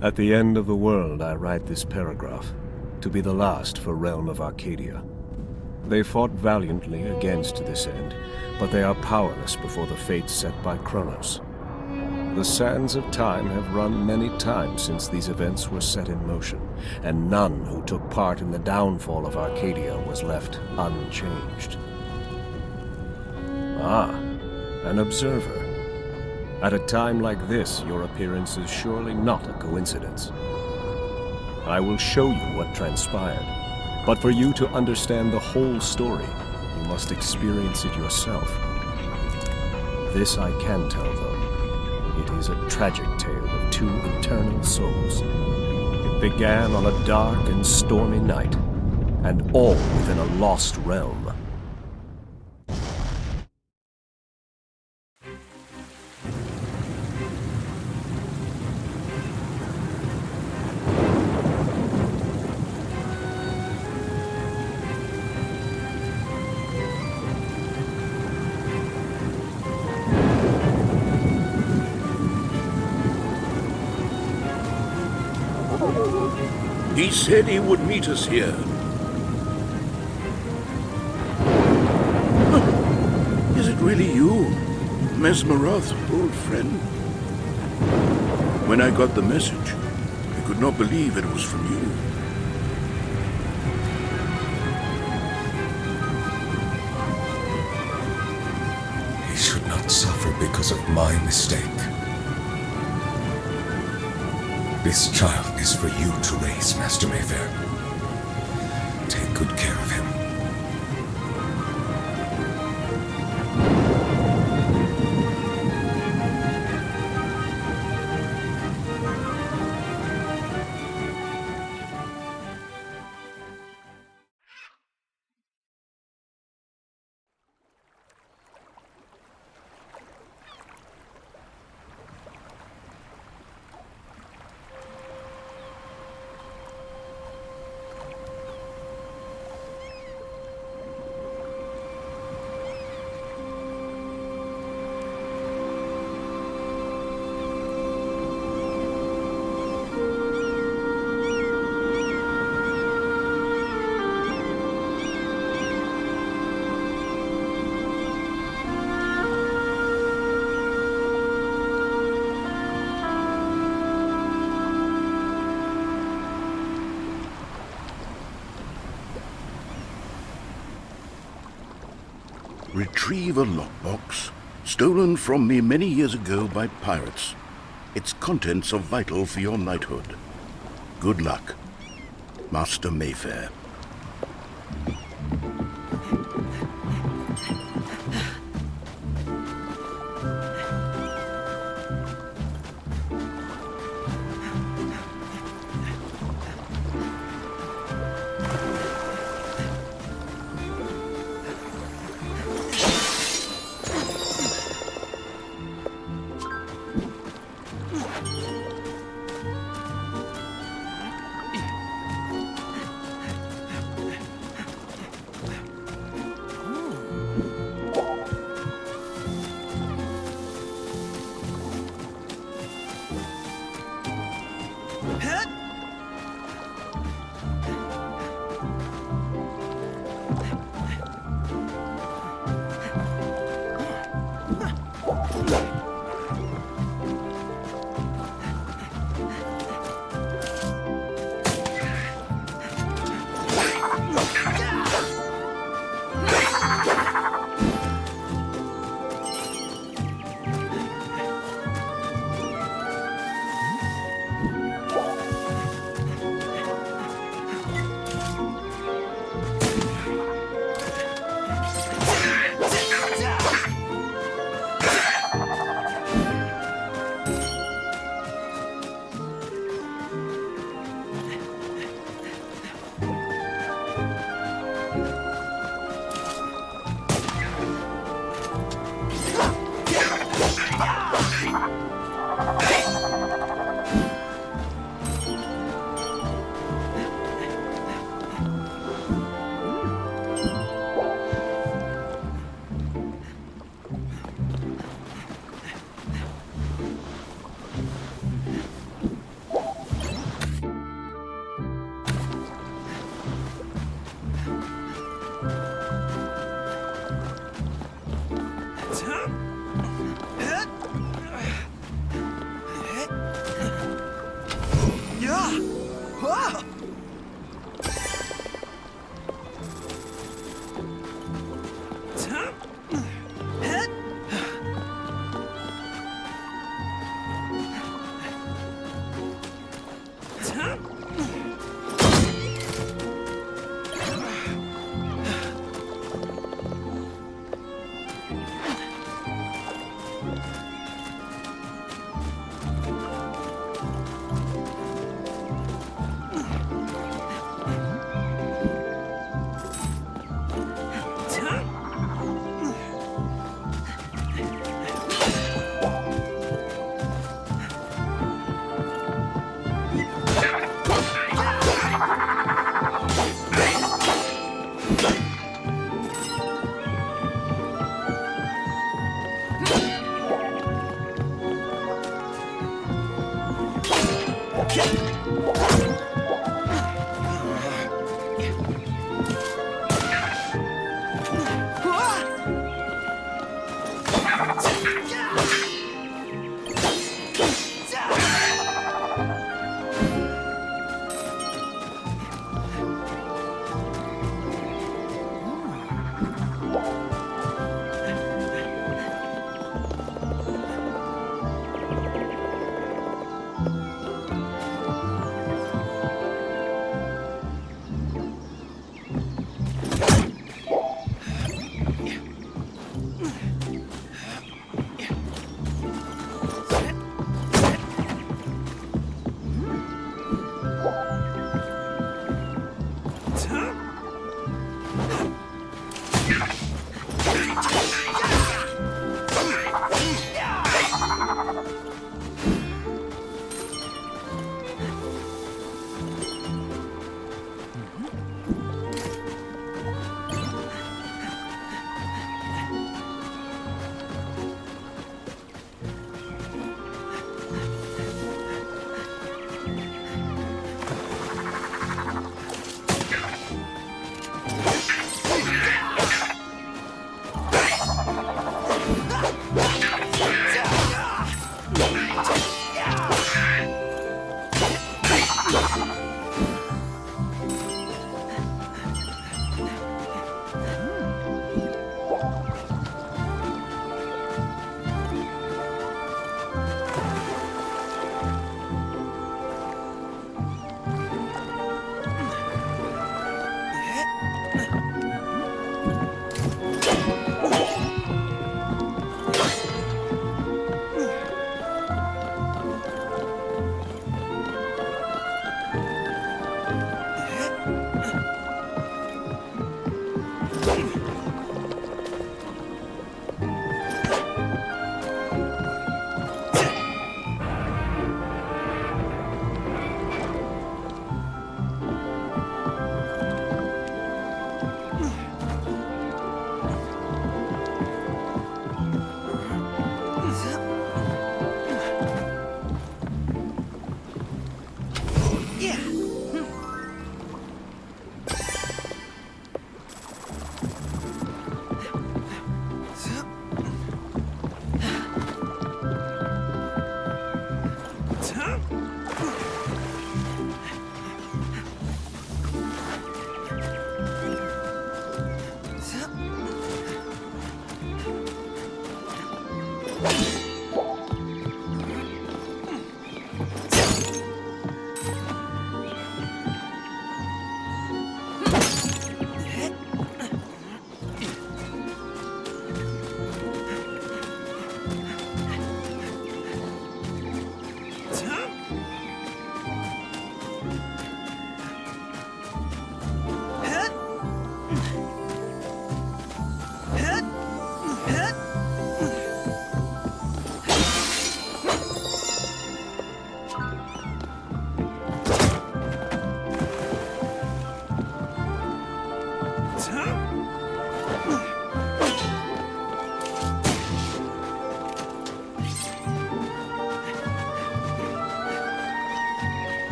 At the end of the world, I write this paragraph, to be the last for realm of Arcadia. They fought valiantly against this end, but they are powerless before the fate set by Kronos. The sands of time have run many times since these events were set in motion, and none who took part in the downfall of Arcadia was left unchanged. Ah, an observer. At a time like this, your appearance is surely not a coincidence. I will show you what transpired, but for you to understand the whole story, you must experience it yourself. This I can tell, though. It is a tragic tale of two eternal souls. It began on a dark and stormy night, and all within a lost realm. He said he would meet us here. Is it really you, Mesmeroth, old friend? When I got the message, I could not believe it was from you. He should not suffer because of my mistake. This child is for you to raise, Master Mayfair. Take good care of him. Retrieve a lockbox, stolen from me many years ago by pirates. Its contents are vital for your knighthood. Good luck, Master Mayfair.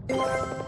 Whoa!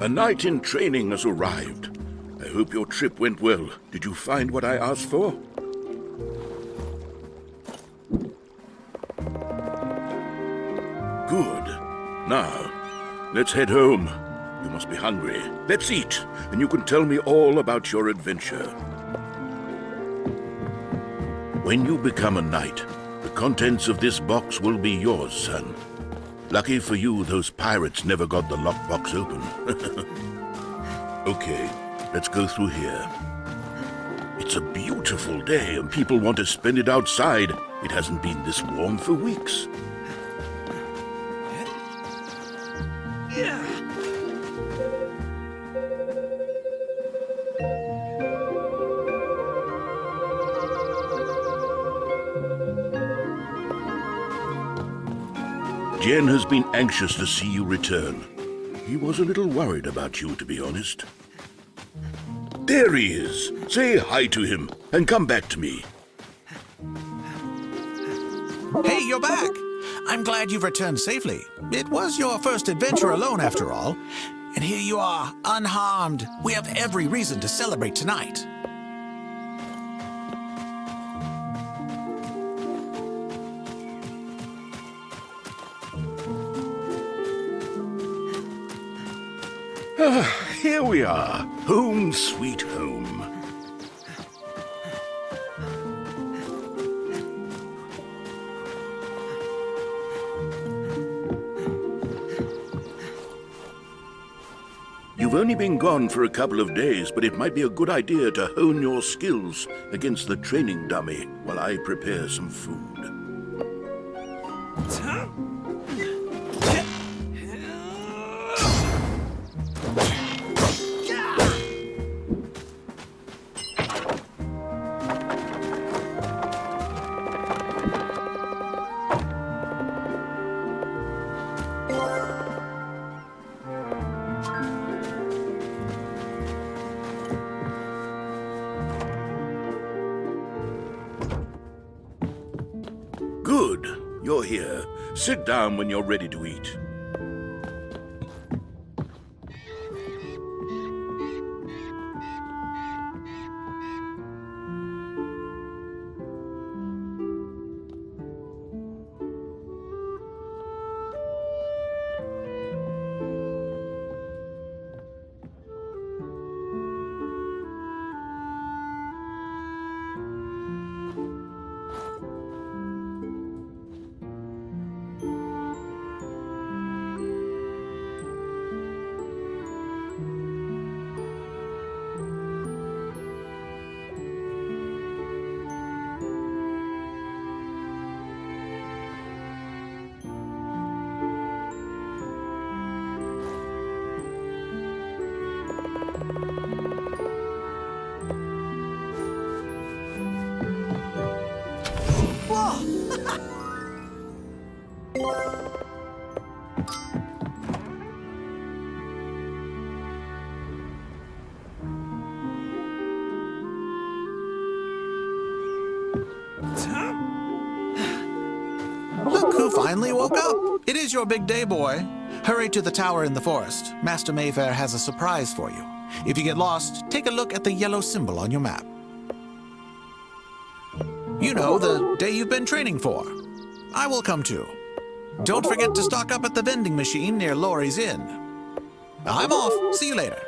A knight in training has arrived. I hope your trip went well. Did you find what I asked for? Good. Now, let's head home. You must be hungry. Let's eat, and you can tell me all about your adventure. When you become a knight, the contents of this box will be yours, son. Lucky for you, those pirates never got the lockbox open. Okay, let's go through here. It's a beautiful day, and people want to spend it outside. It hasn't been this warm for weeks. Jen has been anxious to see you return. He was a little worried about you, to be honest. There he is! Say hi to him, and come back to me. Hey, you're back! I'm glad you've returned safely. It was your first adventure alone, after all. And here you are, unharmed. We have every reason to celebrate tonight. Here we are. Home sweet home. You've only been gone for a couple of days, but it might be a good idea to hone your skills against the training dummy while I prepare some food. Good. You're here. Sit down when you're ready to eat. finally woke up. It is your big day, boy. Hurry to the tower in the forest. Master Mayfair has a surprise for you. If you get lost, take a look at the yellow symbol on your map. You know, the day you've been training for. I will come too. Don't forget to stock up at the vending machine near Laurie's Inn. I'm off. See you later.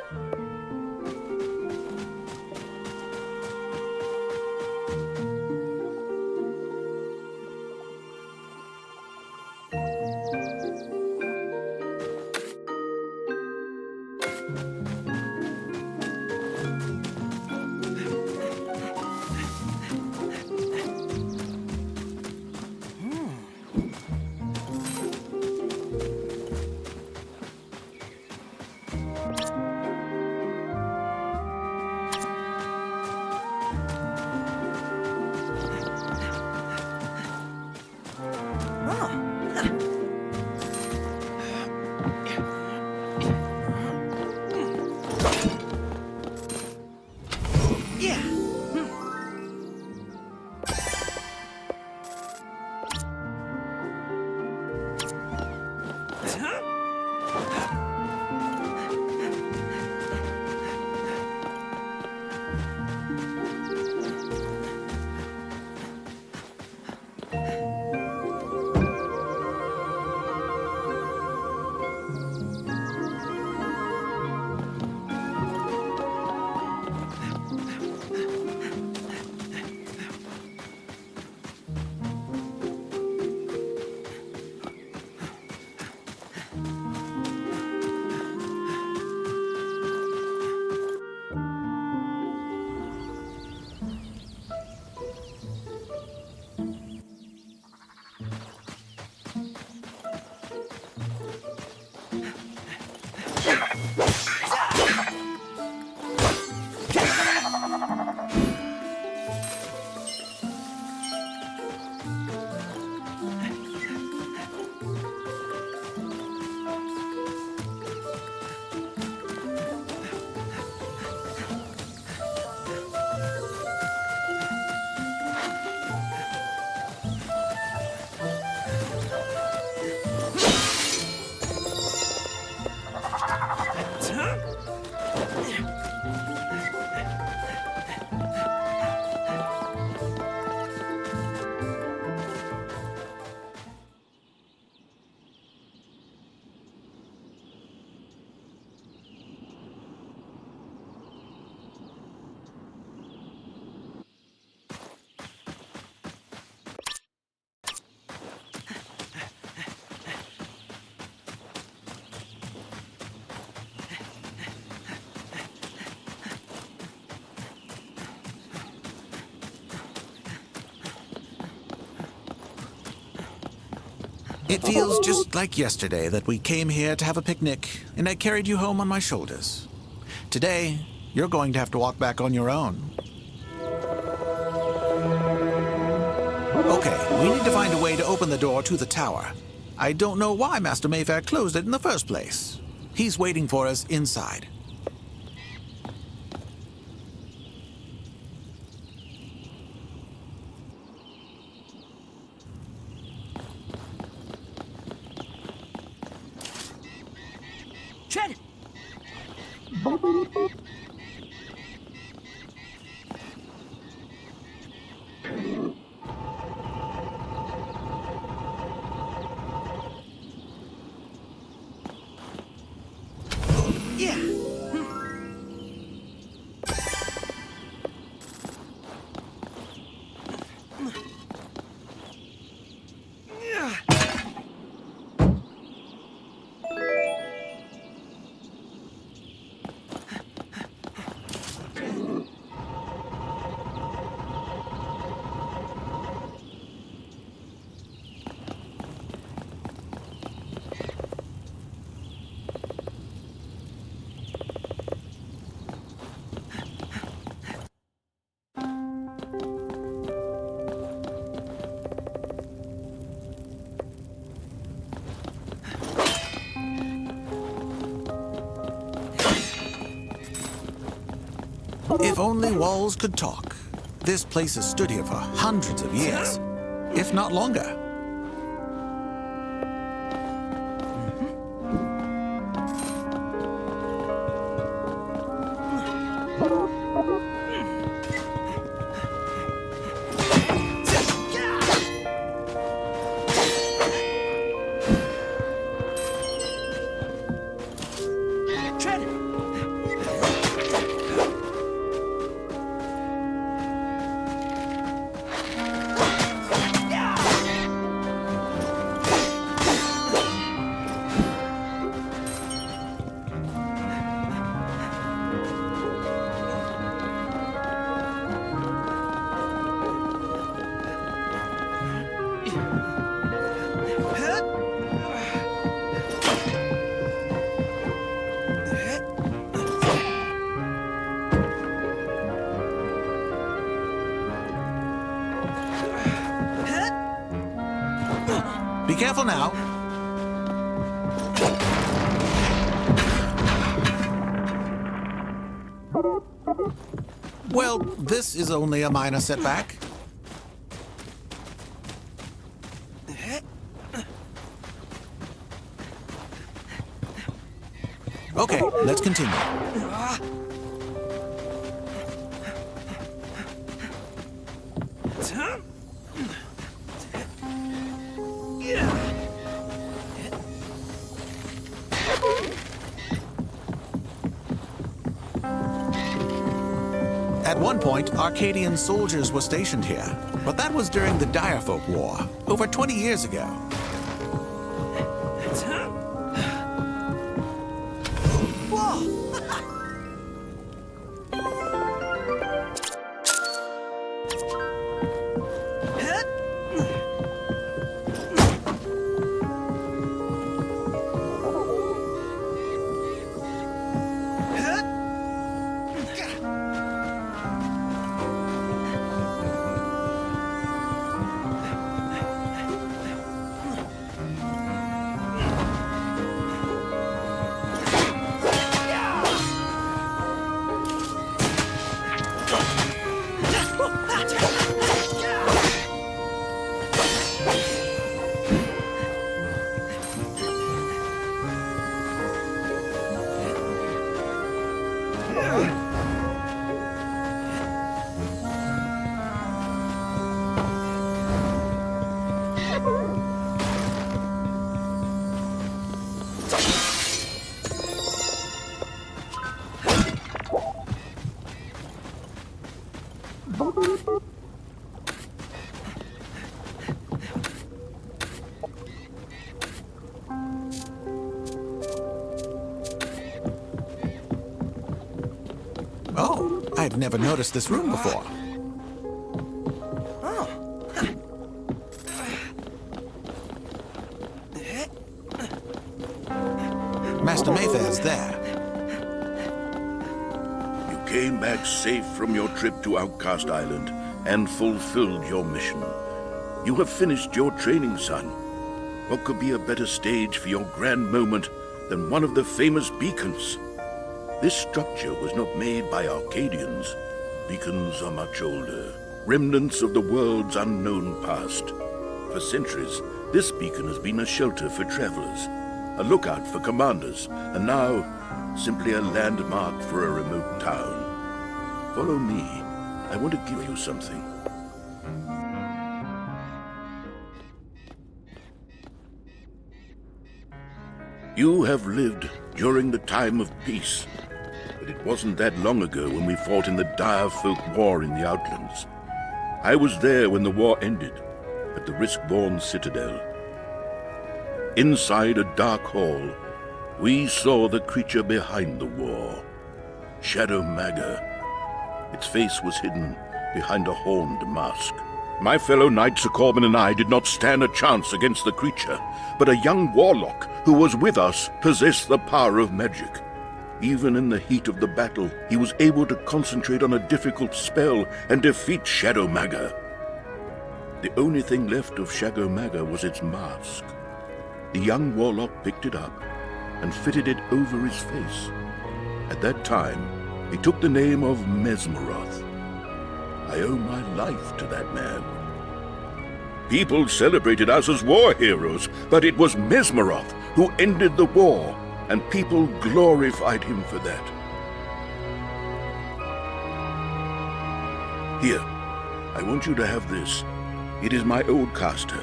It feels just like yesterday that we came here to have a picnic, and I carried you home on my shoulders. Today, you're going to have to walk back on your own. Okay, we need to find a way to open the door to the tower. I don't know why Master Mayfair closed it in the first place. He's waiting for us inside. Trin! Yeah. If only walls could talk. This place has stood here for hundreds of years, if not longer. Tread! Be careful now. Well, this is only a minor setback. Okay, let's continue. At one point, Arcadian soldiers were stationed here, but that was during the Gillfolk War, over 20 years ago. Oh, I've never noticed this room before. Master Mayfair's there. You came back safe from your trip to Outcast Island and fulfilled your mission. You have finished your training, son. What could be a better stage for your grand moment than one of the famous beacons? This structure was not made by Arcadians. Beacons are much older, remnants of the world's unknown past. For centuries, this beacon has been a shelter for travelers, a lookout for commanders, and now simply a landmark for a remote town. Follow me. I want to give you something. You have lived during the time of peace, but it wasn't that long ago when we fought in the Gillfolk War in the Outlands. I was there when the war ended, at the Riskborn Citadel. Inside a dark hall, we saw the creature behind the war, Shadow Maga. Its face was hidden behind a horned mask. My fellow knight Sir Corbin and I did not stand a chance against the creature, but a young warlock who was with us possessed the power of magic. Even in the heat of the battle, he was able to concentrate on a difficult spell and defeat Shadow Maga. The only thing left of Shadow Maga was its mask. The young warlock picked it up and fitted it over his face. At that time, he took the name of Mesmeroth. I owe my life to that man. People celebrated us as war heroes, but it was Mesmeroth who ended the war, and people glorified him for that. Here, I want you to have this. It is my old caster.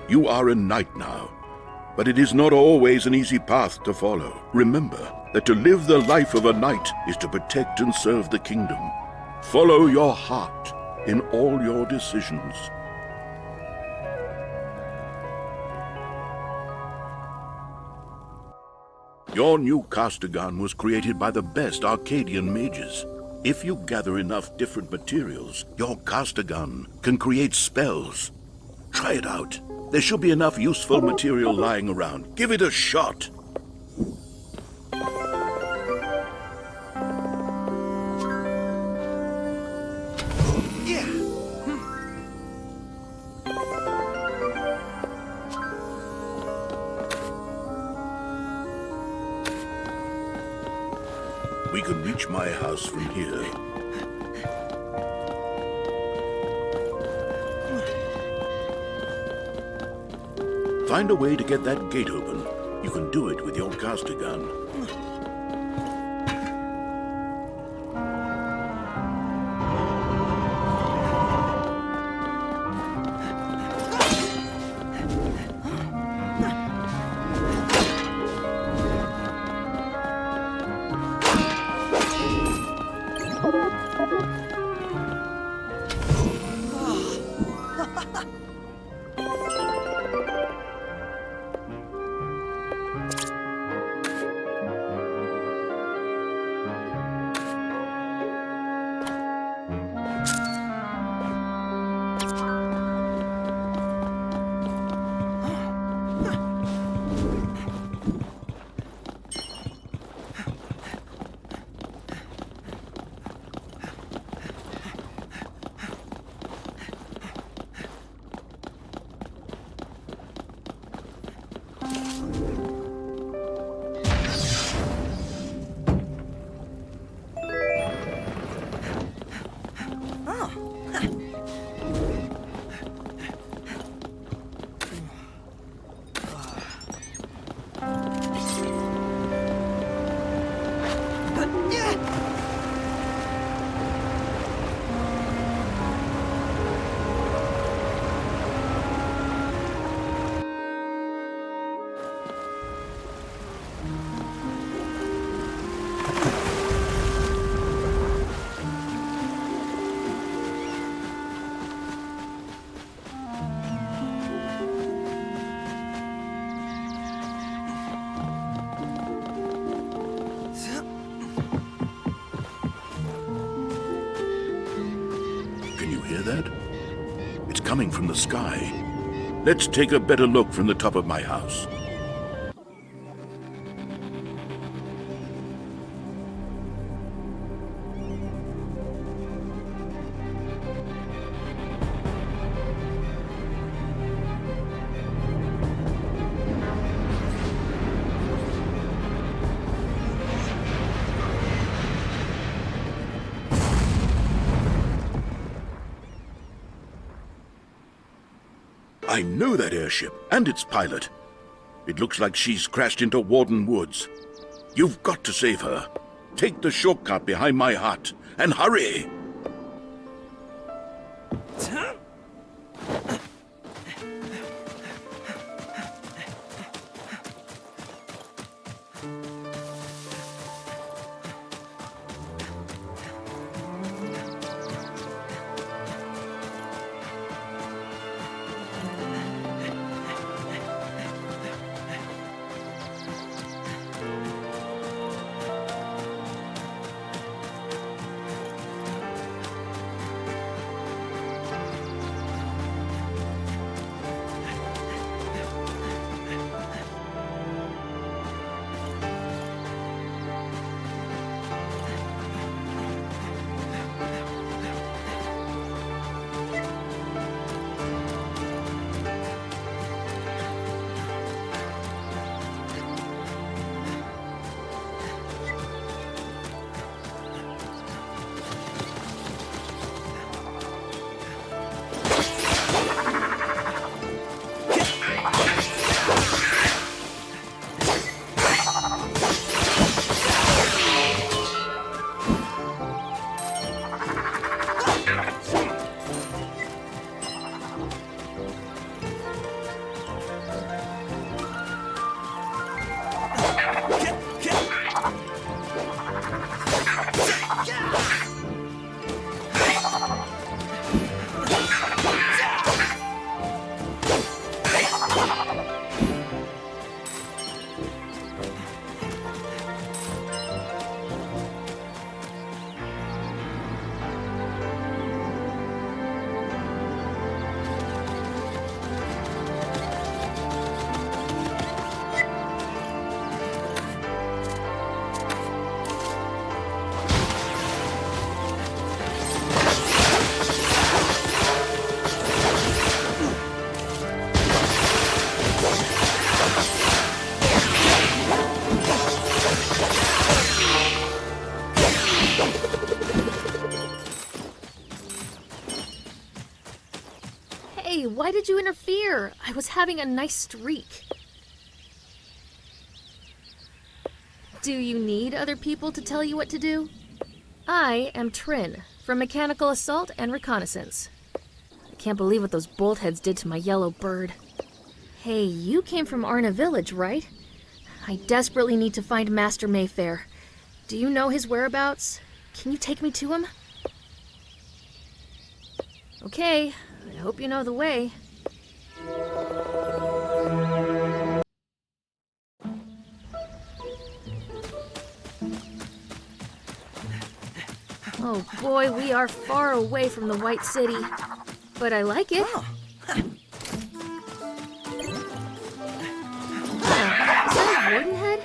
You are a knight now. but it is not always an easy path to follow. Remember that to live the life of a knight is to protect and serve the kingdom. Follow your heart in all your decisions. Your new caster gun was created by the best Arcadian mages. If you gather enough different materials, your caster gun can create spells. Try it out. There should be enough useful material lying around. Give it a shot. Yeah. We can reach my house from here. Find a way to get that gate open. You can do it with your caster gun. That? It's coming from the sky. Let's take a better look from the top of my house. I know that airship, and its pilot. It looks like she's crashed into Warden Woods. You've got to save her. Take the shortcut behind my hut, and hurry! why did you interfere? I was having a nice streak. Do you need other people to tell you what to do? I am Trin, from Mechanical Assault and Reconnaissance. I can't believe what those boltheads did to my yellow bird. Hey, you came from Arna Village, right? I desperately need to find Master Mayfair. Do you know his whereabouts? Can you take me to him? Okay, I hope you know the way. Oh boy, we are far away from the White City. But I like it. Oh. Yeah, is that a warden head?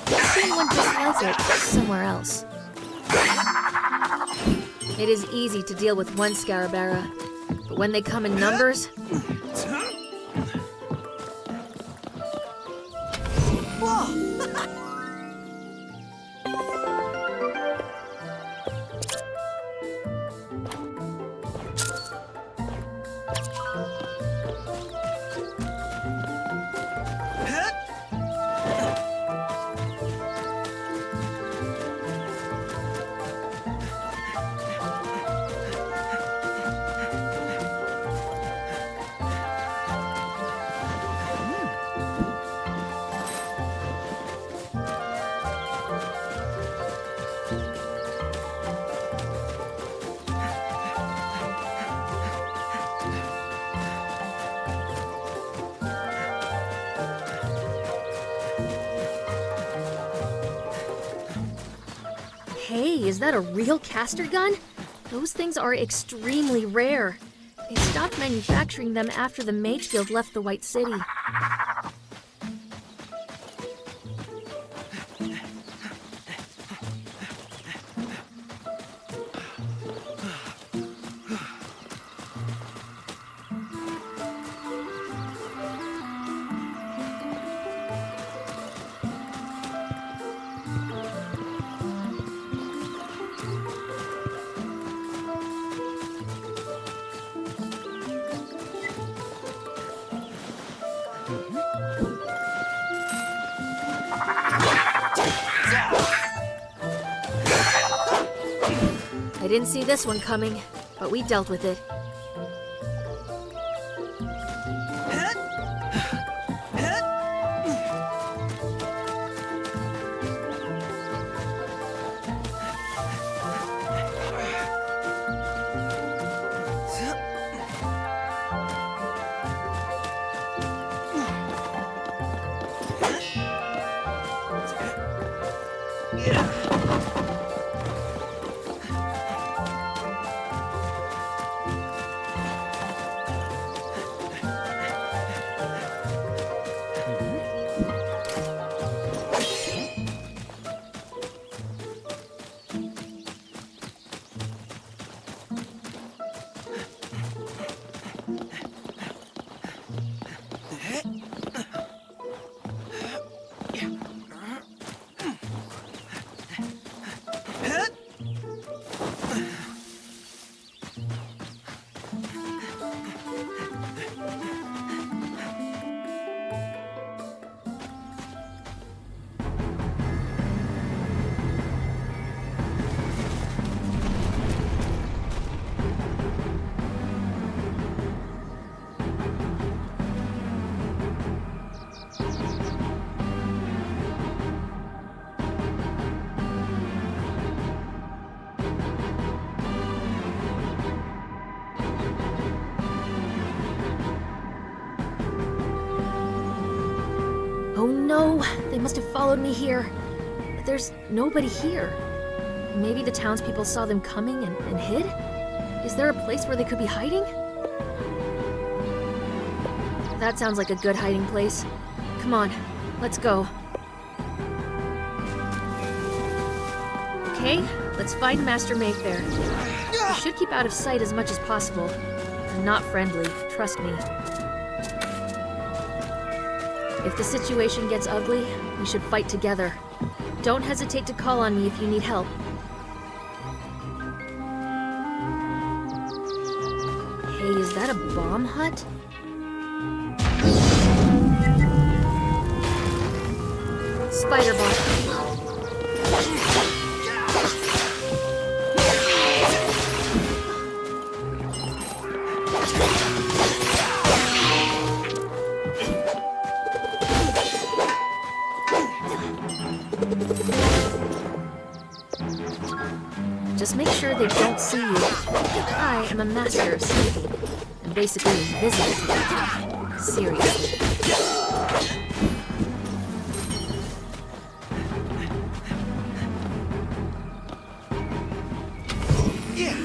I've seen one just like it somewhere else. It is easy to deal with one Scarabara, but when they come in numbers... Whoa! Hey, is that a real caster gun? Those things are extremely rare. They stopped manufacturing them after the Mage Guild left the White City. I didn't see this one coming, but we dealt with it. Oh no, they must have followed me here. But there's nobody here. Maybe the townspeople saw them coming and hid? Is there a place where they could be hiding? That sounds like a good hiding place. Come on, let's go. Okay, let's find Master Mayfair. We should keep out of sight as much as possible. I'm not friendly, trust me. If the situation gets ugly, we should fight together. Don't hesitate to call on me if you need help. Hey, is that a bomb hut? Spider bot. Just make sure they don't see you. I am a master of sneaking, and basically invisible to them. Seriously. Yeah.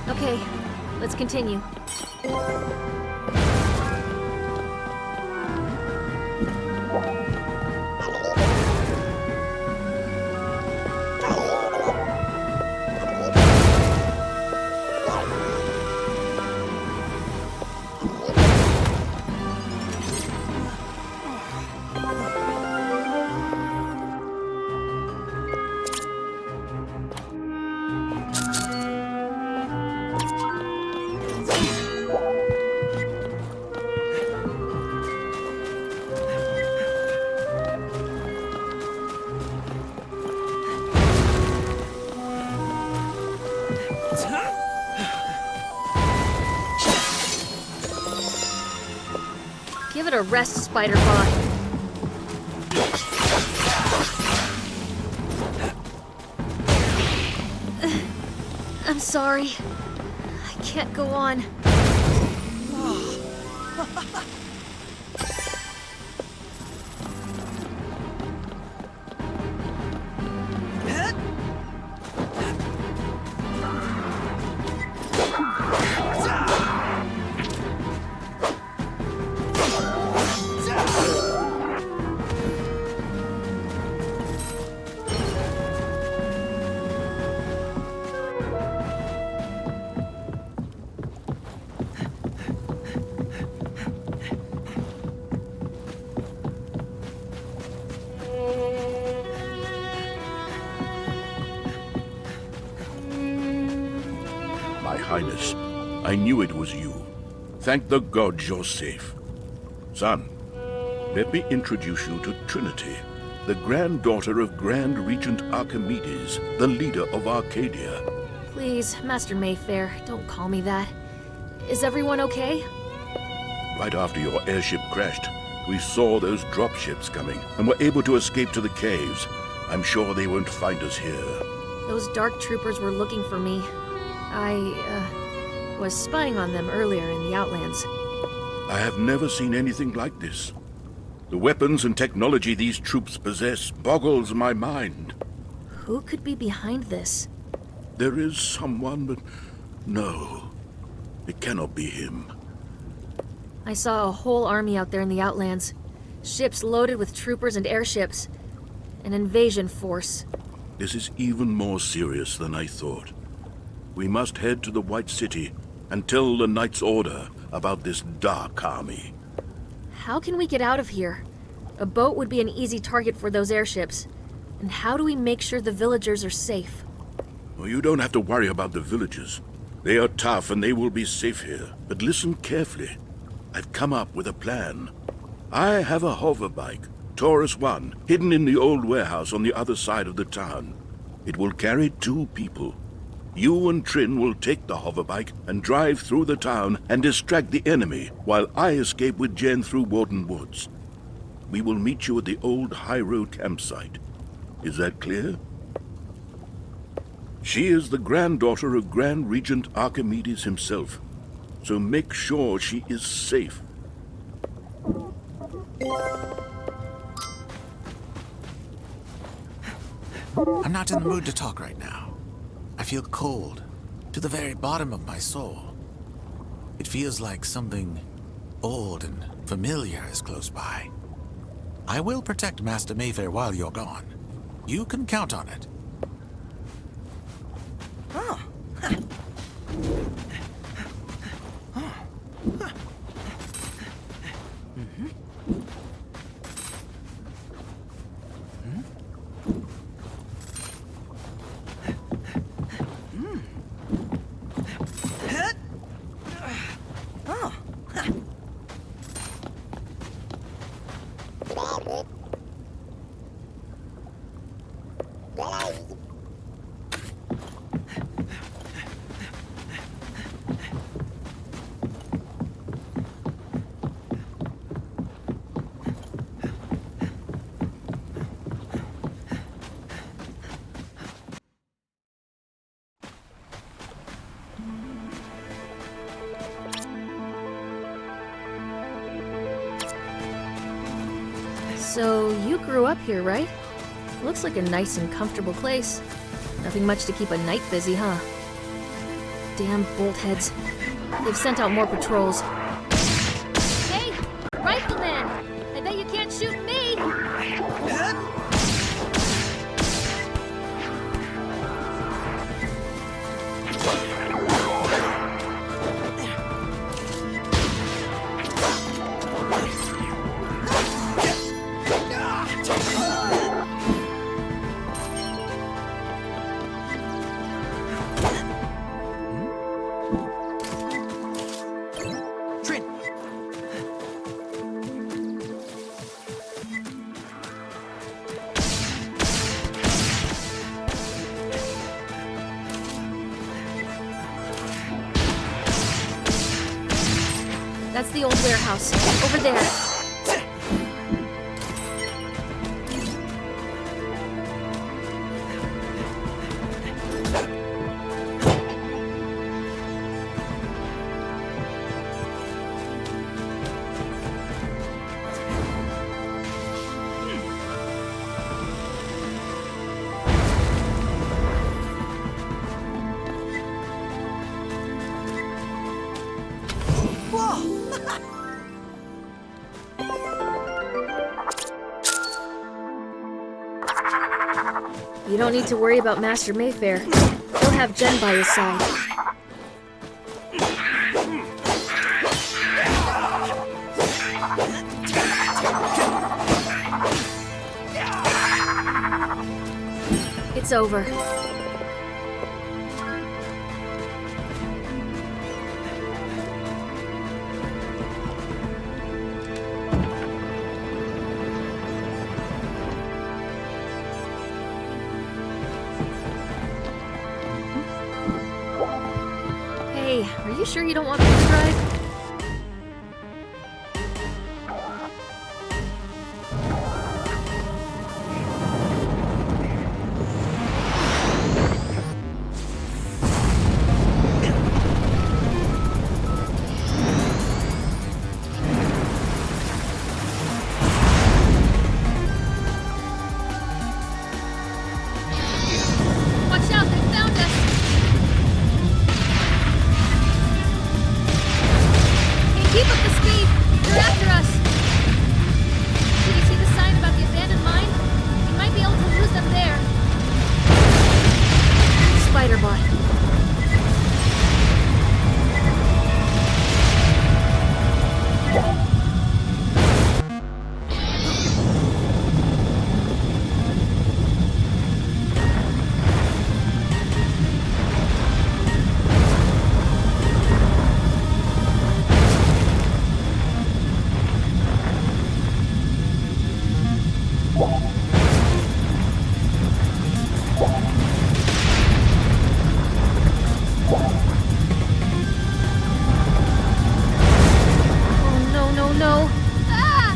Okay, let's continue. Give it a rest, Spider-Bot. I'm sorry. I can't go on. My Highness, I knew it was you. Thank the gods you're safe. Son, let me introduce you to Trinity, the granddaughter of Grand Regent Archimedes, the leader of Arcadia. Please, Master Mayfair, don't call me that. Is everyone okay? Right after your airship crashed, we saw those dropships coming and were able to escape to the caves. I'm sure they won't find us here. Those dark troopers were looking for me. I was spying on them earlier in the Outlands. I have never seen anything like this. The weapons and technology these troops possess boggles my mind. Who could be behind this? There is someone, but no, it cannot be him. I saw a whole army out there in the Outlands. Ships loaded with troopers and airships. An invasion force. This is even more serious than I thought. We must head to the White City and tell the Knight's Order about this dark army. How can we get out of here? A boat would be an easy target for those airships. And how do we make sure the villagers are safe? Well, you don't have to worry about the villagers. They are tough and they will be safe here. But listen carefully. I've come up with a plan. I have a hoverbike, Taurus 1, hidden in the old warehouse on the other side of the town. It will carry 2 people. You and Trin will take the hoverbike and drive through the town and distract the enemy while I escape with Jen through Warden Woods. We will meet you at the old High Road campsite. Is that clear? She is the granddaughter of Grand Regent Archimedes himself, so make sure she is safe. I'm not in the mood to talk right now. I feel cold, to the very bottom of my soul. It feels like something old and familiar is close by. I will protect Master Mayfair while you're gone. You can count on it. Oh. So, you grew up here, right? Looks like a nice and comfortable place. Nothing much to keep a knight busy, huh? Damn boltheads. They've sent out more patrols. Hey! Rifleman! I bet you can't shoot me! That's the old warehouse. Over there. You don't need to worry about Master Mayfair. He'll have Jen by his side. It's over. Hey, are you sure you don't want me to drive? Oh, no, no, no. Ah!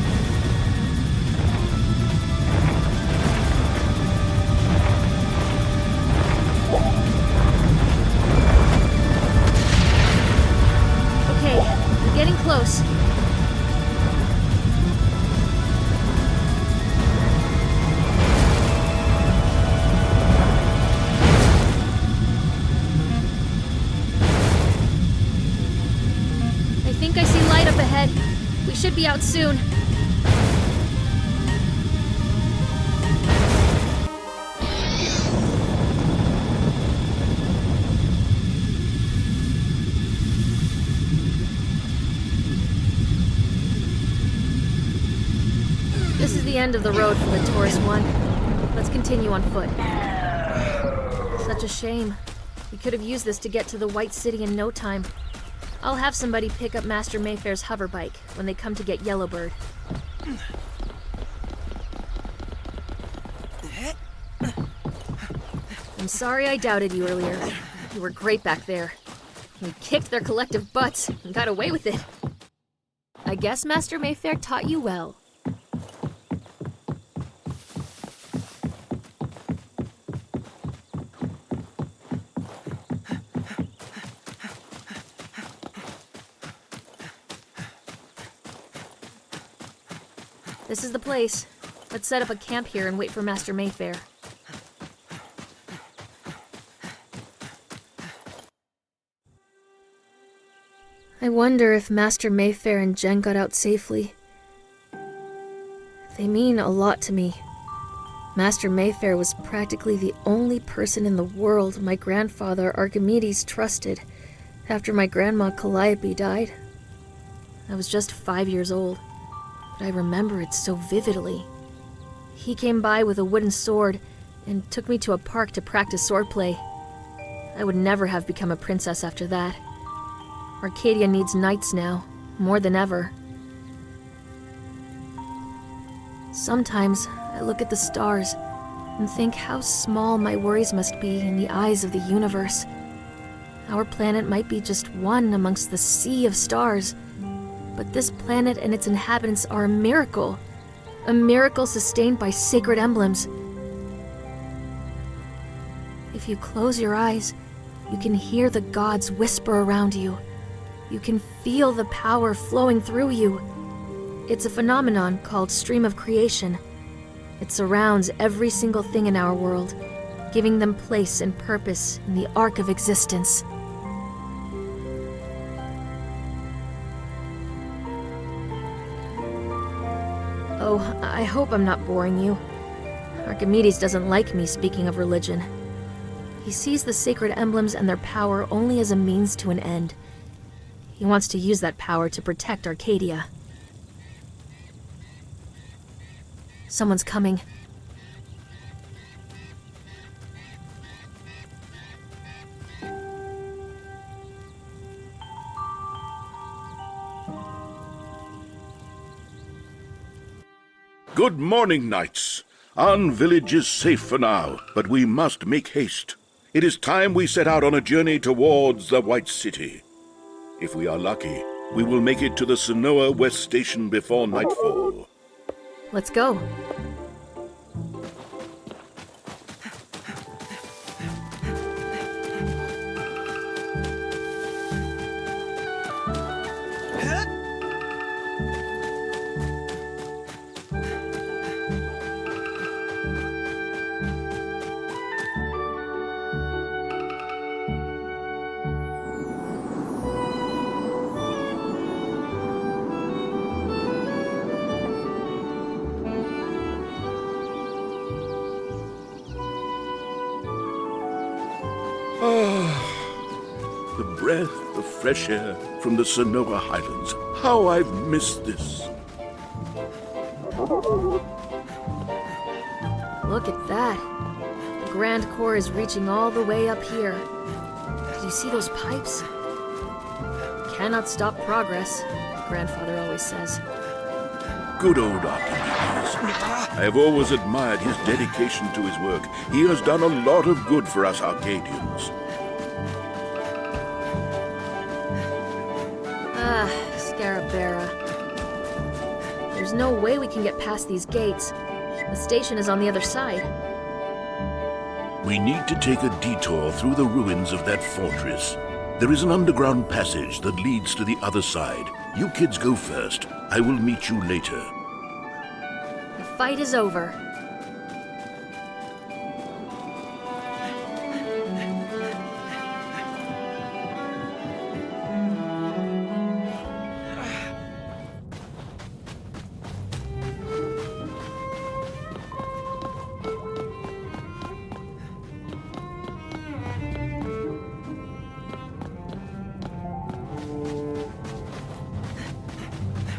Okay, we're getting close. I think I see light up ahead. We should be out soon. This is the end of the road for the Taurus one. Let's continue on foot. Such a shame. We could have used this to get to the White City in no time. I'll have somebody pick up Master Mayfair's hoverbike when they come to get Yellowbird. I'm sorry I doubted you earlier. You were great back there. We kicked their collective butts and got away with it. I guess Master Mayfair taught you well. This is the place. Let's set up a camp here and wait for Master Mayfair. I wonder if Master Mayfair and Jen got out safely. They mean a lot to me. Master Mayfair was practically the only person in the world my grandfather Archimedes trusted after my grandma Calliope died. I was just 5 years old. But I remember it so vividly. He came by with a wooden sword and took me to a park to practice swordplay. I would never have become a princess after that. Arcadia needs knights now, more than ever. Sometimes I look at the stars and think how small my worries must be in the eyes of the universe. Our planet might be just one amongst the sea of stars. But this planet and its inhabitants are a miracle sustained by sacred emblems. If you close your eyes, you can hear the gods whisper around you. You can feel the power flowing through you. It's a phenomenon called stream of creation. It surrounds every single thing in our world, giving them place and purpose in the arc of existence. Oh, I hope I'm not boring you. Archimedes doesn't like me speaking of religion. He sees the sacred emblems and their power only as a means to an end. He wants to use that power to protect Arcadia. Someone's coming. Good morning, knights. Our village is safe for now, but we must make haste. It is time we set out on a journey towards the White City. If we are lucky, we will make it to the Sonoa West Station before nightfall. Let's go. The breath of fresh air from the Sonoa Highlands. How I've missed this. Look at that. The Grand Core is reaching all the way up here. Did you see those pipes? Cannot stop progress, Grandfather always says. Good old Archimedes. I have always admired his dedication to his work. He has done a lot of good for us Arcadians. Ah, Scarabera. There's no way we can get past these gates. The station is on the other side. We need to take a detour through the ruins of that fortress. There is an underground passage that leads to the other side. You kids go first. I will meet you later. The fight is over.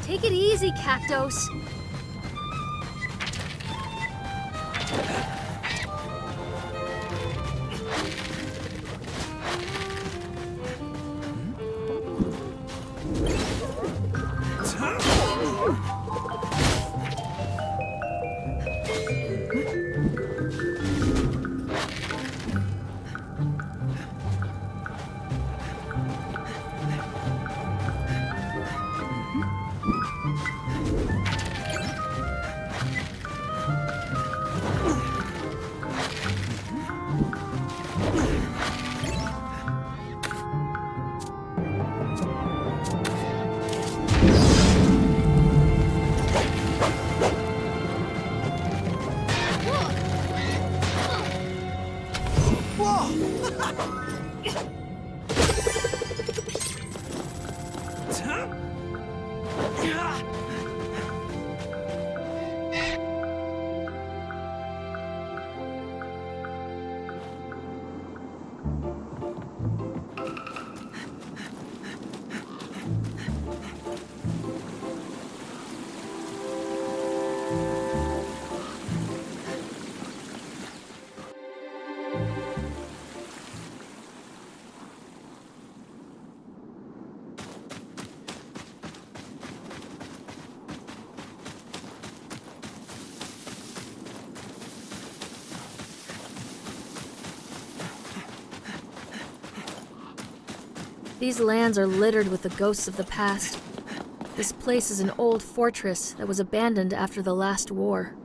Take it easy, Cactus. These lands are littered with the ghosts of the past. This place is an old fortress that was abandoned after the last war.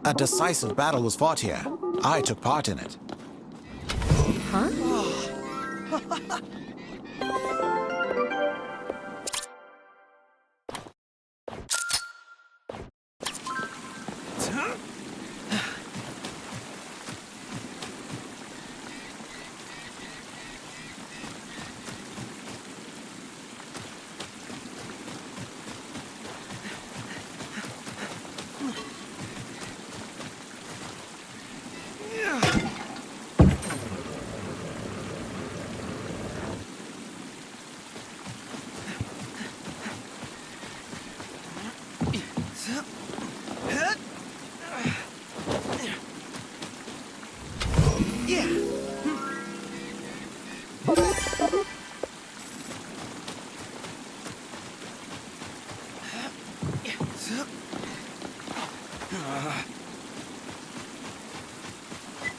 A decisive battle was fought here. I took part in it. Huh?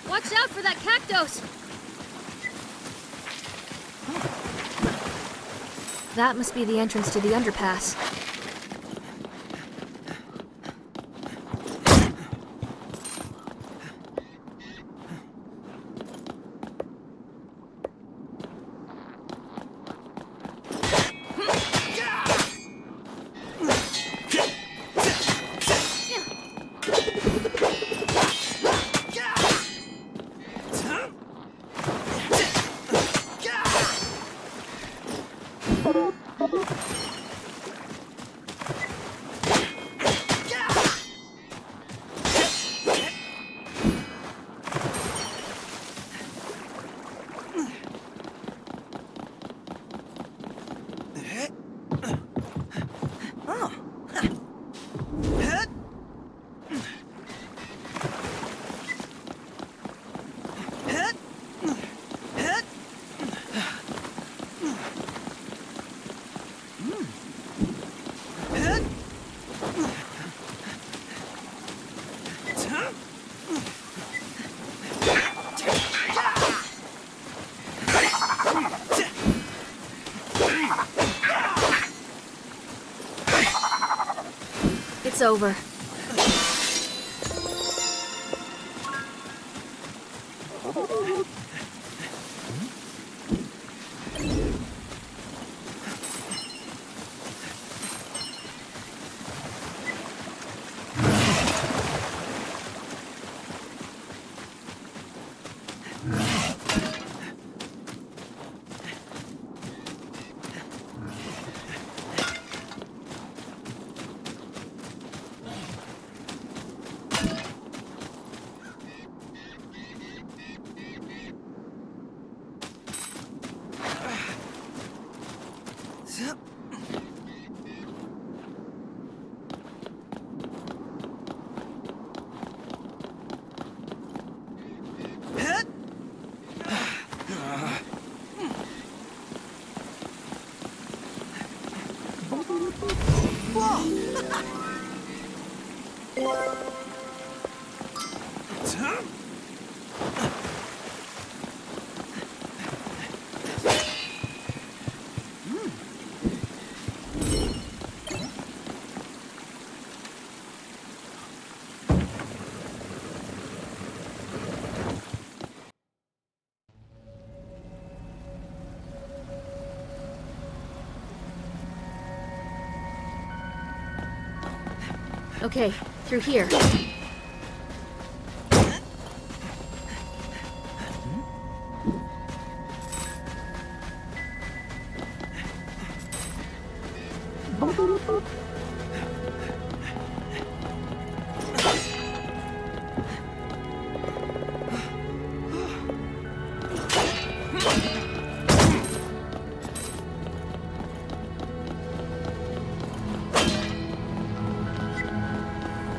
Watch out for that cactus! That must be the entrance to the underpass. over. Okay, through here.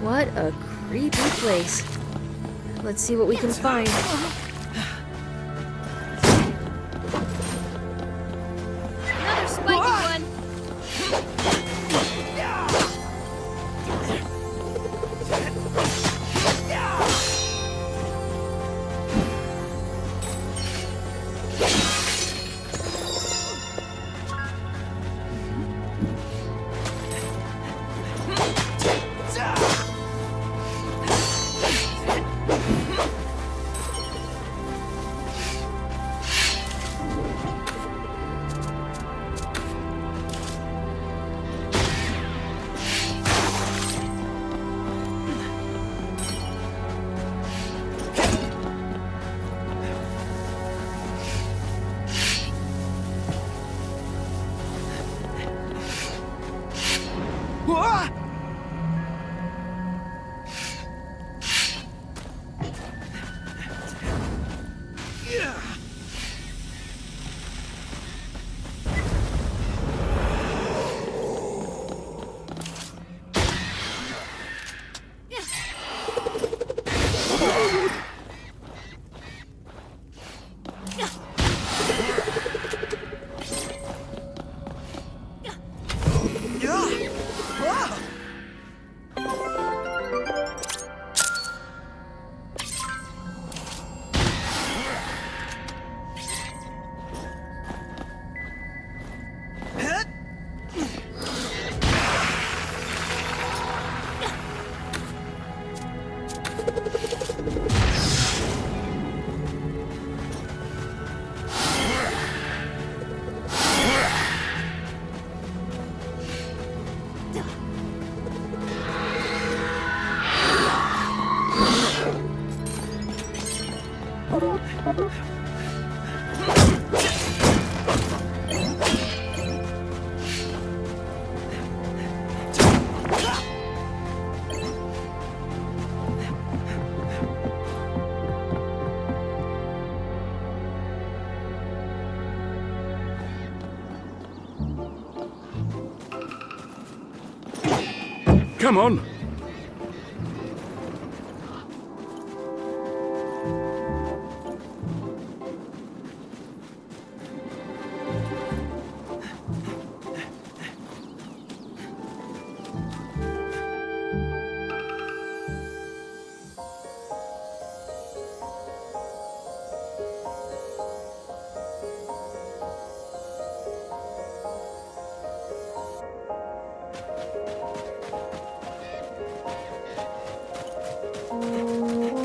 What a creepy place. Let's see what we can find. Another spiky one! Come on!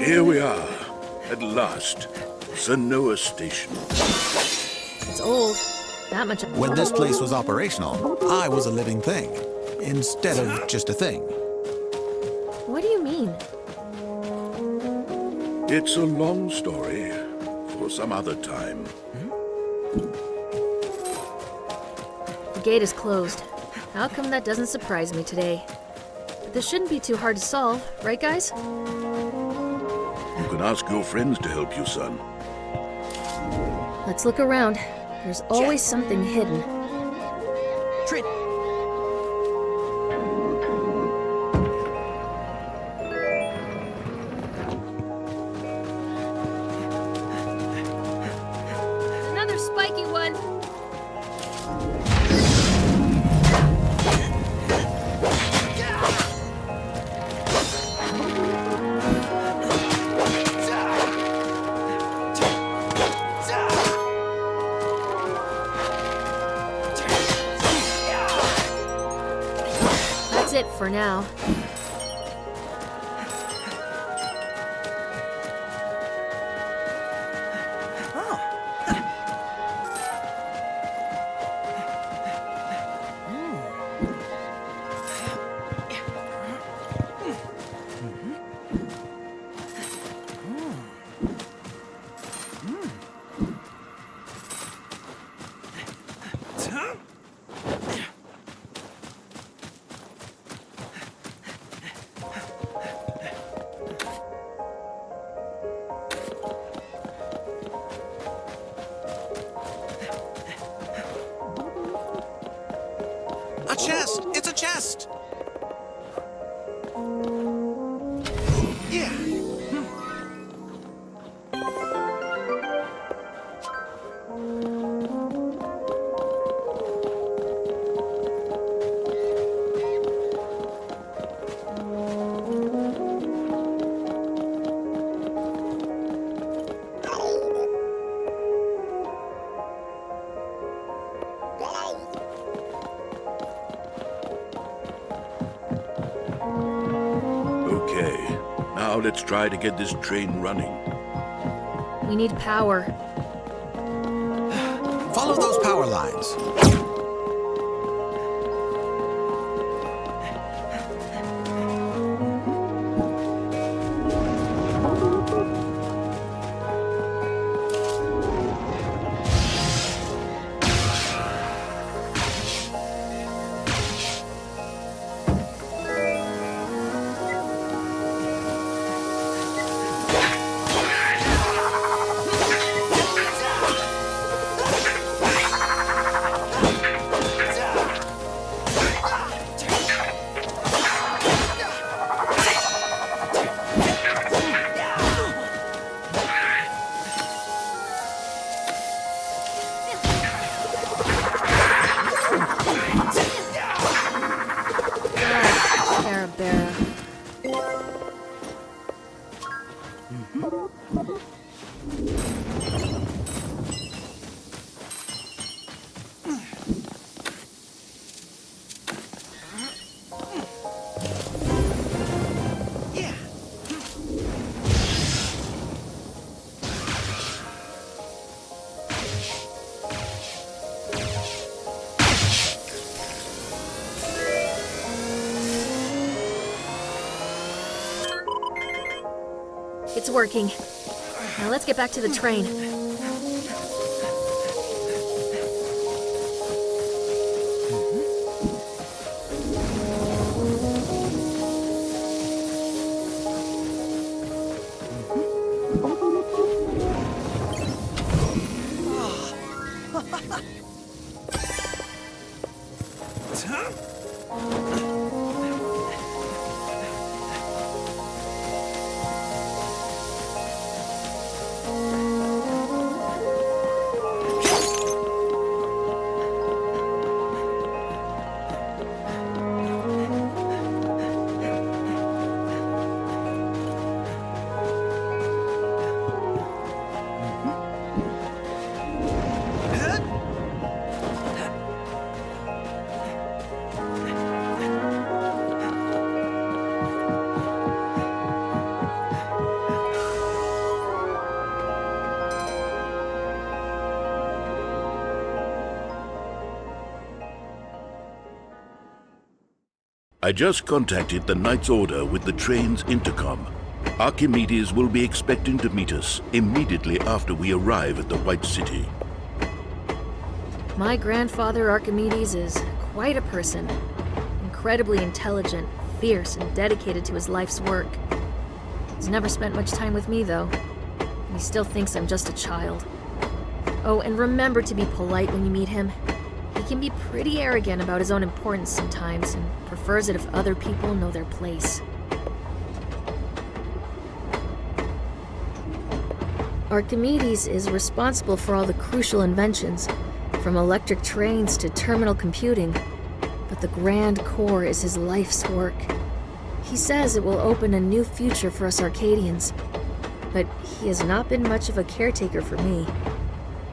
Here we are, at last. Sanoa Station. It's old. That much. When this place was operational, I was a living thing, instead of just a thing. What do you mean? It's a long story for some other time. The gate is closed. How come that doesn't surprise me today? But this shouldn't be too hard to solve, right guys? You can ask your friends to help you, son. Let's look around. There's always something hidden. Trin. Another spiky one! That's it for now. A chest! It's a chest! Yeah. Okay, now let's try to get this train running. We need power. Follow those power lines. Yeah. It's working. Now let's get back to the train. I just contacted the Knight's Order with the train's intercom. Archimedes will be expecting to meet us immediately after we arrive at the White City. My grandfather Archimedes is quite a person. Incredibly intelligent, fierce, and dedicated to his life's work. He's never spent much time with me, though. And he still thinks I'm just a child. Oh, and remember to be polite when you meet him. He can be pretty arrogant about his own importance sometimes, and prefers it if other people know their place. Archimedes is responsible for all the crucial inventions, from electric trains to terminal computing, but the grand core is his life's work. He says it will open a new future for us Arcadians, but he has not been much of a caretaker for me.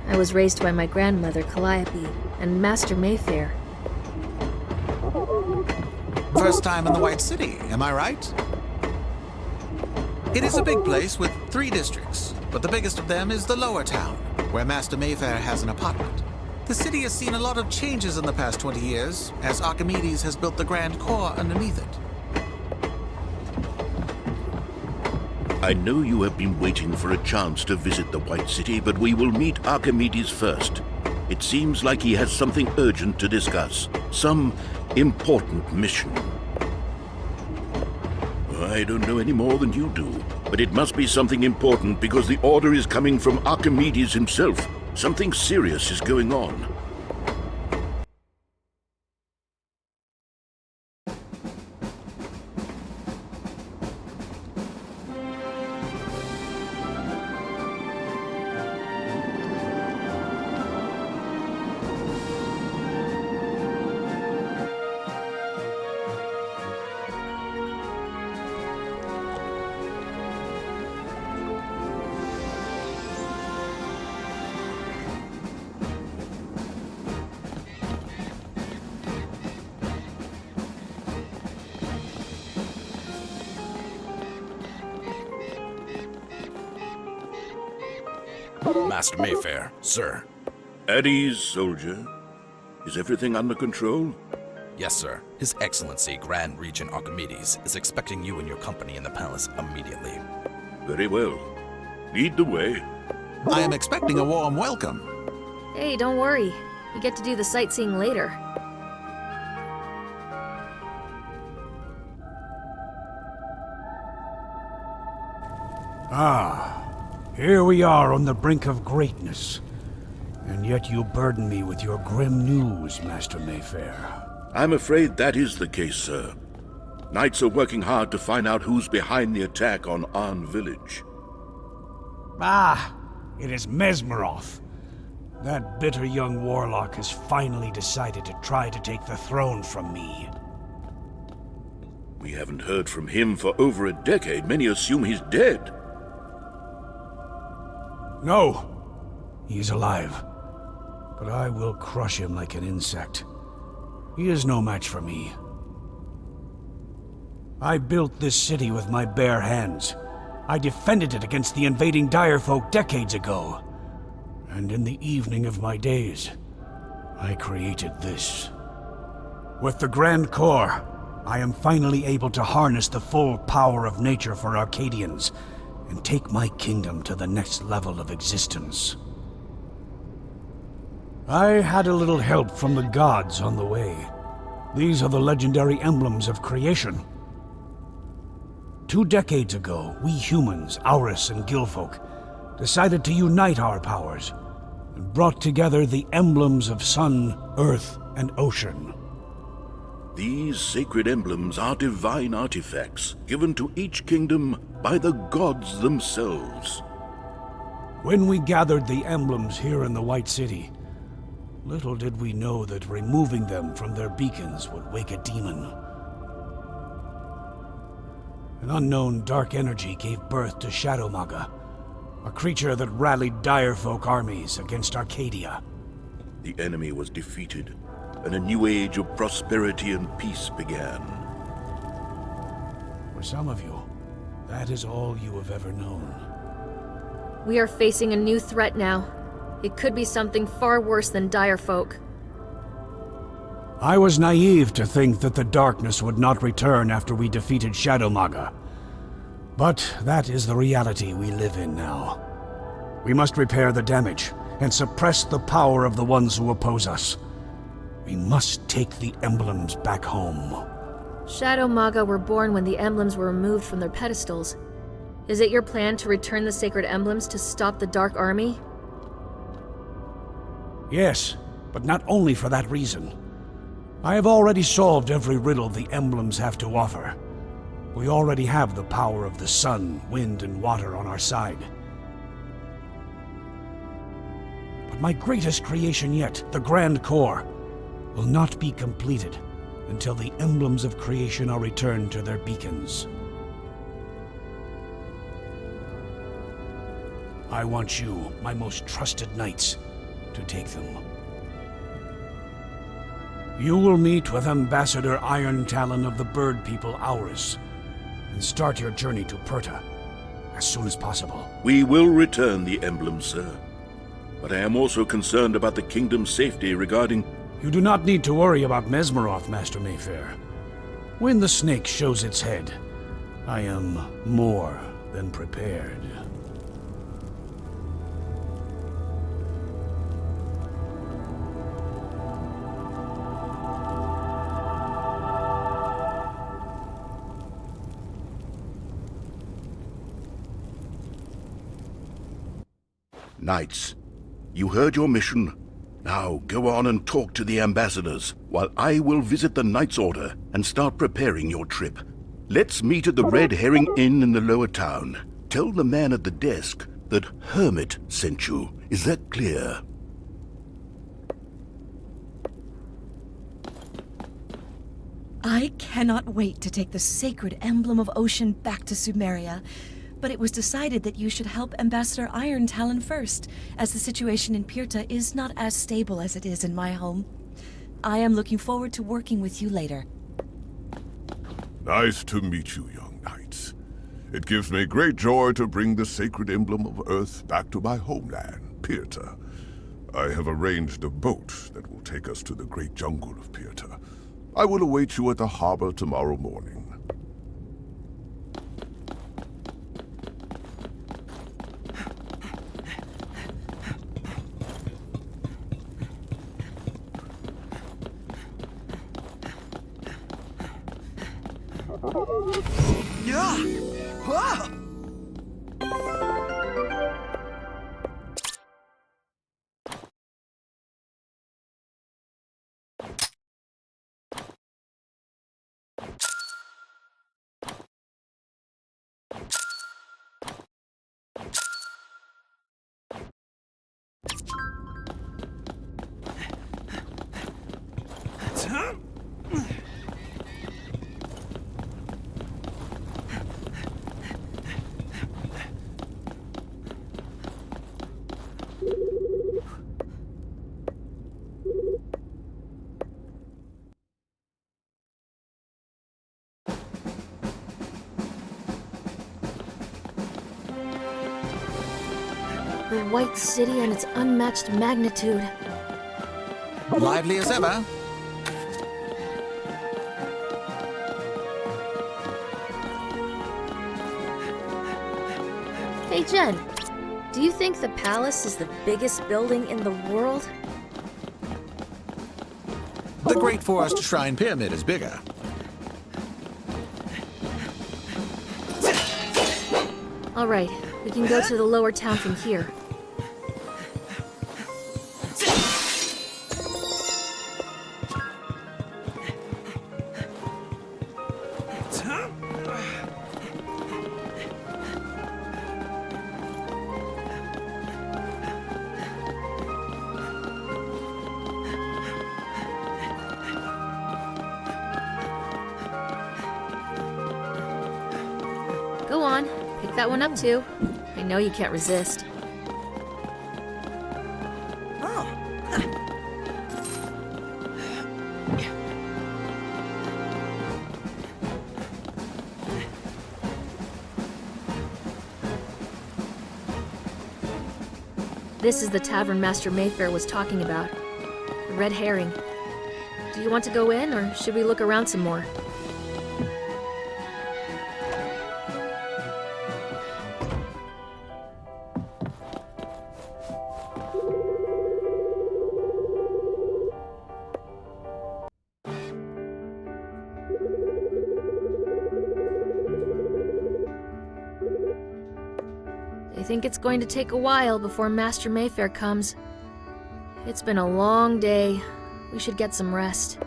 I was raised by my grandmother Calliope and Master Mayfair. First time in the White City, am I right? It is a big place with 3 districts, but the biggest of them is the lower town, where Master Mayfair has an apartment. The city has seen a lot of changes in the past 20 years, as Archimedes has built the grand core underneath it. I know you have been waiting for a chance to visit the White City, but we will meet Archimedes first. It seems like he has something urgent to discuss. Some important mission. I don't know any more than you do, but it must be something important because the order is coming from Archimedes himself. Something serious is going on. Master Mayfair, sir. At ease, soldier. Is everything under control? Yes, sir. His Excellency, Grand Regent Archimedes, is expecting you and your company in the palace immediately. Very well. Lead the way. I am expecting a warm welcome. Hey, don't worry. You get to do the sightseeing later. Here we are on the brink of greatness. And yet you burden me with your grim news, Master Mayfair. I'm afraid that is the case, sir. Knights are working hard to find out who's behind the attack on Arn Village. It is Mesmeroth. That bitter young warlock has finally decided to try to take the throne from me. We haven't heard from him for over a decade. Many assume he's dead. No, he is alive. But I will crush him like an insect. He is no match for me. I built this city with my bare hands. I defended it against the invading Direfolk decades ago. And in the evening of my days, I created this. With the Grand Core, I am finally able to harness the full power of nature for Arcadians and take my kingdom to the next level of existence. I had a little help from the gods on the way. These are the legendary emblems of creation. 2 decades ago, we humans, Owrus and Gillfolk, decided to unite our powers and brought together the emblems of sun, earth, and ocean. These sacred emblems are divine artifacts given to each kingdom by the gods themselves. When we gathered the emblems here in the White City, little did we know that removing them from their beacons would wake a demon. An unknown dark energy gave birth to Shadowmaga, a creature that rallied Direfolk armies against Arcadia. The enemy was defeated, and a new age of prosperity and peace began. For some of you, that is all you have ever known. We are facing a new threat now. It could be something far worse than Direfolk. I was naive to think that the darkness would not return after we defeated Shadowmaga. But that is the reality we live in now. We must repair the damage and suppress the power of the ones who oppose us. We must take the emblems back home. Shadowmaga were born when the emblems were removed from their pedestals. Is it your plan to return the sacred emblems to stop the Dark Army? Yes, but not only for that reason. I have already solved every riddle the emblems have to offer. We already have the power of the sun, wind, and water on our side. But my greatest creation yet, the Grand Core, will not be completed until the emblems of creation are returned to their beacons. I want you, my most trusted knights, to take them. You will meet with Ambassador Iron Talon of the Bird People, Owrus, and start your journey to Perta as soon as possible. We will return the emblem, sir. But I am also concerned about the kingdom's safety regarding... You do not need to worry about Mesmeroth, Master Mayfair. When the snake shows its head, I am more than prepared. Knights, you heard your mission. Now go on and talk to the ambassadors, while I will visit the Knight's Order and start preparing your trip. Let's meet at the Red Herring Inn in the lower town. Tell the man at the desk that Hermit sent you. Is that clear? I cannot wait to take the sacred emblem of ocean back to Sumeria. But it was decided that you should help Ambassador Iron Talon first, as the situation in Pirta is not as stable as it is in my home. I am looking forward to working with you later. Nice to meet you, young knights. It gives me great joy to bring the sacred emblem of Earth back to my homeland, Pirta. I have arranged a boat that will take us to the great jungle of Pirta. I will await you at the harbor tomorrow morning. The White City and its unmatched magnitude. Lively as ever. Hey Jen, do you think the palace is the biggest building in the world? The Great Forest Shrine Pyramid is bigger. All right, we can go to the lower town from here. Go on, pick that one up too. I know you can't resist. This is the tavern Master Mayfair was talking about. The Red Herring. Do you want to go in, or should we look around some more? I think it's going to take a while before Master Mayfair comes. It's been a long day. We should get some rest.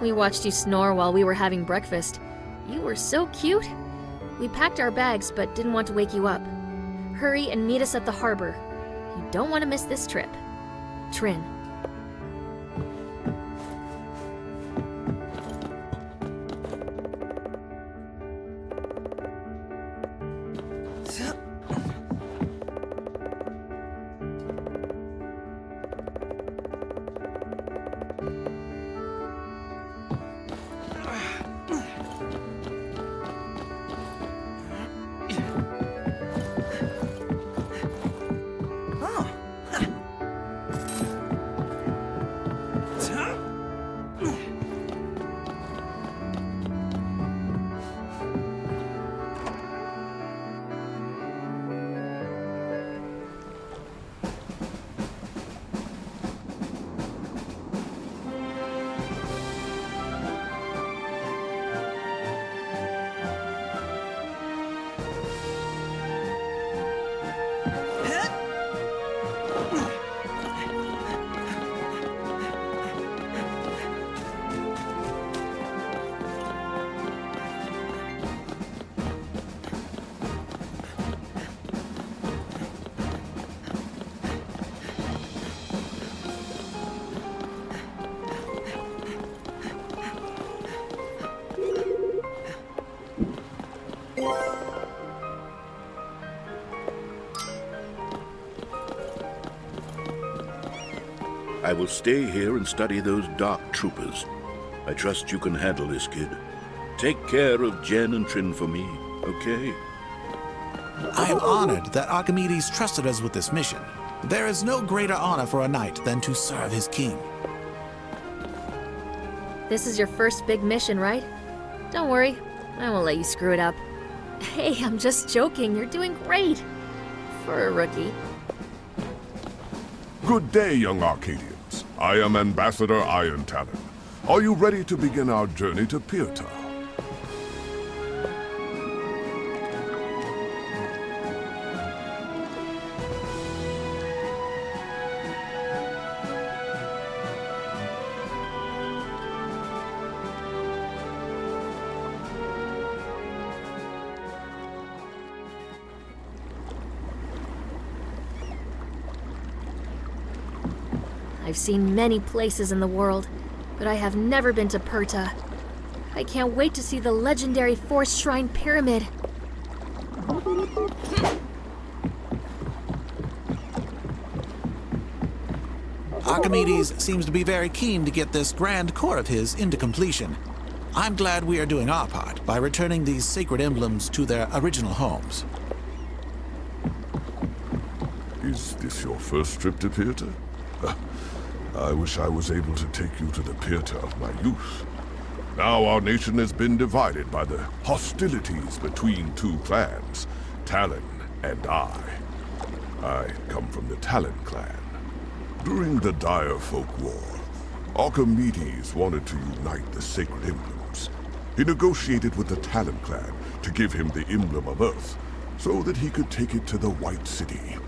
We watched you snore while we were having breakfast. You were so cute. We packed our bags but didn't want to wake you up. Hurry and meet us at the harbor. You don't want to miss this trip. Trin. I will stay here and study those dark troopers. I trust you can handle this, kid. Take care of Jen and Trin for me, okay? I am honored that Archimedes trusted us with this mission. There is no greater honor for a knight than to serve his king. This is your first big mission, right? Don't worry, I won't let you screw it up. Hey, I'm just joking. You're doing great. For a rookie. Good day, young Arcadians. I am Ambassador Iron Talon. Are you ready to begin our journey to Pirta? I've seen many places in the world, but I have never been to Pirta. I can't wait to see the legendary Force Shrine Pyramid. Archimedes seems to be very keen to get this grand core of his into completion. I'm glad we are doing our part by returning these sacred emblems to their original homes. Is this your first trip to Pirta? I wish I was able to take you to the Pirta of my youth. Now our nation has been divided by the hostilities between two clans, Talon and I. I come from the Talon clan. During the Direfolk War, Archimedes wanted to unite the sacred emblems. He negotiated with the Talon clan to give him the emblem of Earth, so that he could take it to the White City.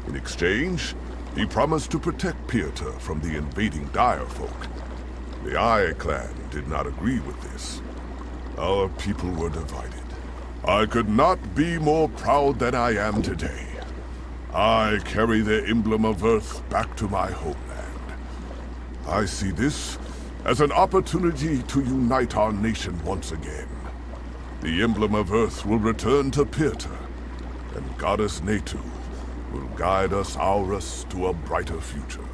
In exchange, he promised to protect Pirta from the invading Direfolk. The Eye clan did not agree with this. Our people were divided. I could not be more proud than I am today. I carry the emblem of Earth back to my homeland. I see this as an opportunity to unite our nation once again. The emblem of Earth will return to Pirta, and Goddess Natu will guide us Owrus to a brighter future.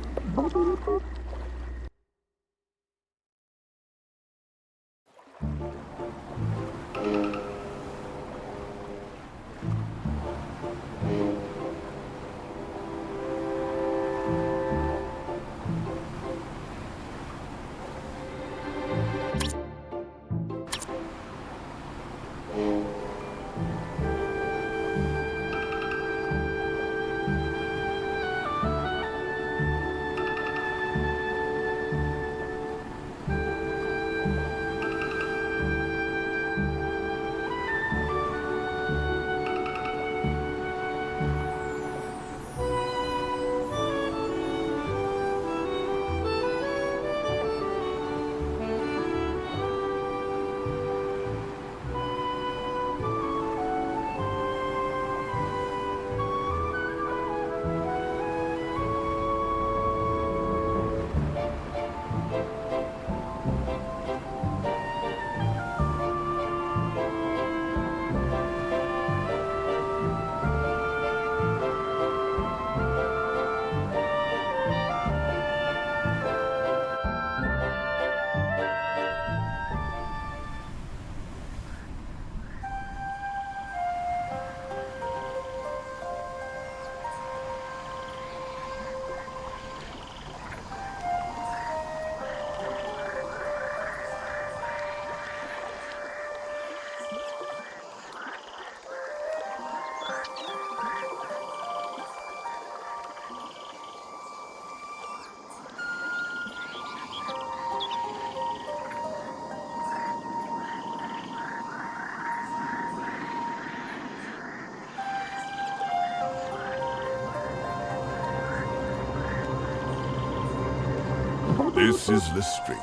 This is the Strait,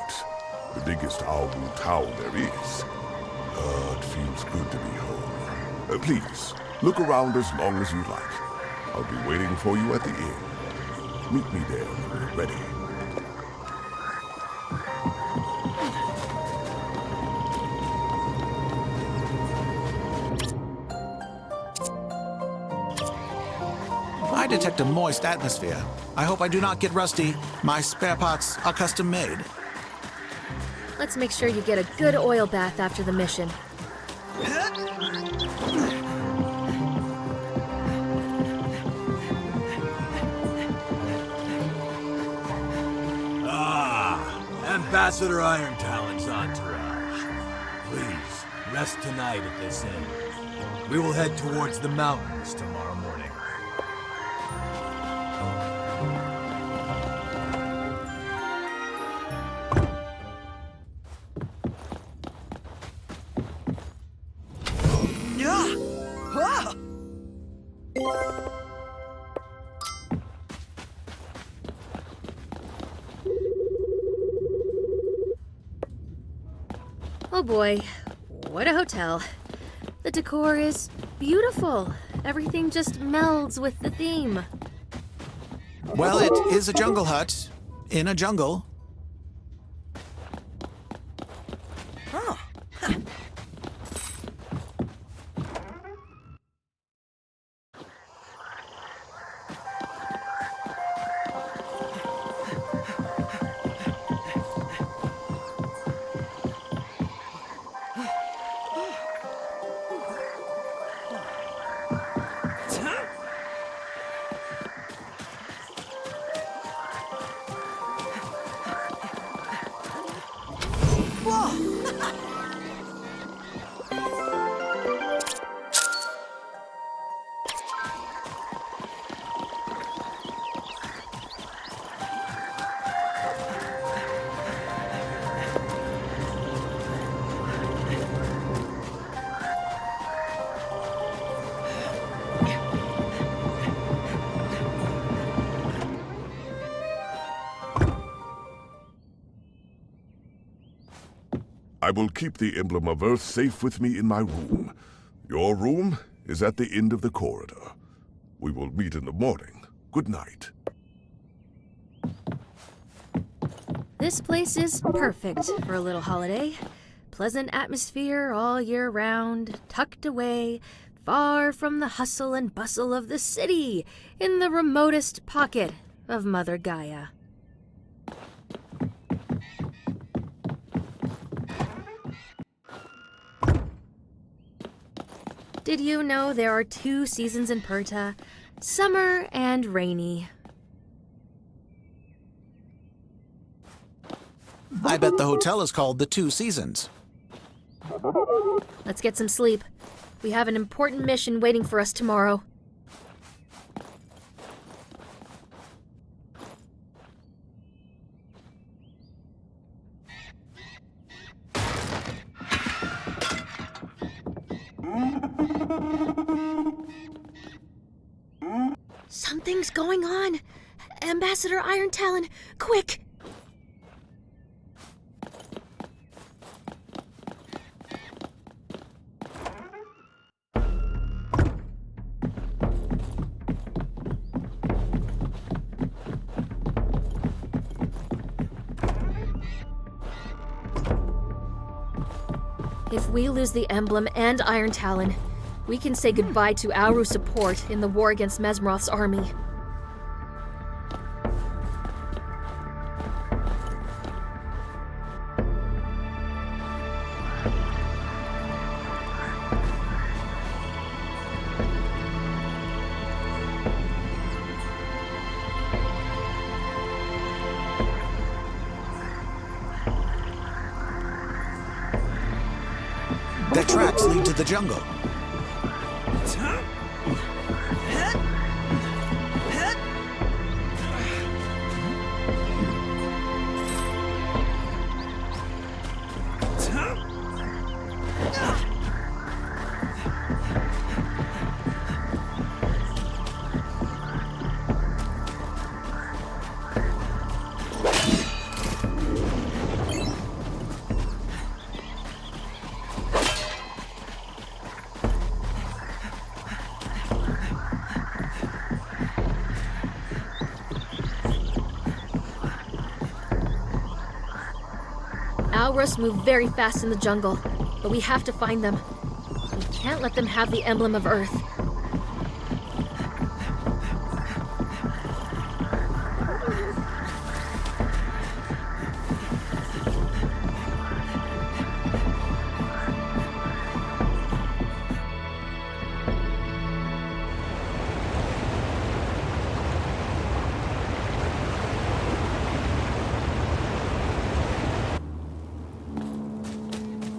the biggest owl town there is. It feels good to be home. Please, look around as long as you like. I'll be waiting for you at the inn. Meet me there when you're ready. I detect a moist atmosphere. I hope I do not get rusty. My spare parts are custom made. Let's make sure you get a good oil bath after the mission. Ambassador Irontalon's entourage. Please, rest tonight at this inn. We will head towards the mountains tomorrow morning. Oh boy, what a hotel. The decor is beautiful. Everything just melds with the theme. Well, it is a jungle hut in a jungle. I will keep the emblem of Earth safe with me in my room. Your room is at the end of the corridor. We will meet in the morning. Good night. This place is perfect for a little holiday. Pleasant atmosphere all year round, tucked away, far from the hustle and bustle of the city, in the remotest pocket of Mother Gaia. Did you know there are 2 seasons in Perta? Summer and rainy. I bet the hotel is called the Two Seasons. Let's get some sleep. We have an important mission waiting for us tomorrow. Something's going on! Ambassador Iron Talon, quick! If we lose the emblem and Iron Talon, we can say goodbye to Owrus support in the war against Mesmeroth's army. Their tracks lead to the jungle. Owrus move very fast in the jungle, but we have to find them. We can't let them have the emblem of Earth.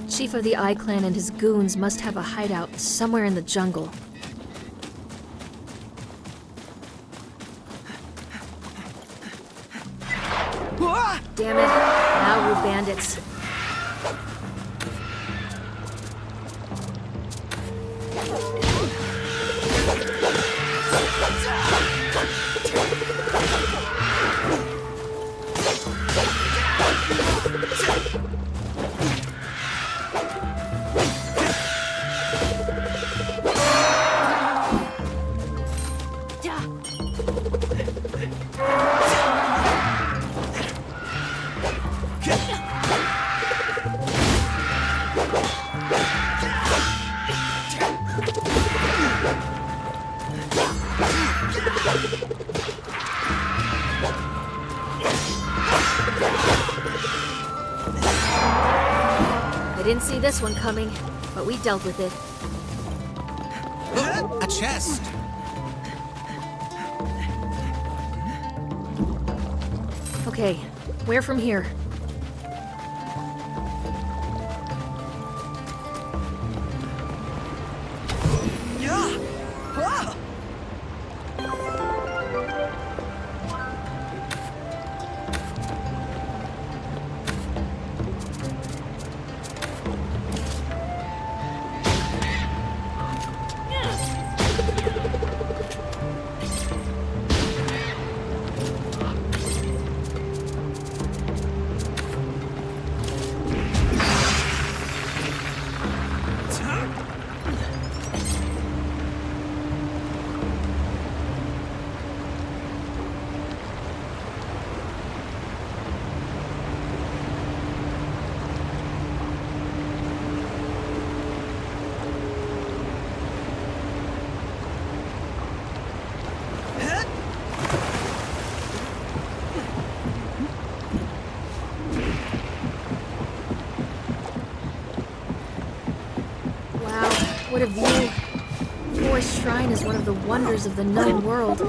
Chief of the Eye Clan and his goons must have a hideout somewhere in the jungle. Damn it, Owru bandits. I didn't see this one coming, but we dealt with it. Look, a chest. Okay, where from here? What a view. Forest Shrine is one of the wonders of the known world.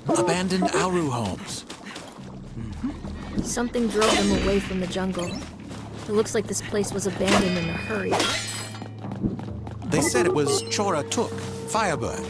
Abandoned Owrus homes. Something drove them away from the jungle. It looks like this place was abandoned in a hurry. They said it was Chora Tuk, Firebird.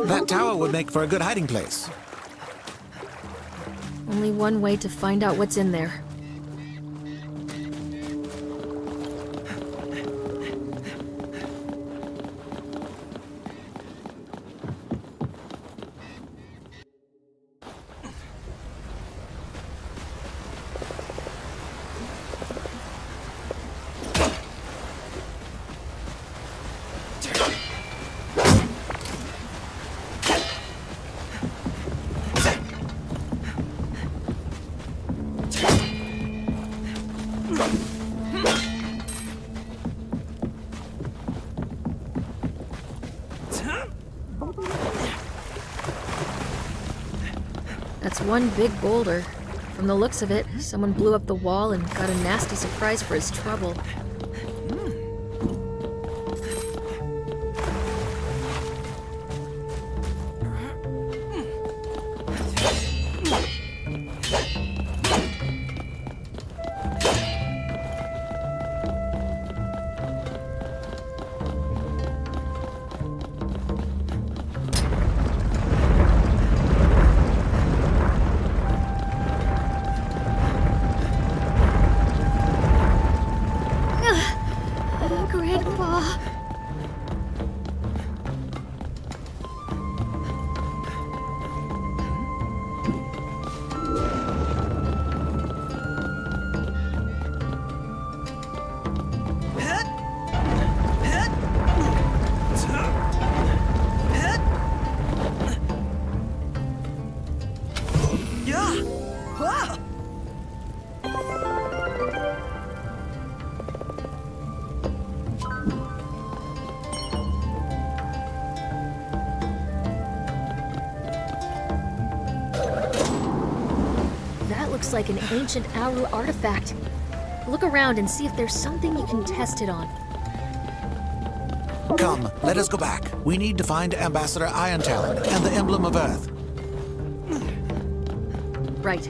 That tower would make for a good hiding place. Only one way to find out what's in there. That's one big boulder. From the looks of it, someone blew up the wall and got a nasty surprise for his trouble. Grandpa. Looks like an ancient Owrus artifact. Look around and see if there's something you can test it on. Come, let us go back. We need to find Ambassador Iron Talon and the Emblem of Earth. Right.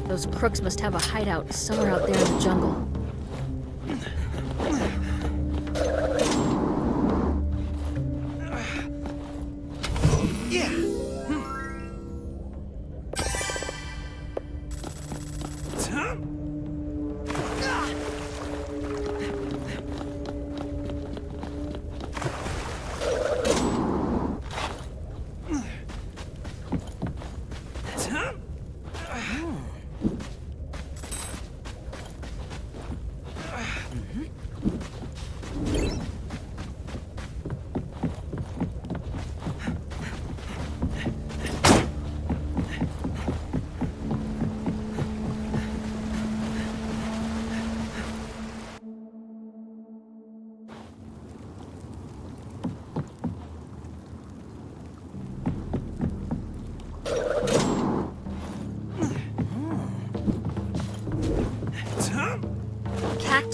Those crooks must have a hideout somewhere out there in the jungle.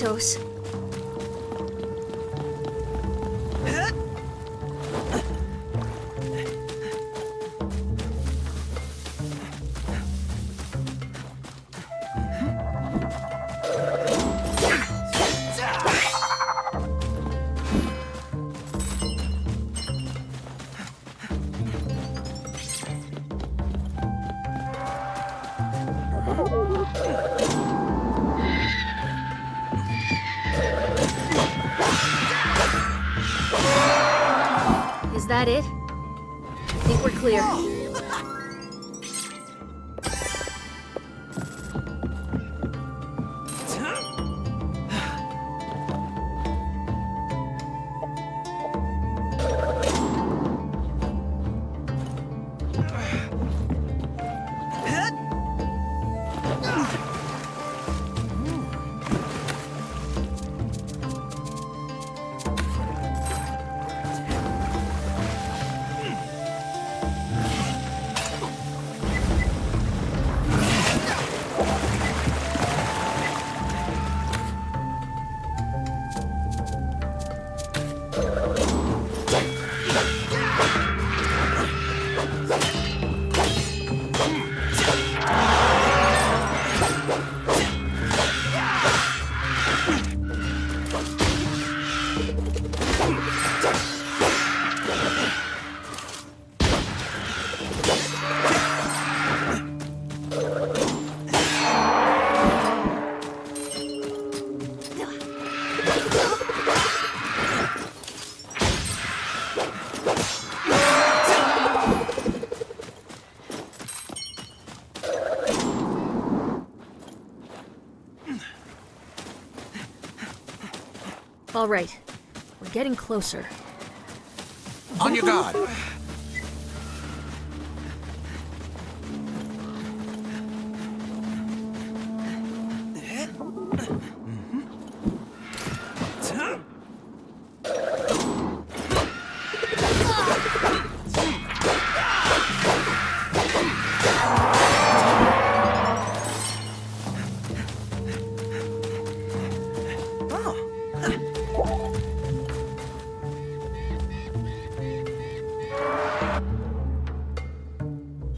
comatose. Is that it? I think we're clear. All right, we're getting closer. On your guard.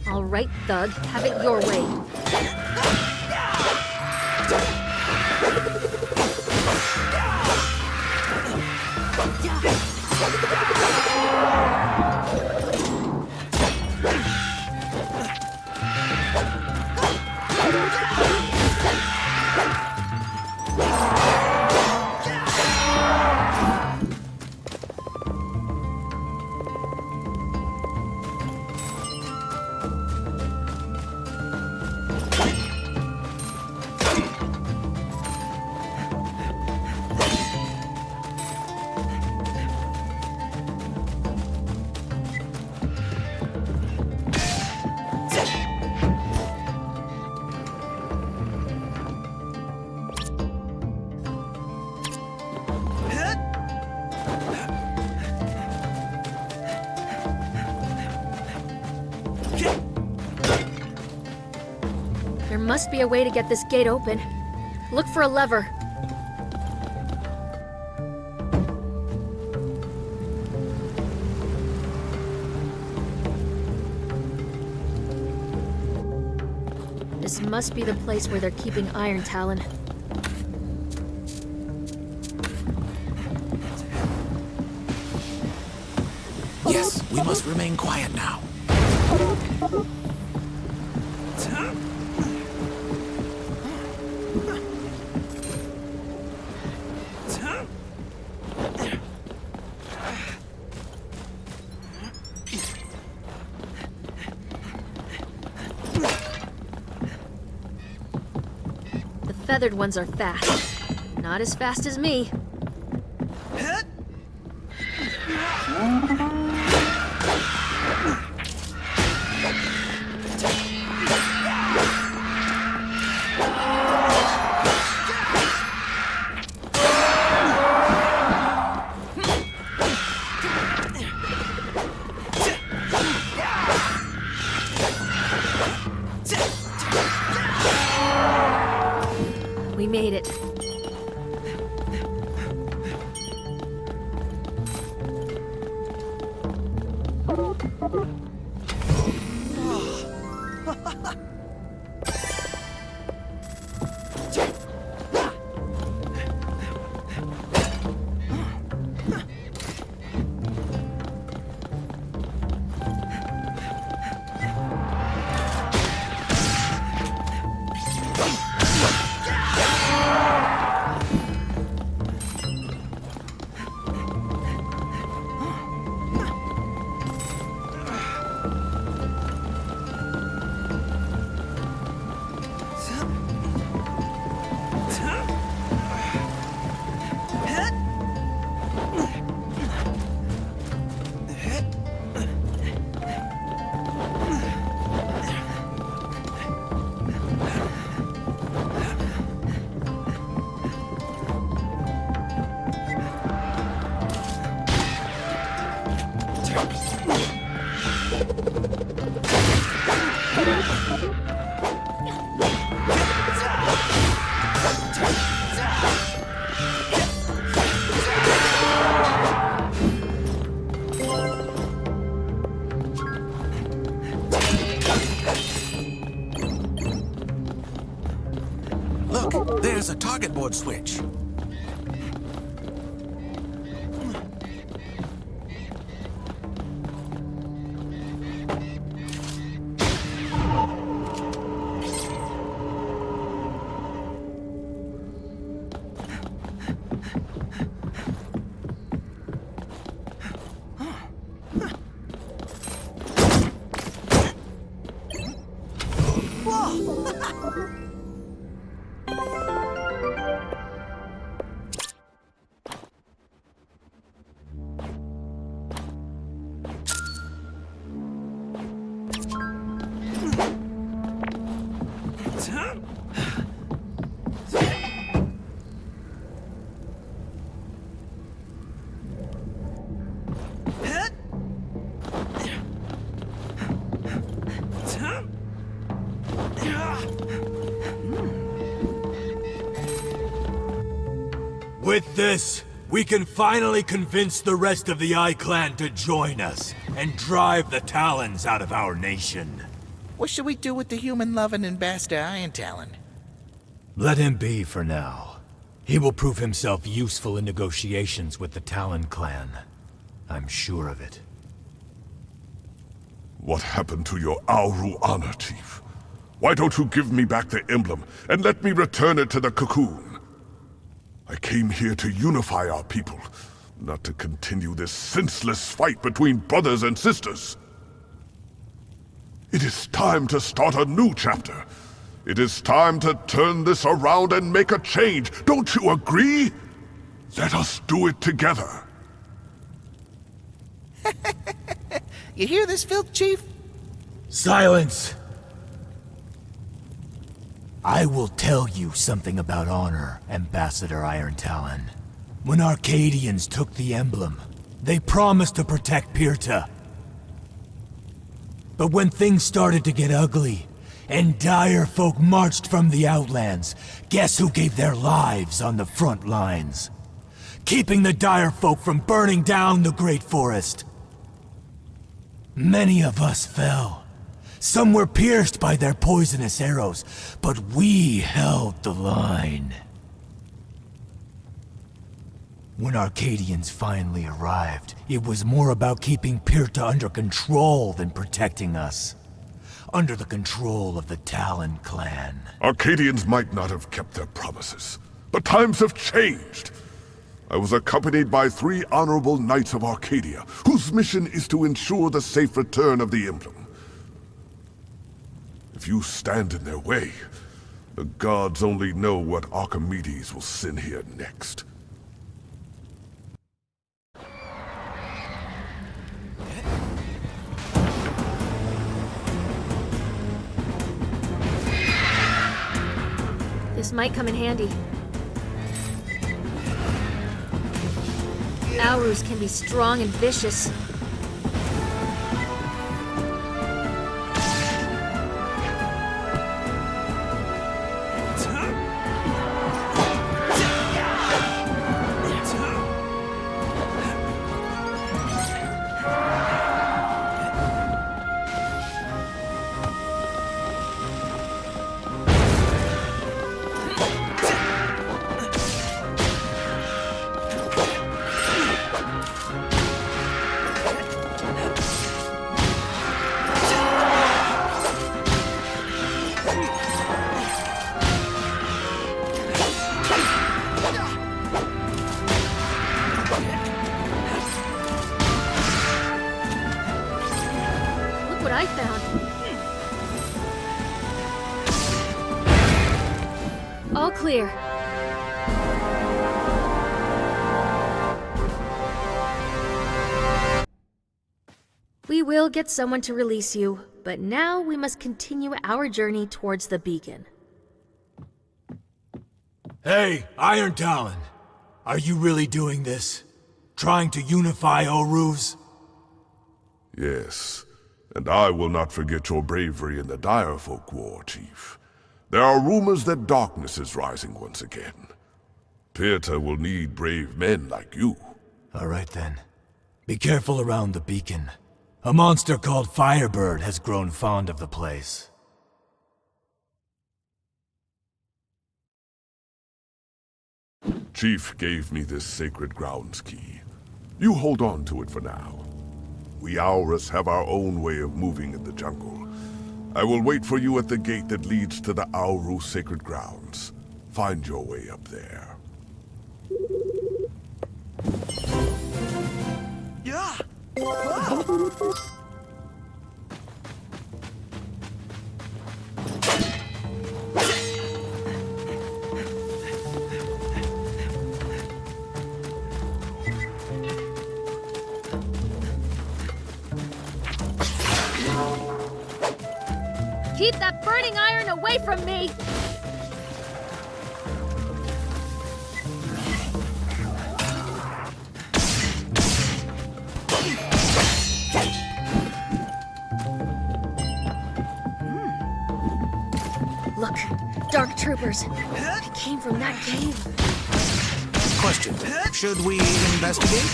All right, Thug, have it your way. There must be a way to get this gate open. Look for a lever. This must be the place where they're keeping Iron Talon. Yes, we must remain quiet now. The feathered ones are fast. Not as fast as me. We made it. Look, there's a target board switch. With this, we can finally convince the rest of the Eye Clan to join us and drive the Talons out of our nation. What should we do with the human-loving Ambassador Iron Talon? Let him be for now. He will prove himself useful in negotiations with the Talon clan. I'm sure of it. What happened to your Owrus honor, Chief? Why don't you give me back the emblem and let me return it to the cocoon? I came here to unify our people, not to continue this senseless fight between brothers and sisters. It is time to start a new chapter. It is time to turn this around and make a change. Don't you agree? Let us do it together. You hear this, filth, Chief? Silence! I will tell you something about honor, Ambassador Iron Talon. When Arcadians took the emblem, they promised to protect Pyrrta. But when things started to get ugly, and dire folk marched from the Outlands, guess who gave their lives on the front lines? Keeping the dire folk from burning down the Great Forest. Many of us fell. Some were pierced by their poisonous arrows, but we held the line. When Arcadians finally arrived, it was more about keeping Pyrrta under control than protecting us. Under the control of the Talon clan. Arcadians might not have kept their promises, but times have changed. I was accompanied by 3 honorable knights of Arcadia, whose mission is to ensure the safe return of the emblem. If you stand in their way, the gods only know what Archimedes will send here next. This might come in handy. Owrus can be strong and vicious. what I found. All clear. We will get someone to release you, but now we must continue our journey towards the beacon. Hey, Iron Talon! Are you really doing this? Trying to unify Owrus? Yes, and I will not forget your bravery in the Direfolk War, Chief. There are rumors that darkness is rising once again. Pirta will need brave men like you. All right then. Be careful around the beacon. A monster called Firebird has grown fond of the place. Chief gave me this sacred grounds key. You hold on to it for now. We Owrus have our own way of moving in the jungle. I will wait for you at the gate that leads to the Owrus sacred grounds. Find your way up there. Yeah! Keep that burning iron away from me! Look, dark troopers. They came from that cave. Question. Should we investigate?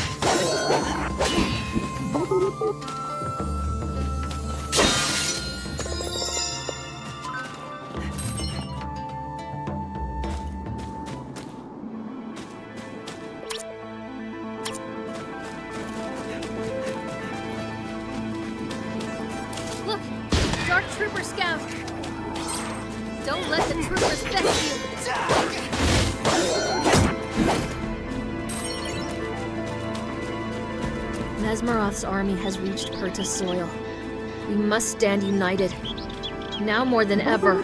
Look, dark trooper scout. Don't let the troopers fetch you. Mesmeroth's army has reached Pirta's soil. We must stand united. Now more than ever.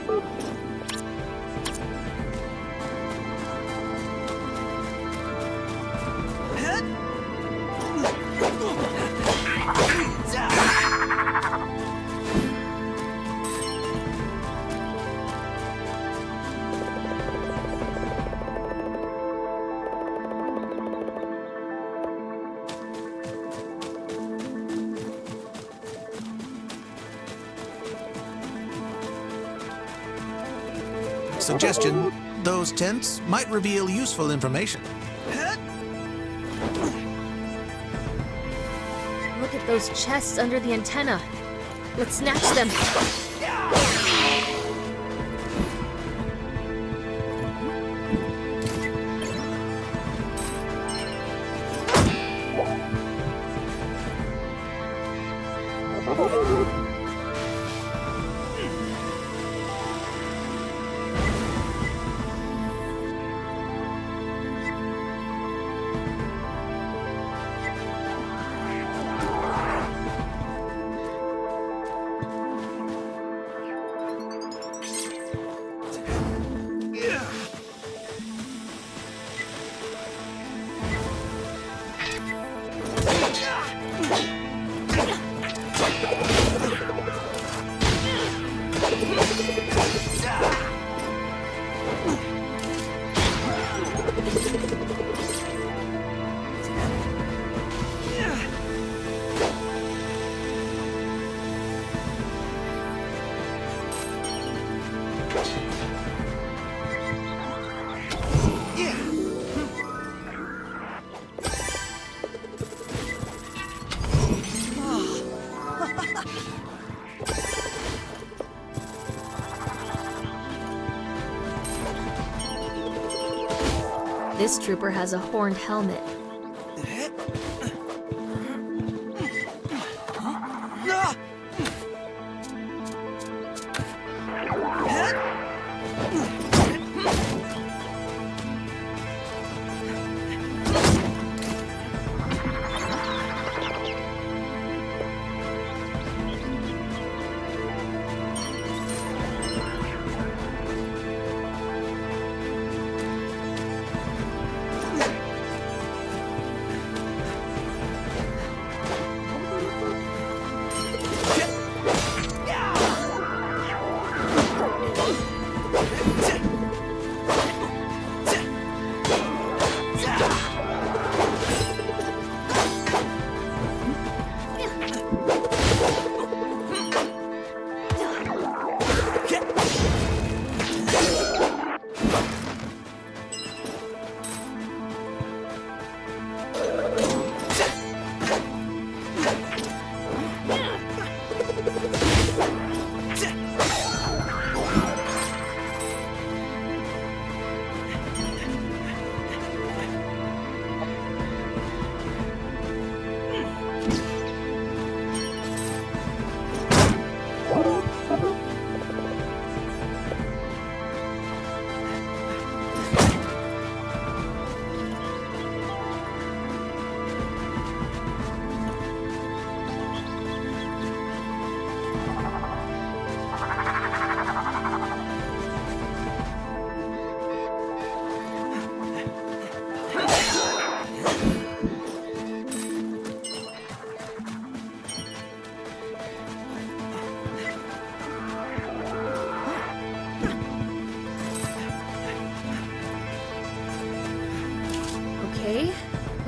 Suggestion, those tents might reveal useful information. Look at those chests under the antenna. Let's snatch them. This trooper has a horned helmet.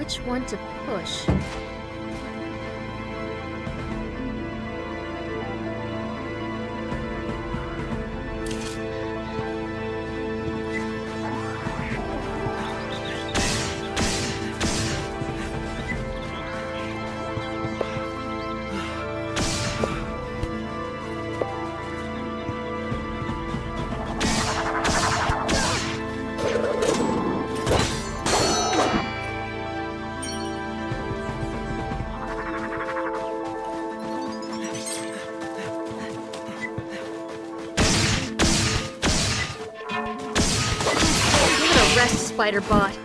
which one to push. Spider bot.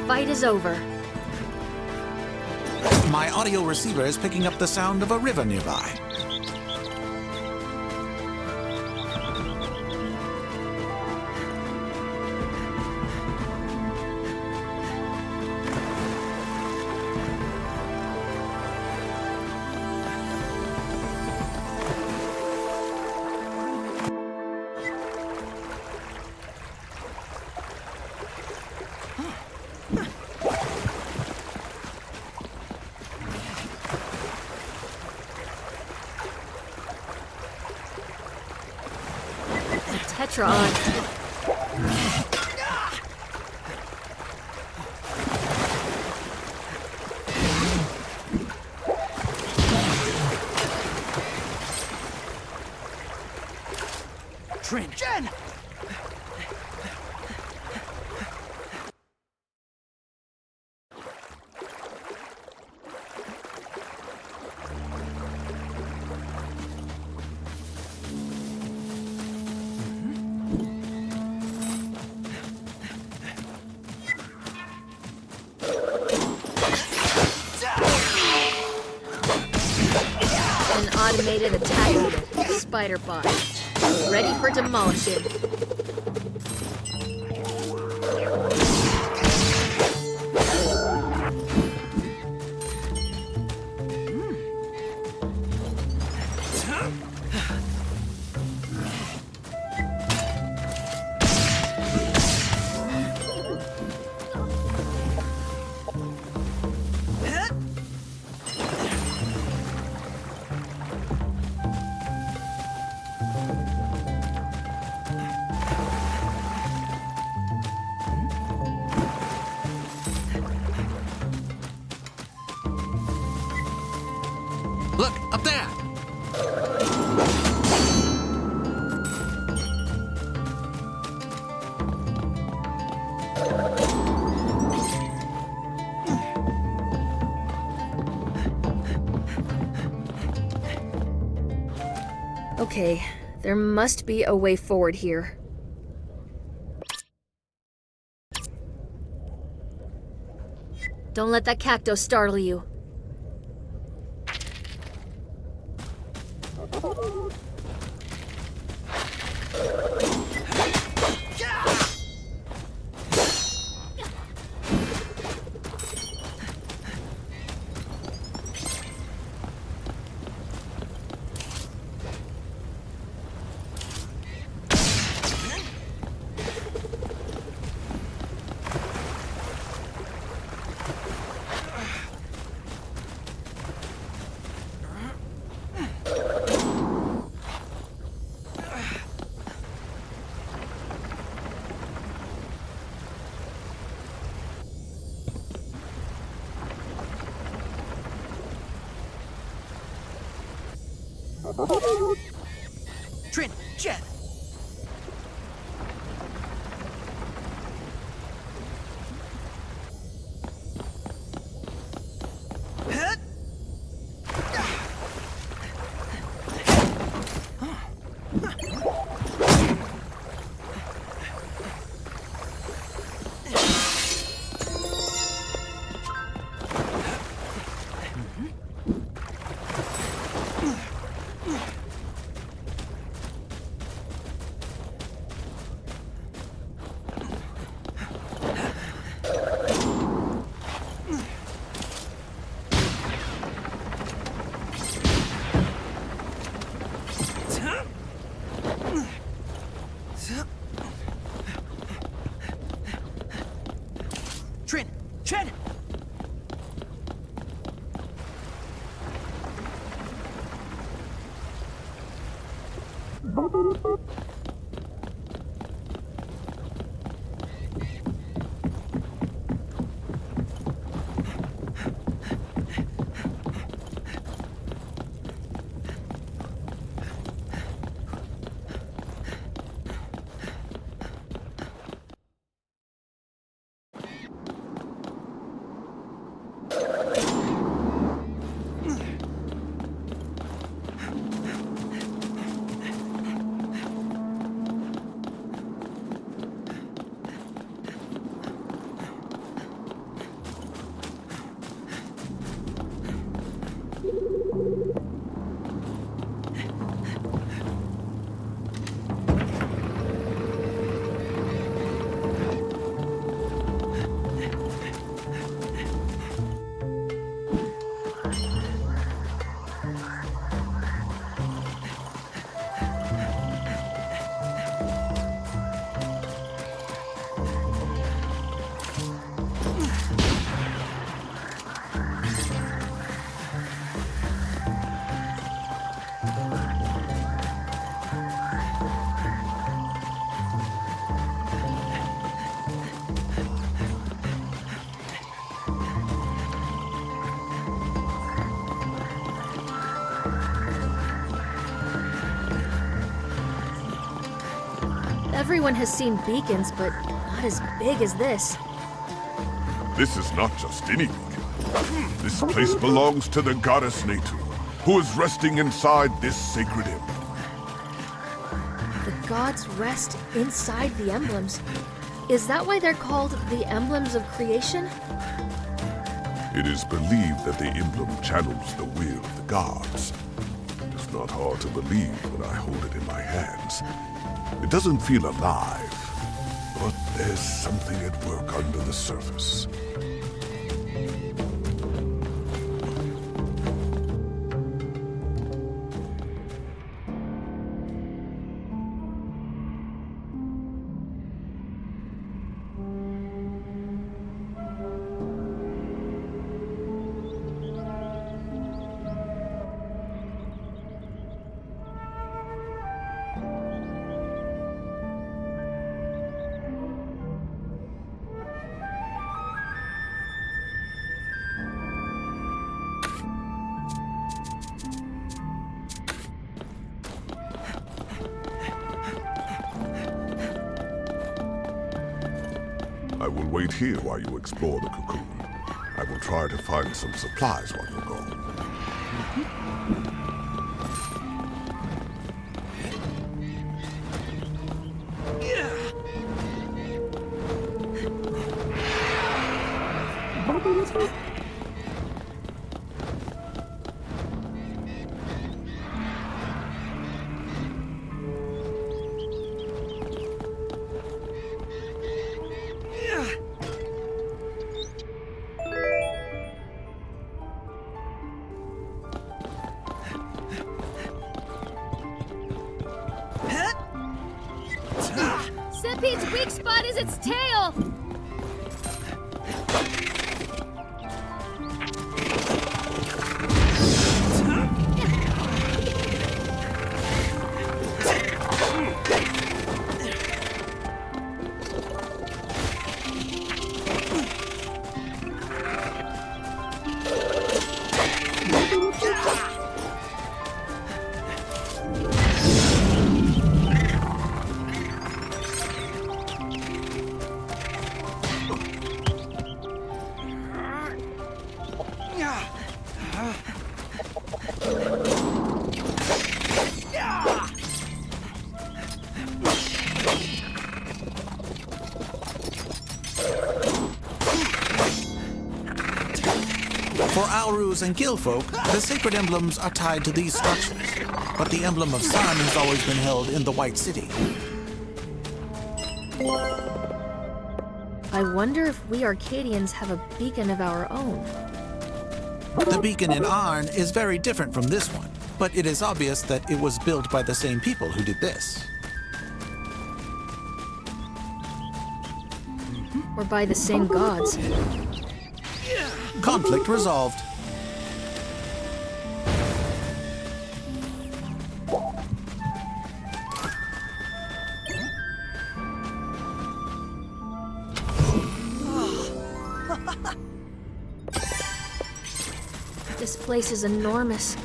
Fight is over. My audio receiver is picking up the sound of a river nearby. Tetron. Trin! Jen! Automated attack unit, Spider Bot. Ready for demolition. Look, up there! Okay, there must be a way forward here. Don't let that cacto startle you. Trin, Jen! Trin! Chen! Everyone has seen beacons, but not as big as this. This is not just any beacon. This place belongs to the goddess Natu, who is resting inside this sacred emblem. The gods rest inside the emblems. Is that why they're called the emblems of creation? It is believed that the emblem channels the will of the gods. It is not hard to believe when I hold it in my hands. It doesn't feel alive, but there's something at work under the surface. I will wait here while you explore the cocoon. I will try to find some supplies while you're gone. Centipede's weak spot is its tail! For Owrus and Gillfolk, the sacred emblems are tied to these structures, but the emblem of sun has always been held in the White City. I wonder if we Arcadians have a beacon of our own. The beacon in Arn is very different from this one, but it is obvious that it was built by the same people who did this. Or by the same gods. Conflict resolved. This place is enormous.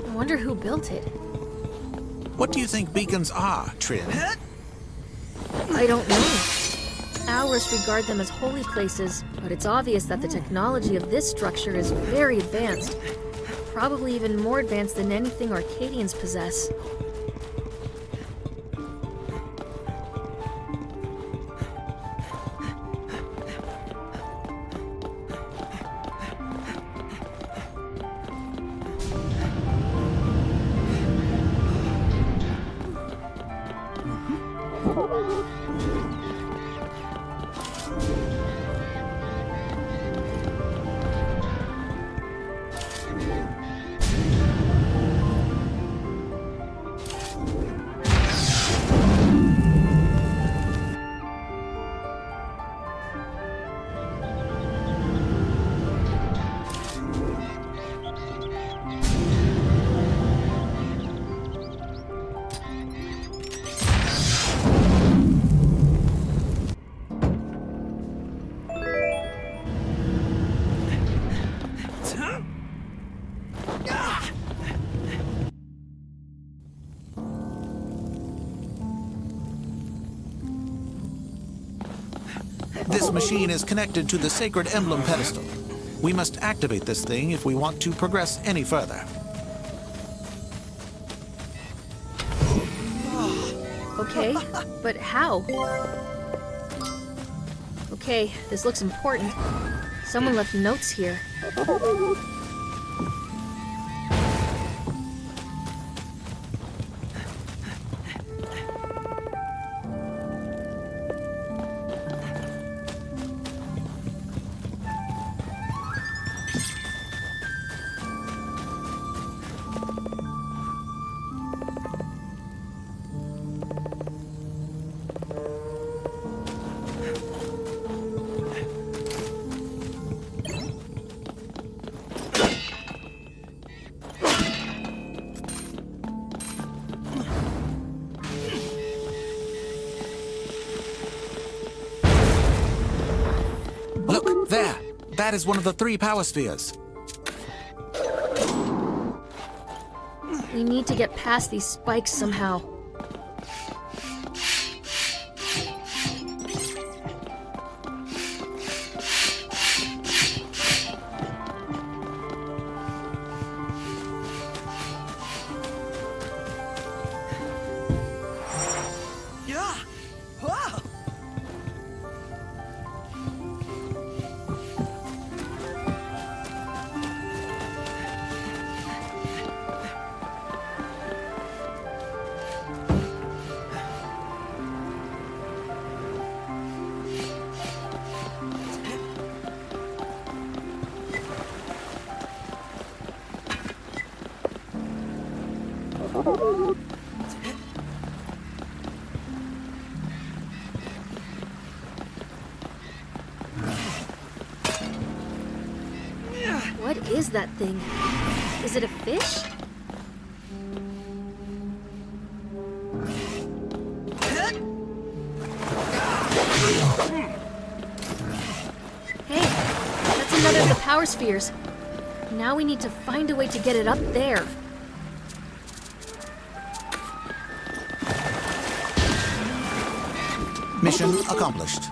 I wonder who built it. What do you think beacons are, Trin? I don't know. Owrus regard them as holy places, but it's obvious that the technology of this structure is very advanced. Probably even more advanced than anything Arcadians possess. This machine is connected to the sacred emblem pedestal. We must activate this thing if we want to progress any further. Okay, but how? Okay, this looks important. Someone left notes here. Look, there! That is one of the 3 power spheres. We need to get past these spikes somehow. What is that thing? Is it a fish? Hey, that's another of the power spheres. Now we need to find a way to get it up there. Mission accomplished.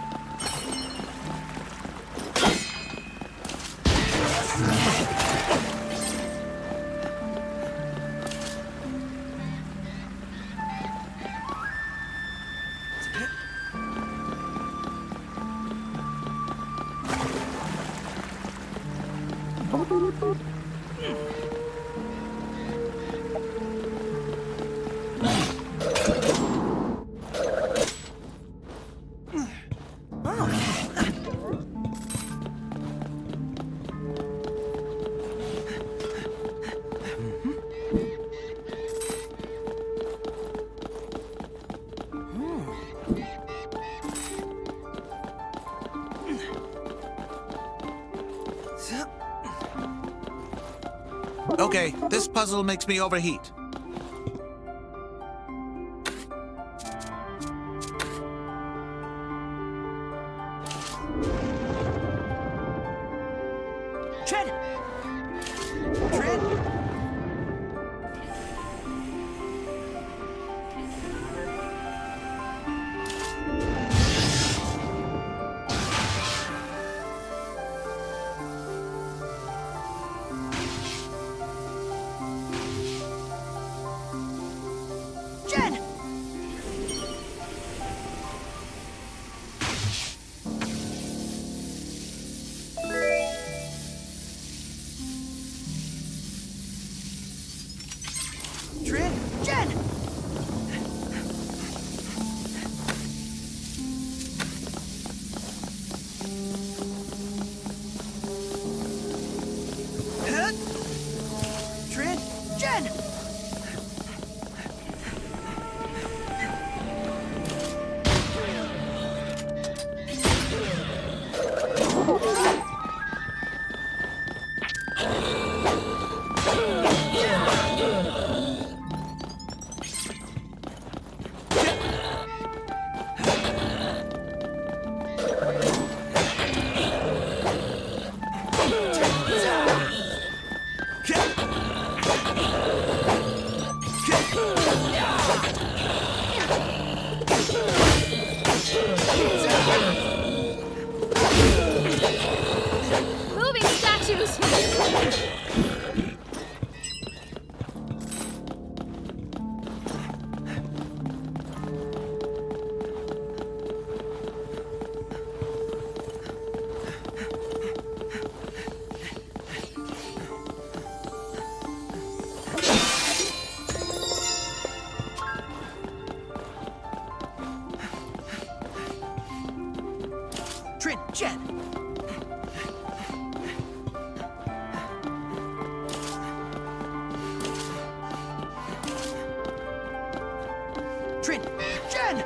Okay, this puzzle makes me overheat. Trin! Trin! Jen! Trin! Jen! Huh? Trin! Jen! Moving statues! Trin! Jen! Trin! Jen!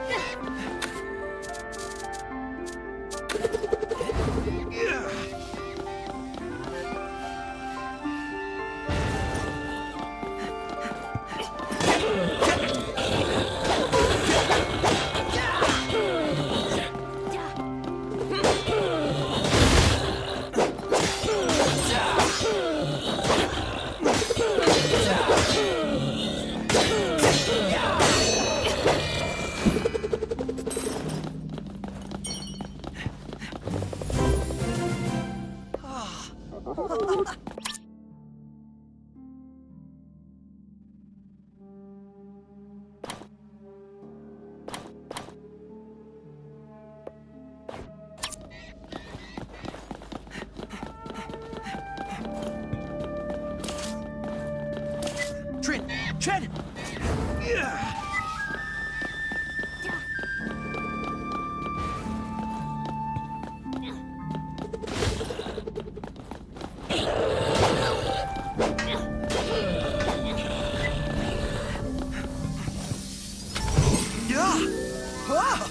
Trin! Jen! Yeah! Ah!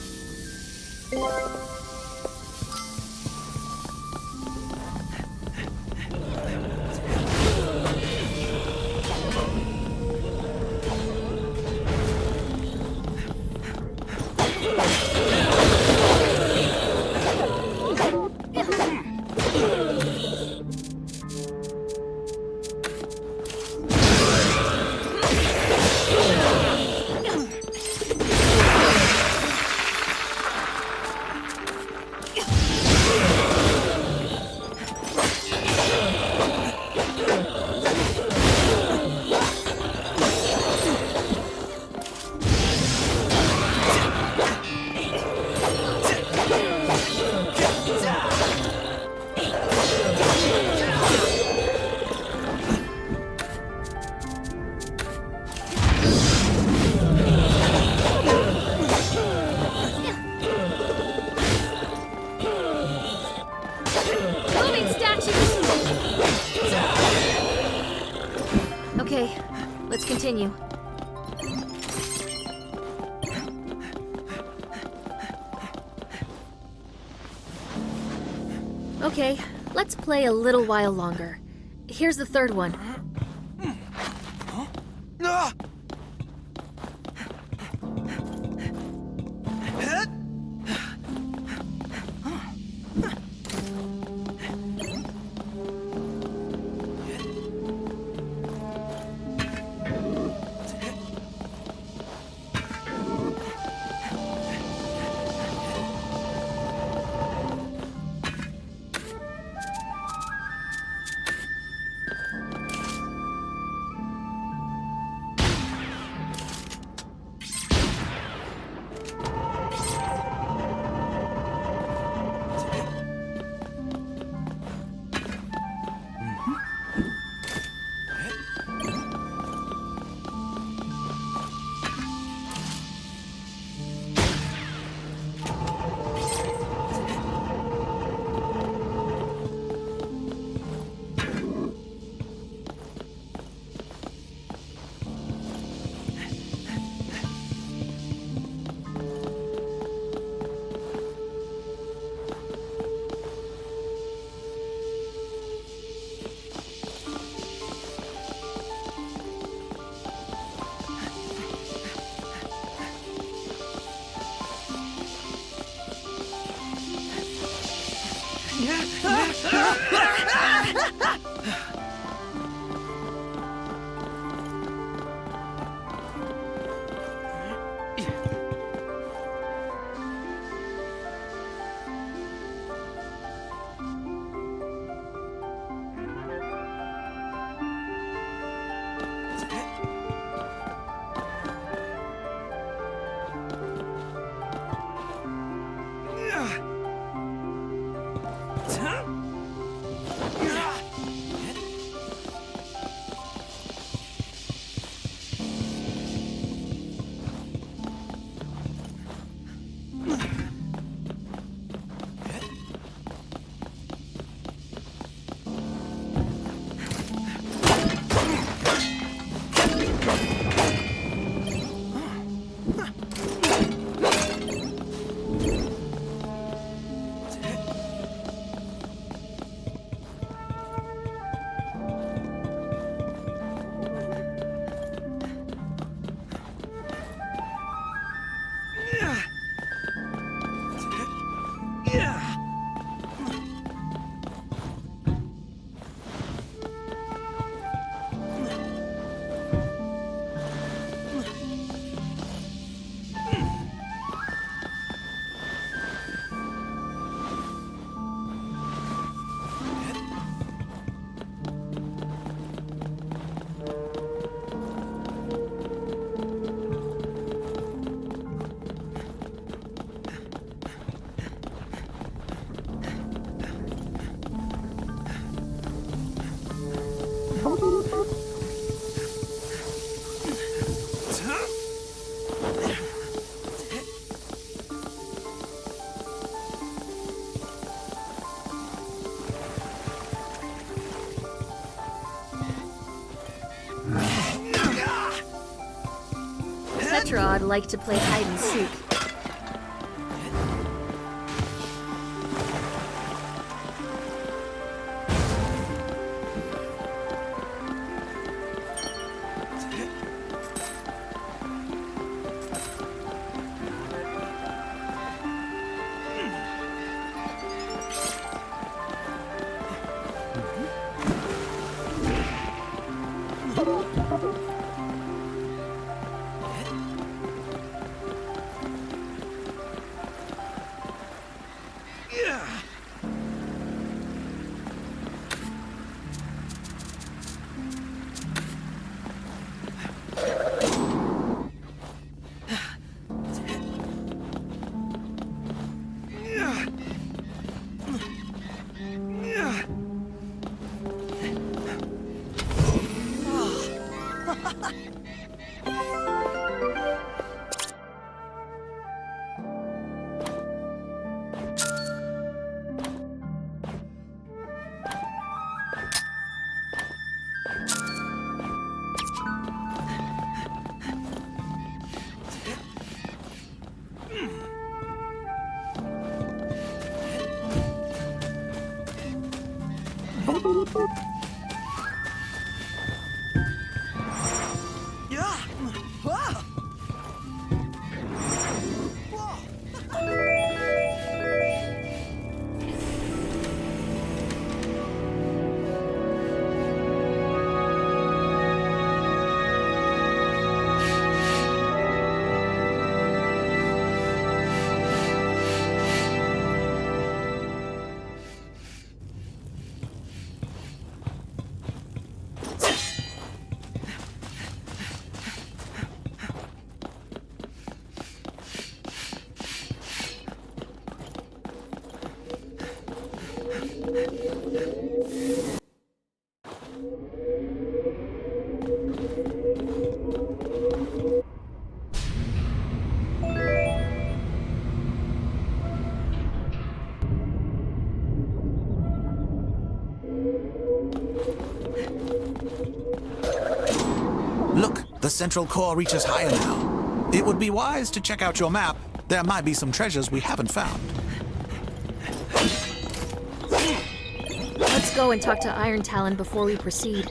continue. Okay, let's play a little while longer. Here's the third one. I'd like to play hide and seek. Look, the central core reaches higher now. It would be wise to check out your map. There might be some treasures we haven't found. Let's go and talk to Iron Talon before we proceed.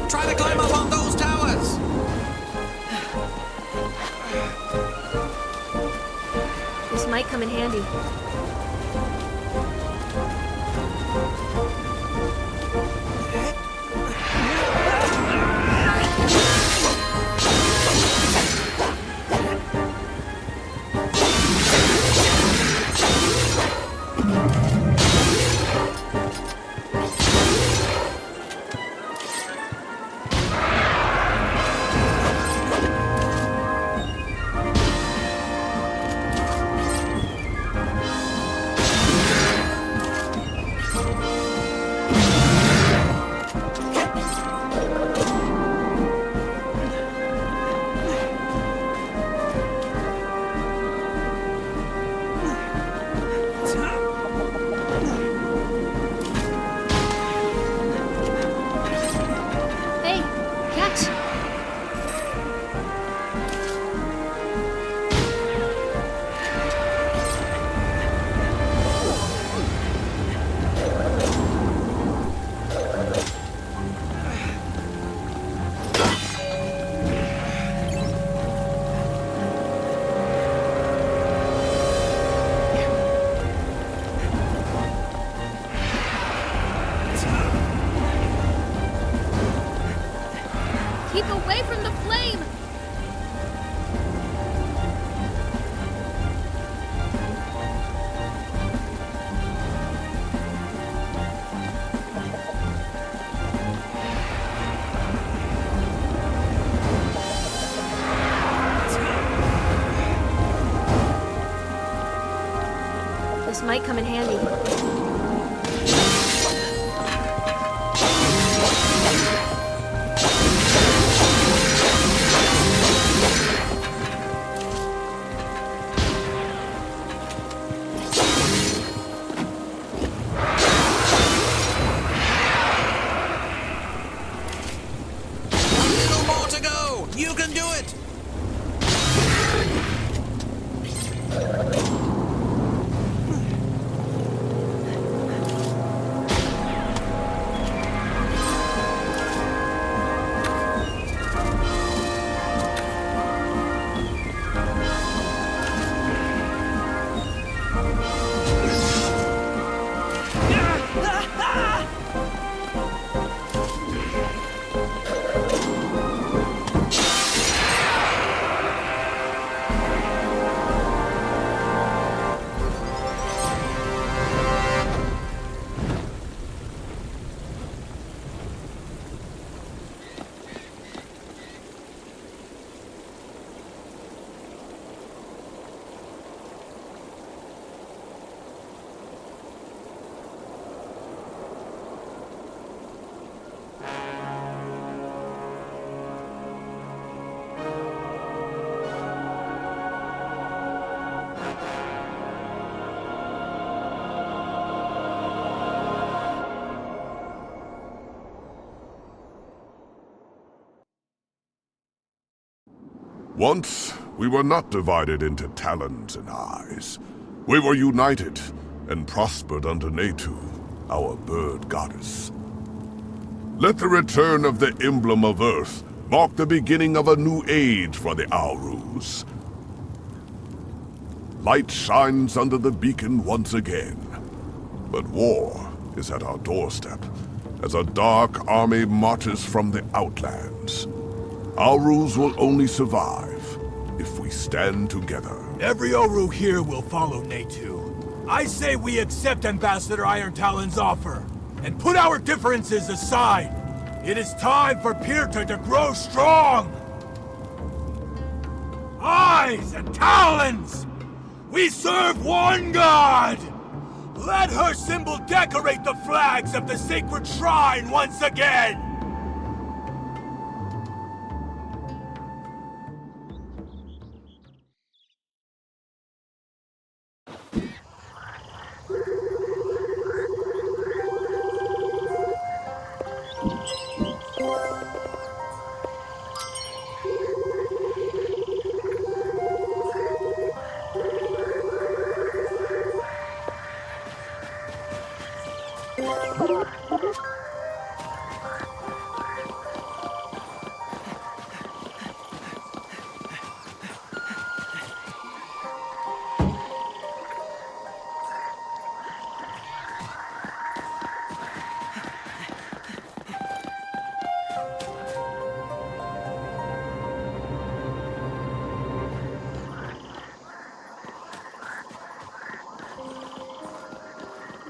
Try to climb up on those towers! This might come in handy. This might come in handy. Once, we were not divided into talons and eyes. We were united and prospered under Natu, our bird goddess. Let the return of the emblem of Earth mark the beginning of a new age for the Owrus. Light shines under the beacon once again, but war is at our doorstep as a dark army marches from the Outlands. Owrus will only survive if we stand together. Every Oru here will follow Natu. I say we accept Ambassador Iron Talon's offer, and put our differences aside. It is time for Pirta to grow strong! Eyes and talons! We serve one god! Let her symbol decorate the flags of the sacred shrine once again!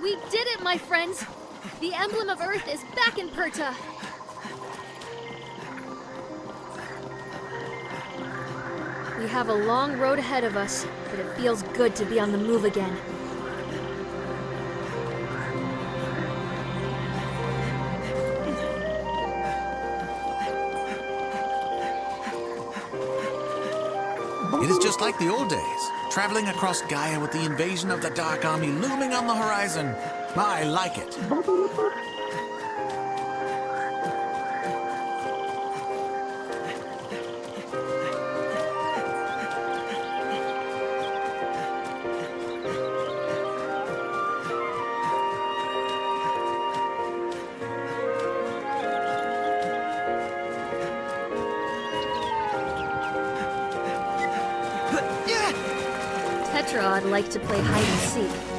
We did it, my friends! The emblem of Earth is back in Pirta! We have a long road ahead of us, but it feels good to be on the move again. It is just like the old days, traveling across Gaia with the invasion of the Dark Army looming on the horizon. I like it. Tetra'd like to play hide and seek.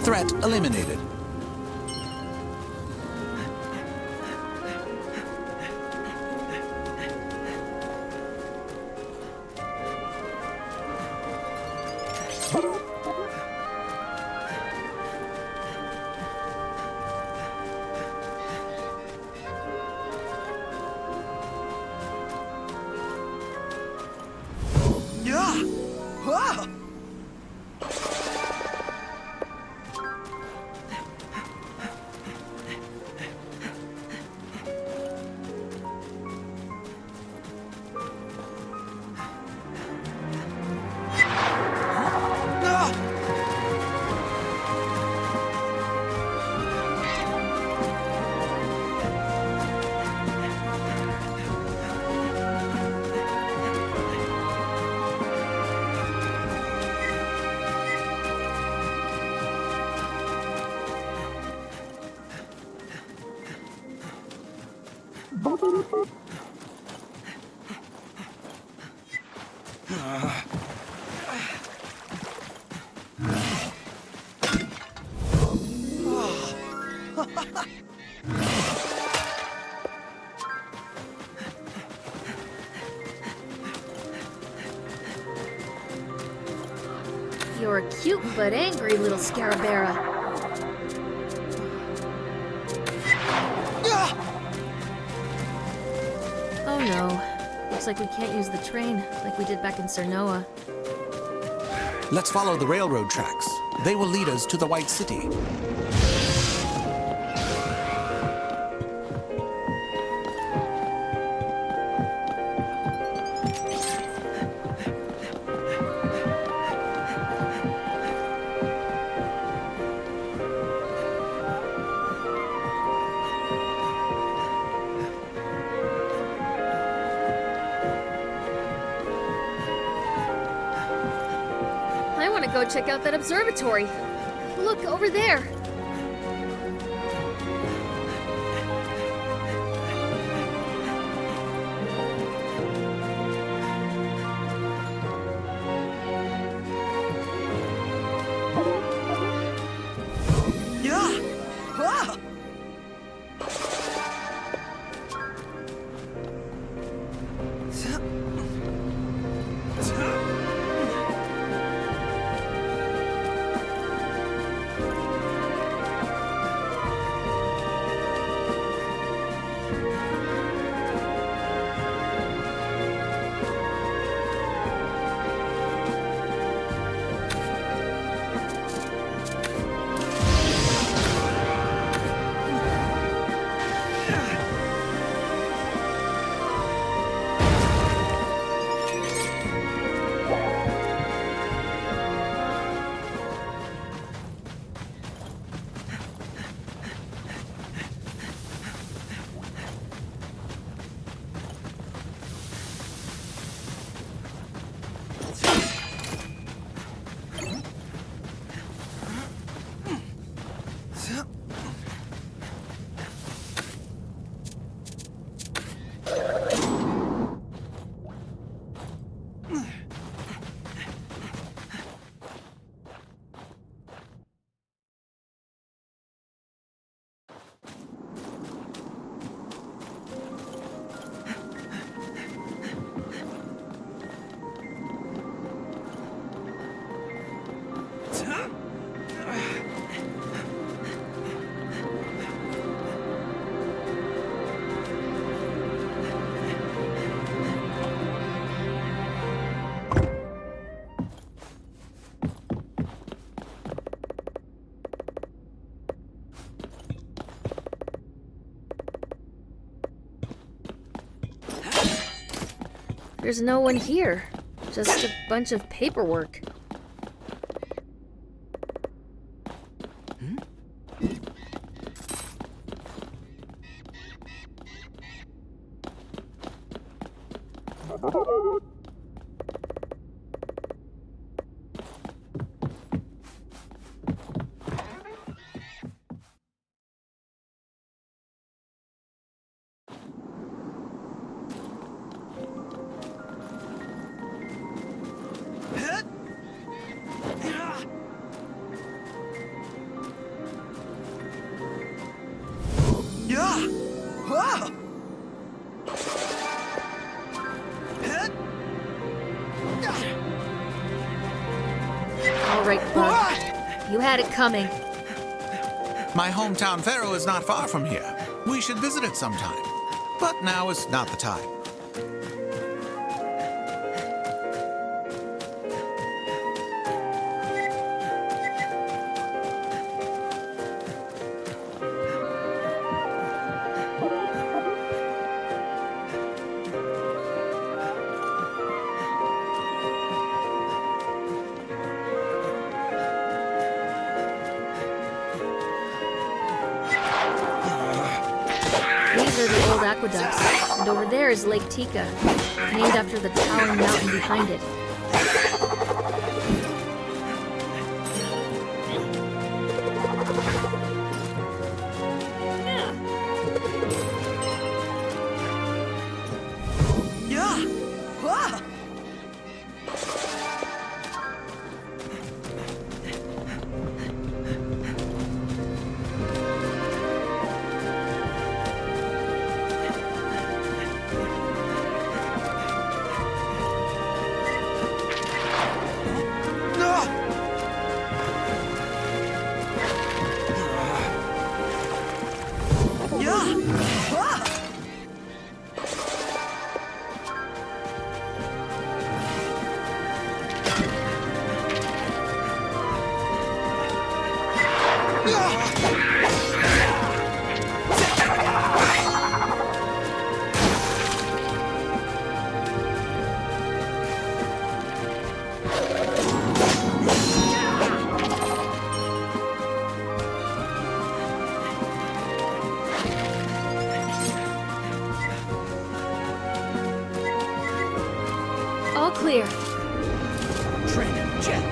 Threat eliminated. You're a cute but angry little Scarabera. Oh no. Looks like we can't use the train like we did back in Cernoa. Let's follow the railroad tracks. They will lead us to the White City. I want to go check out that observatory. Look, over there. There's no one here. Just a bunch of paperwork. All right, bud. You had it coming. My hometown Pharaoh is not far from here. We should visit it sometime. But now is not the time. These are the old aqueducts, and over there is Lake Tika, named after the towering mountain behind it. All clear. Trin, jet.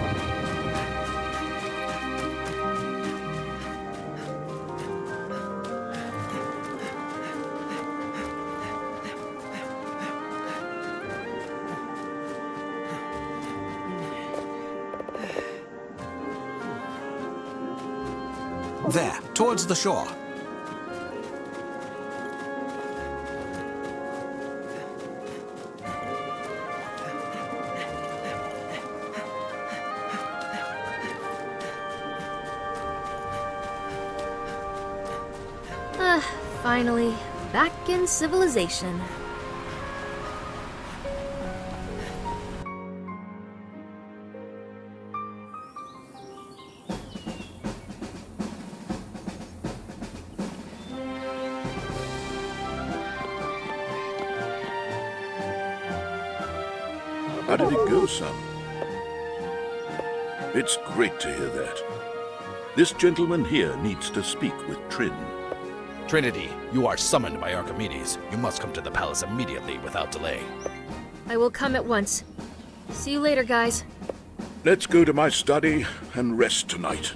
There, towards the shore. Finally, back in civilization. How did it go, son? It's great to hear that. This gentleman here needs to speak with Trin. Trinity, you are summoned by Archimedes. You must come to the palace immediately without delay. I will come at once. See you later, guys. Let's go to my study and rest tonight.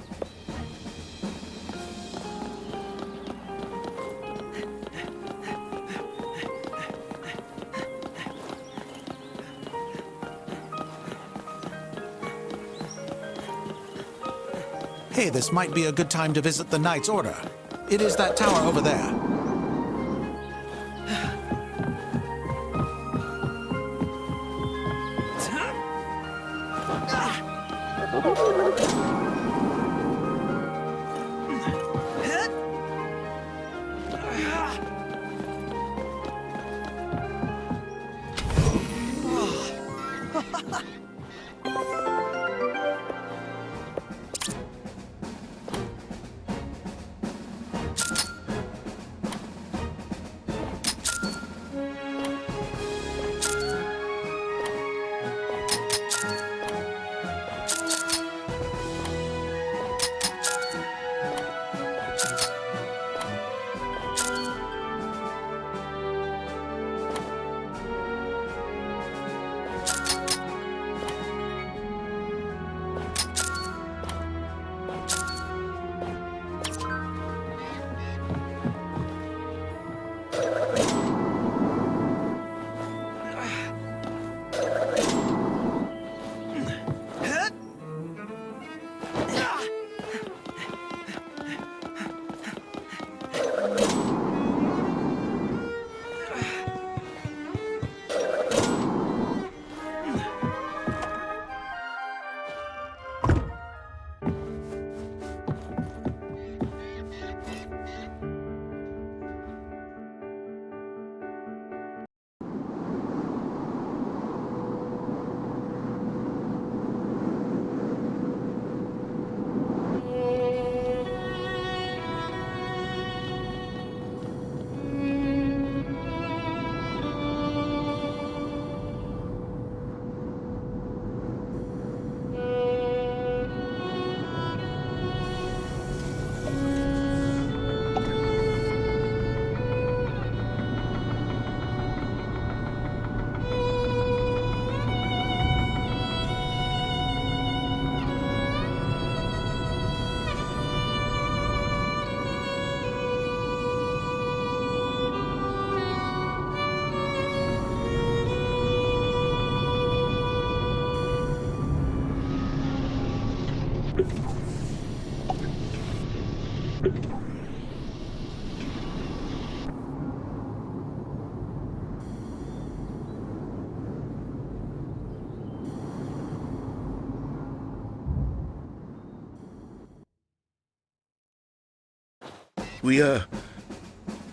Hey, this might be a good time to visit the Knight's Order. It is that tower over there.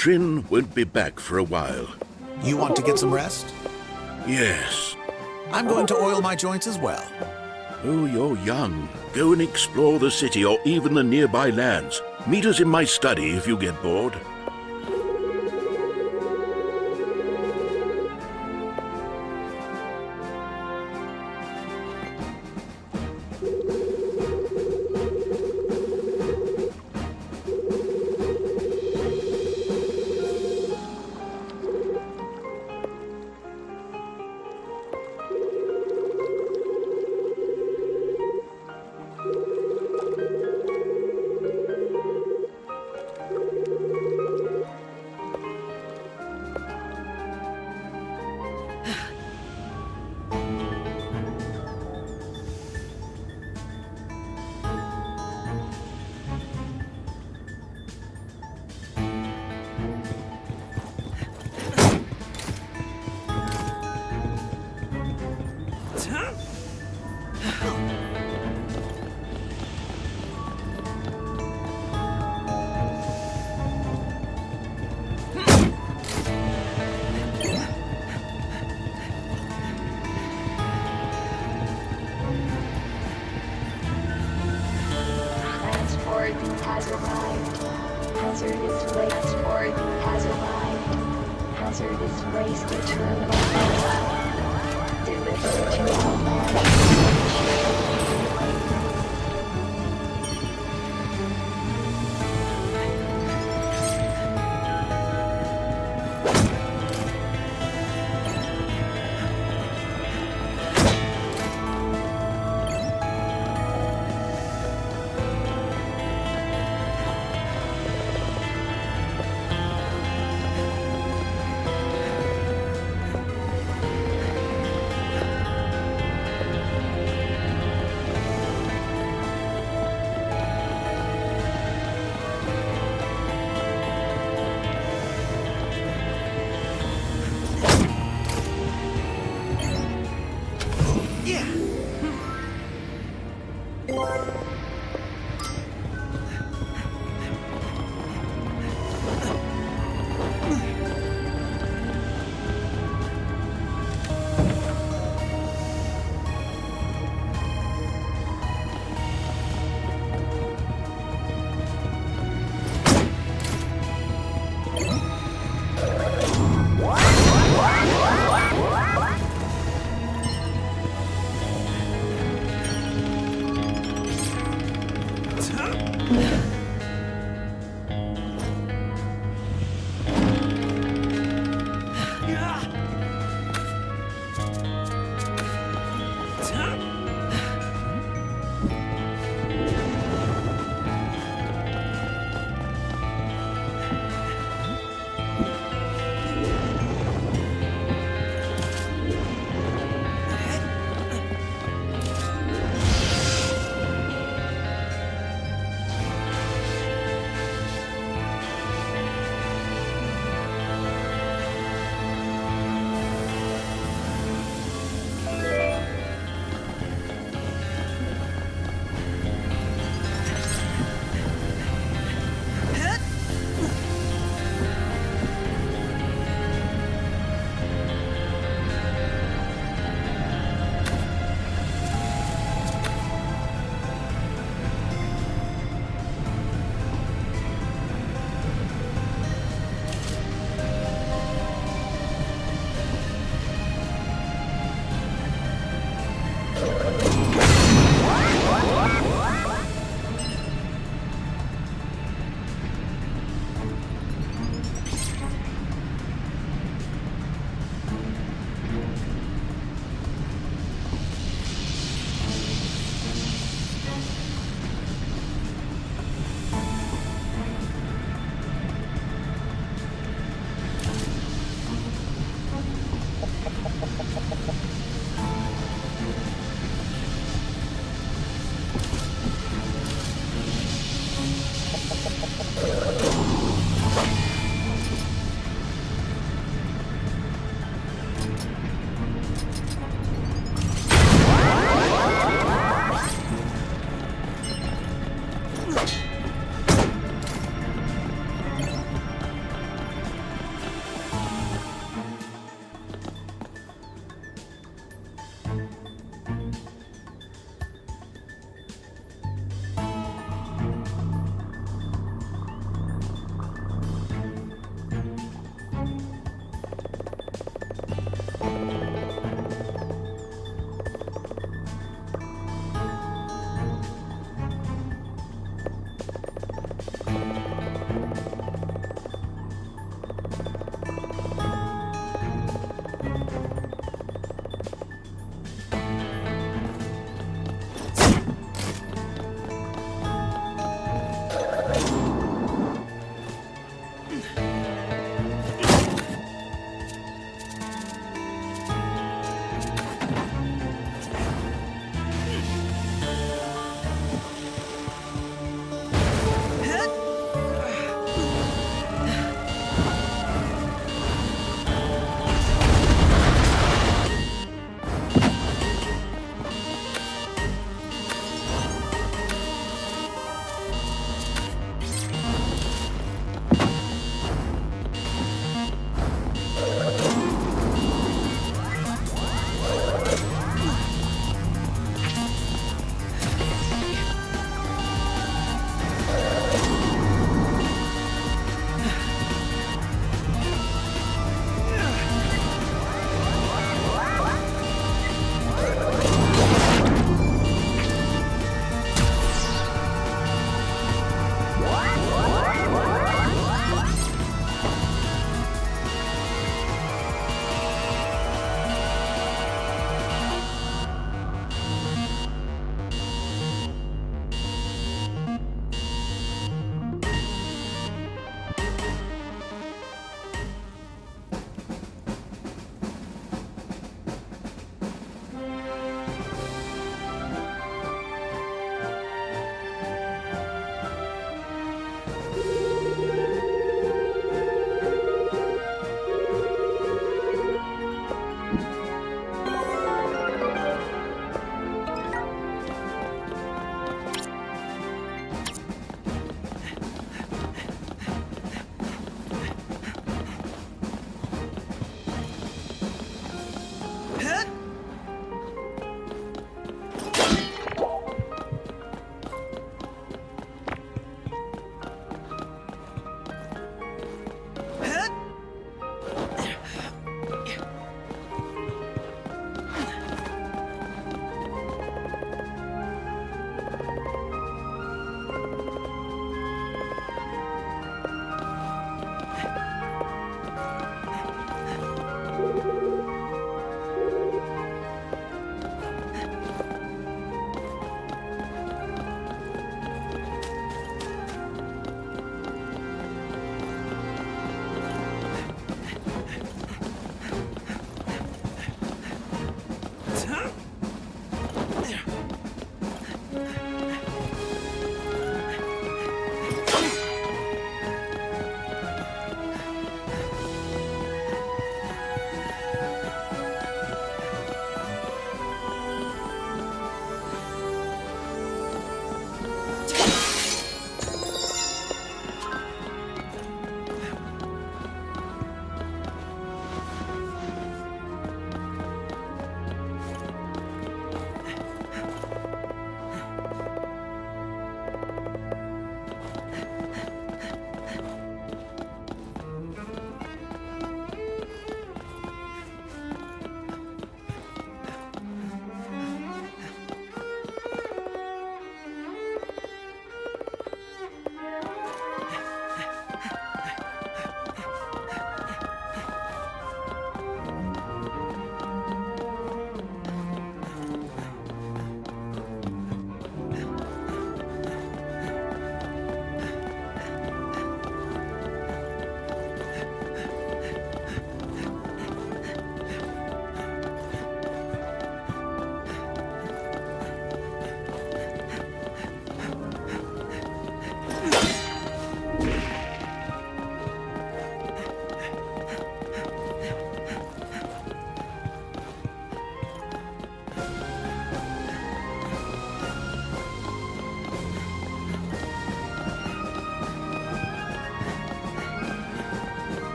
Trin won't be back for a while. You want to get some rest? Yes. I'm going to oil my joints as well. Oh, you're young. Go and explore the city or even the nearby lands. Meet us in my study if you get bored.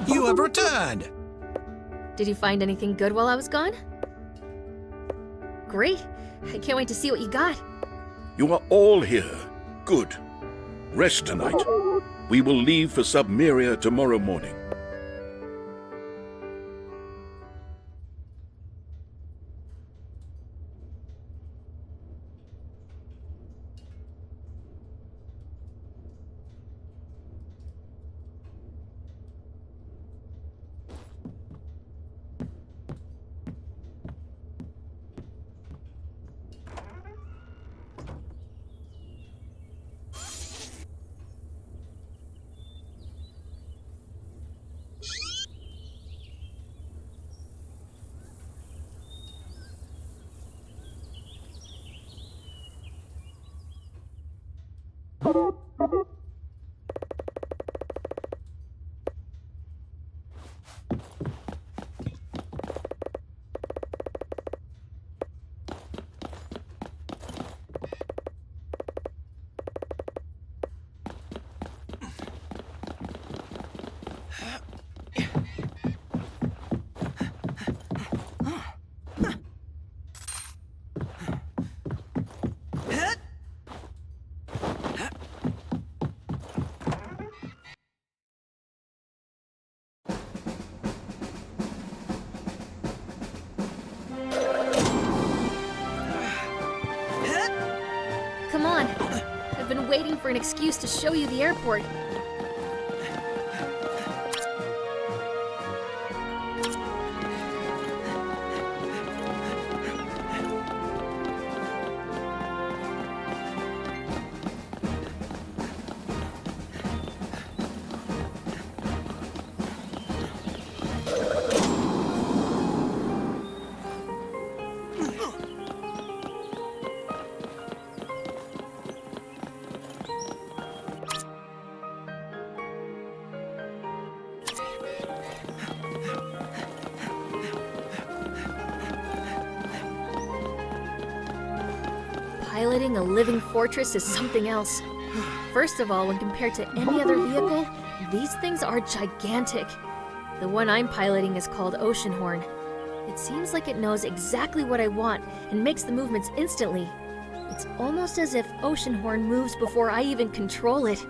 You have returned! Did you find anything good while I was gone? Great. I can't wait to see what you got. You are all here. Good. Rest tonight. We will leave for Submeria tomorrow morning. Come on. I've been waiting for an excuse to show you the airport. Piloting a living fortress is something else. First of all, when compared to any other vehicle, these things are gigantic. The one I'm piloting is called Oceanhorn. It seems like it knows exactly what I want and makes the movements instantly. It's almost as if Oceanhorn moves before I even control it.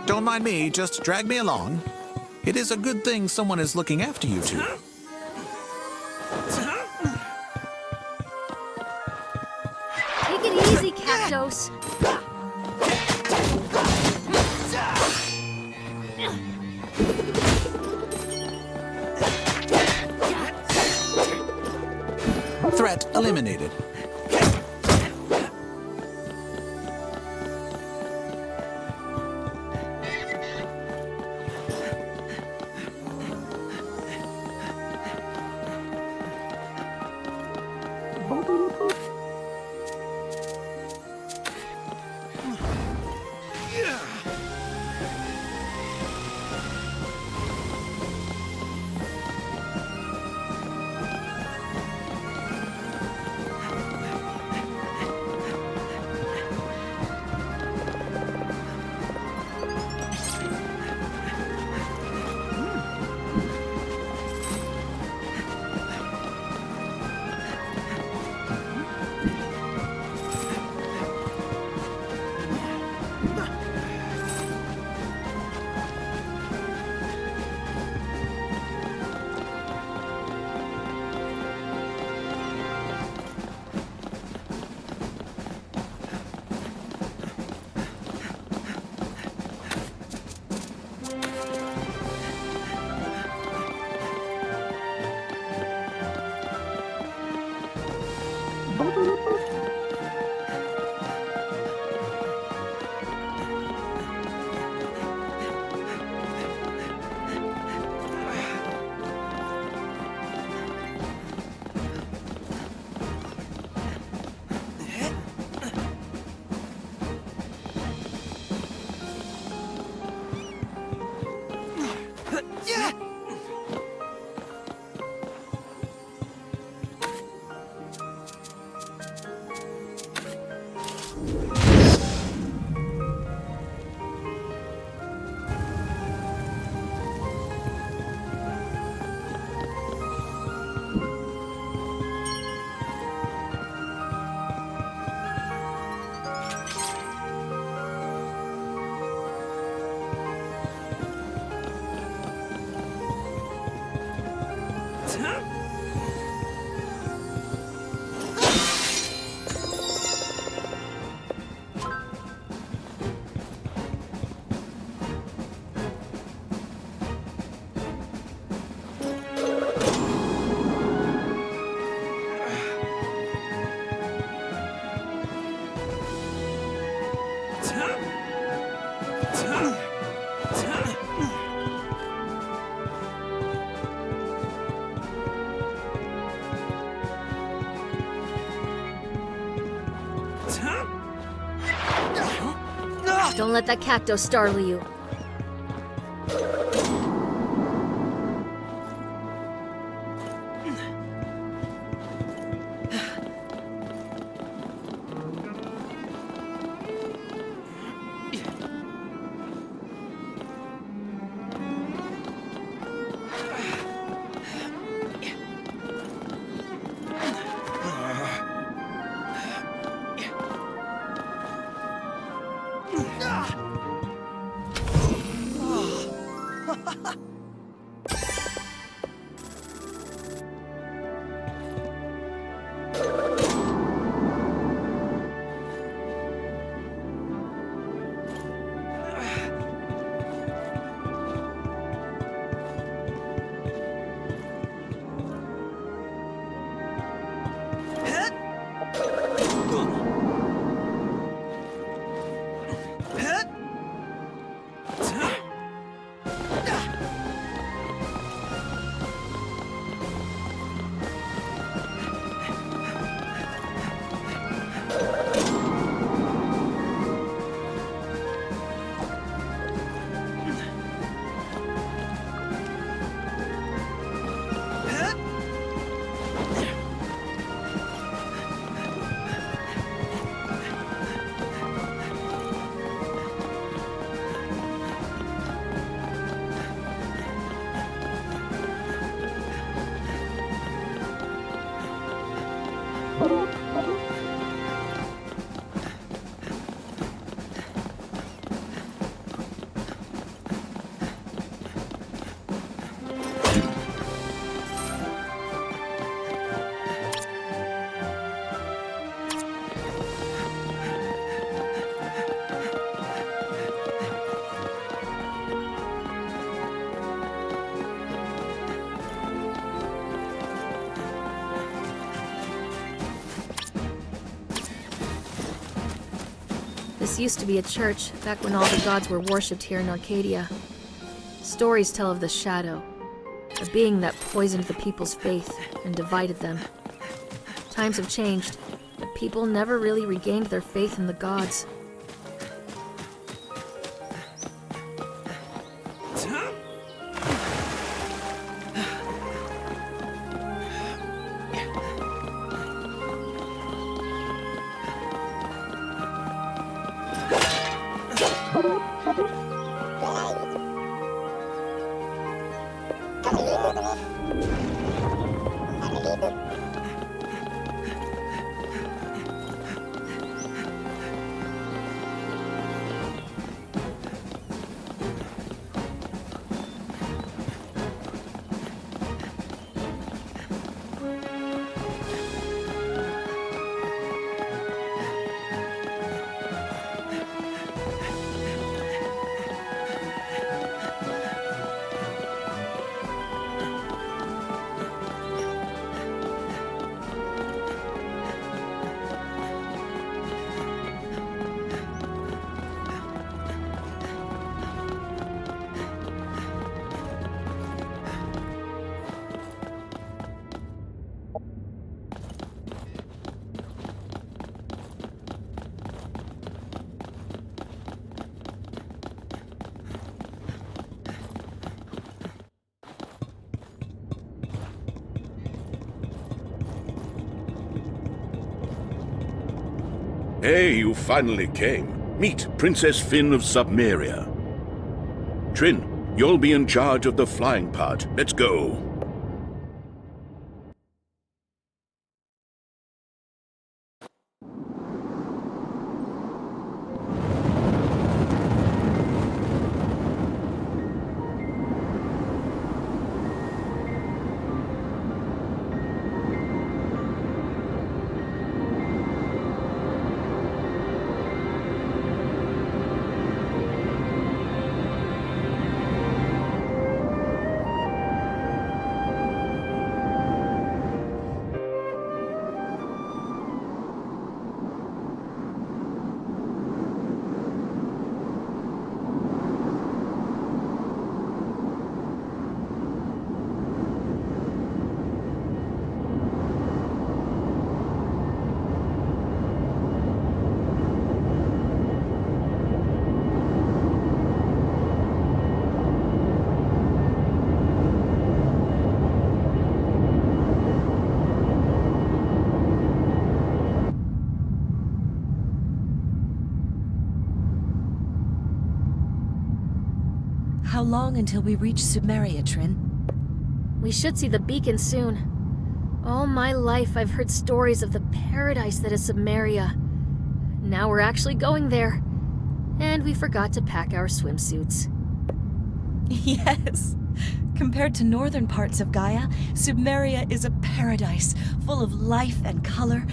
Don't mind me, just drag me along. It is a good thing someone is looking after you two. Take it easy, Cactos. Threat eliminated. Don't let that cacto startle you. This used to be a church, back when all the gods were worshipped here in Arcadia. Stories tell of the Shadow, a being that poisoned the people's faith and divided them. Times have changed, but people never really regained their faith in the gods. Hey, you finally came. Meet Princess Finn of Submeria. Trin, you'll be in charge of the flying part. Let's go. How long until we reach Sumeria, Trin? We should see the beacon soon. All my life I've heard stories of the paradise that is Sumeria. Now we're actually going there. And we forgot to pack our swimsuits. Yes. Compared to northern parts of Gaia, Sumeria is a paradise full of life and color.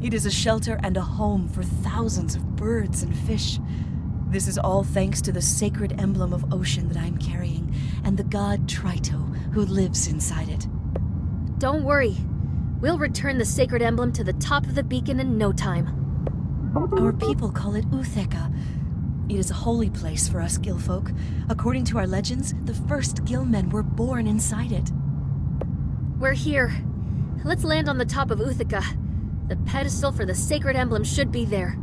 It is a shelter and a home for thousands of birds and fish. This is all thanks to the sacred emblem of ocean that I'm carrying, and the god Trito, who lives inside it. Don't worry. We'll return the sacred emblem to the top of the beacon in no time. Our people call it Utheka. It is a holy place for us Gillfolk. According to our legends, the first Gillmen were born inside it. We're here. Let's land on the top of Utheka. The pedestal for the sacred emblem should be there.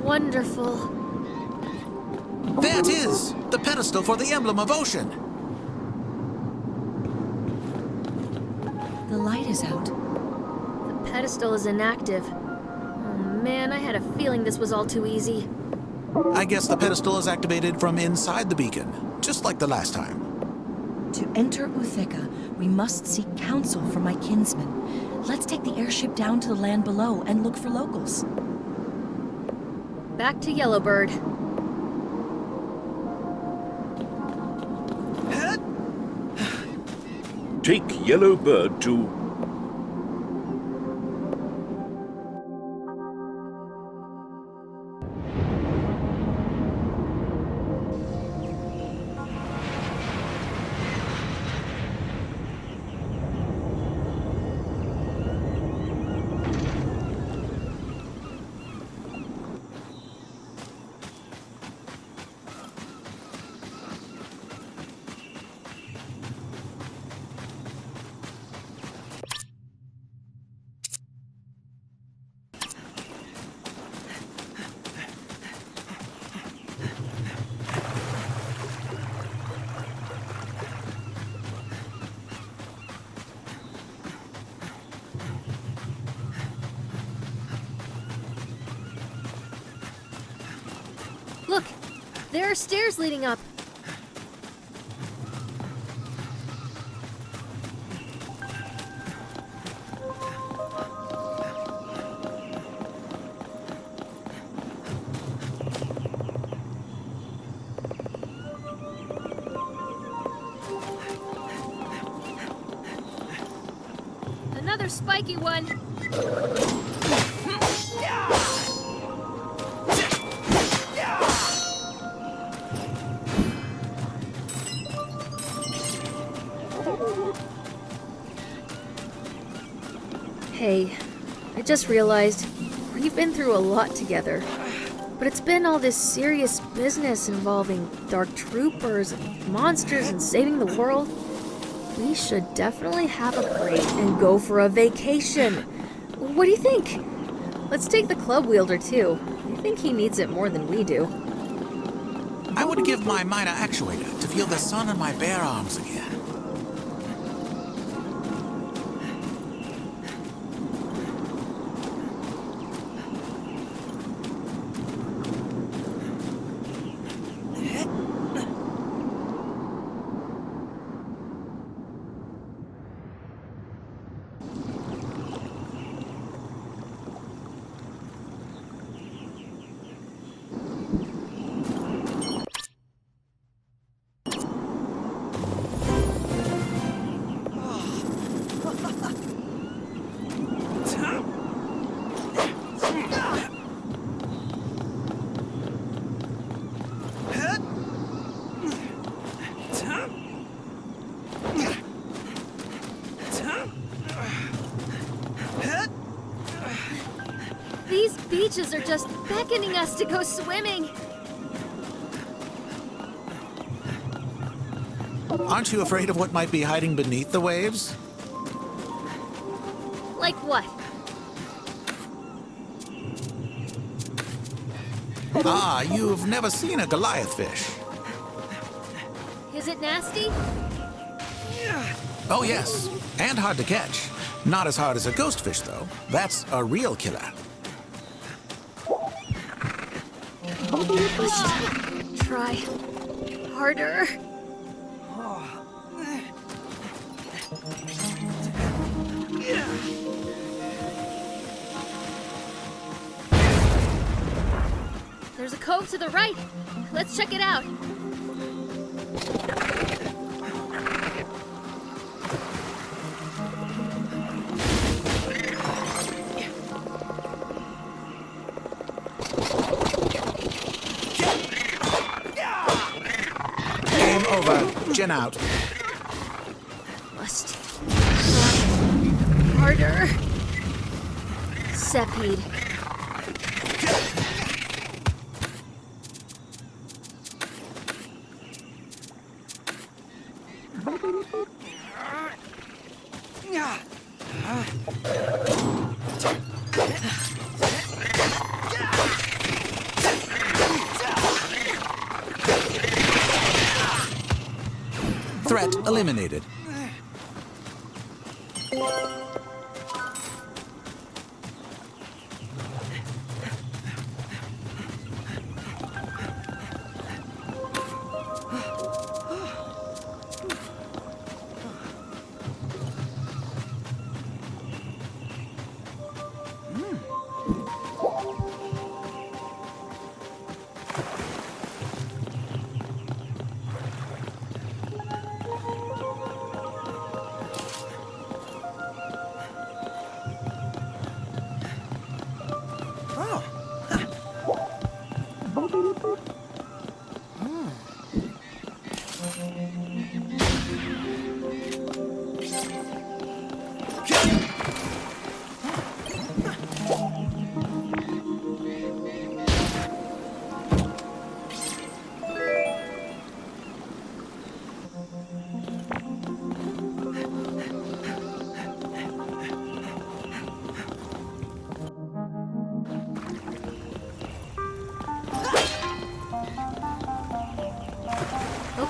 Wonderful. There it is! The pedestal for the emblem of ocean! The light is out. The pedestal is inactive. Oh man, I had a feeling this was all too easy. I guess the pedestal is activated from inside the beacon, just like the last time. To enter Utheka, we must seek counsel from my kinsmen. Let's take the airship down to the land below and look for locals. Back to Yellowbird. Take Yellowbird to... Look! There are stairs leading up. Another spiky one. Hey, I just realized we've been through a lot together. But it's been all this serious business involving dark troopers and monsters and saving the world. We should definitely have a break and go for a vacation. What do you think? Let's take the club wielder too. I think he needs it more than we do. I would give my minor actuator to feel the sun on my bare arms again. These beaches are just beckoning us to go swimming. Aren't you afraid of what might be hiding beneath the waves? Like what? Ah, you've never seen a Goliath fish. Is it nasty? Oh, yes. And hard to catch. Not as hard as a ghost fish, though. That's a real killer. Let's try harder. There's a cove to the right. Let's check it out. Game over. Gin out. Must try harder. Sepide. Threat eliminated.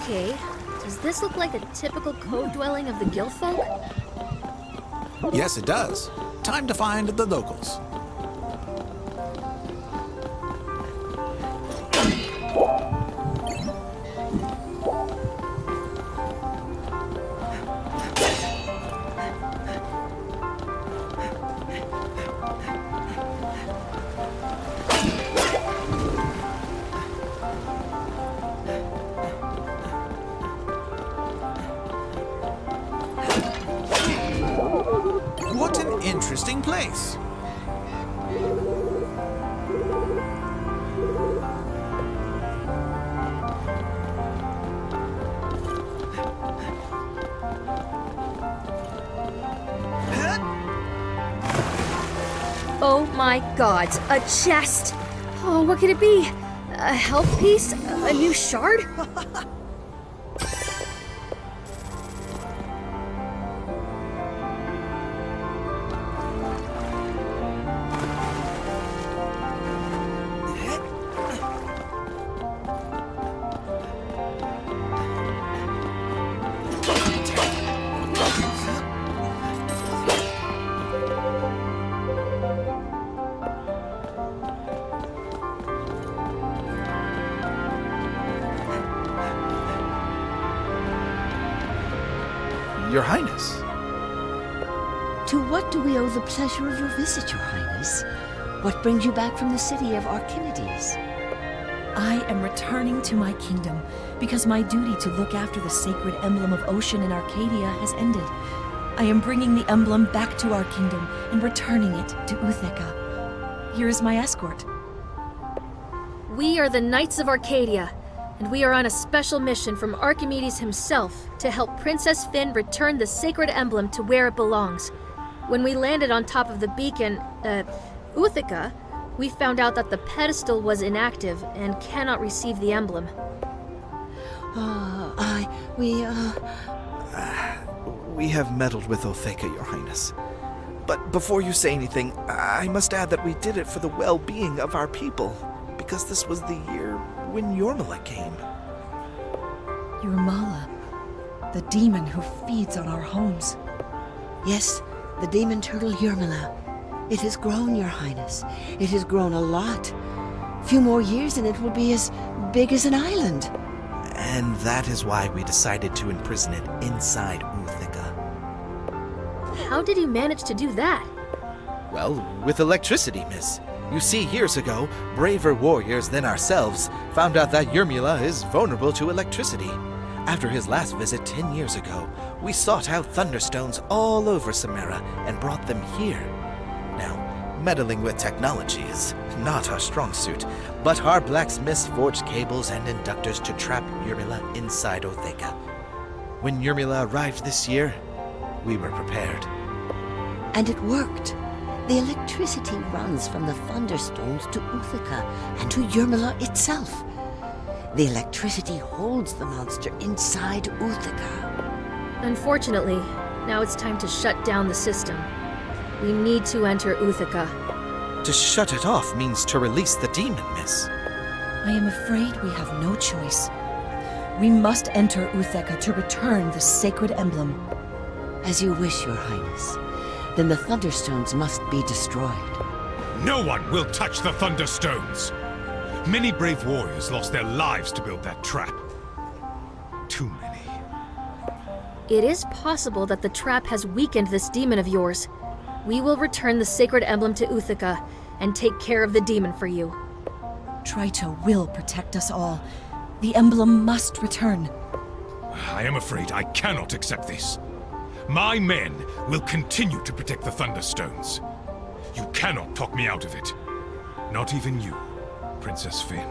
Okay, does this look like a typical cove dwelling of the Gillfolk? Yes, it does. Time to find the locals. What an interesting place. Oh my god, a chest! Oh, what could it be? A health piece? A new shard? Your Highness. To what do we owe the pleasure of your visit, Your Highness? What brings you back from the city of Archimedes? I am returning to my kingdom because my duty to look after the sacred emblem of Ocean in Arcadia has ended. I am bringing the emblem back to our kingdom and returning it to Utheka. Here is my escort. We are the Knights of Arcadia, and we are on a special mission from Archimedes himself to help Princess Finn return the sacred emblem to where it belongs. When we landed on top of the beacon, Utheka, We found out that the pedestal was inactive and cannot receive the emblem. We have meddled with Otheka, Your Highness. But before you say anything, I must add that we did it for the well-being of our people, because this was the year when Yormila came. Yormala, the demon who feeds on our homes. Yes, the demon turtle Yormila. It has grown, Your Highness. It has grown a lot. Few more years and it will be as big as an island. And that is why we decided to imprison it inside Uthika. How did you manage to do that? Well, with electricity, miss. You see, years ago, braver warriors than ourselves found out that Yormila is vulnerable to electricity. After his last visit 10 years ago, we sought out thunderstones all over Samara and brought them here. Now, meddling with technology is not our strong suit, but our blacksmiths forged cables and inductors to trap Yormila inside Otheka. When Yormila arrived this year, we were prepared. And it worked. The electricity runs from the thunderstones to Uthika and to Yormila itself. The electricity holds the monster inside Uthika. Unfortunately, now it's time to shut down the system. We need to enter Uthika. To shut it off means to release the demon, miss. I am afraid we have no choice. We must enter Utheka to return the sacred emblem. As you wish, Your Highness. Then the thunderstones must be destroyed. No one will touch the thunderstones! Many brave warriors lost their lives to build that trap. Too many. It is possible that the trap has weakened this demon of yours. We will return the sacred emblem to Uthika and take care of the demon for you. Trito will protect us all. The emblem must return. I am afraid I cannot accept this. My men will continue to protect the Thunderstones. You cannot talk me out of it. Not even you, Princess Finn.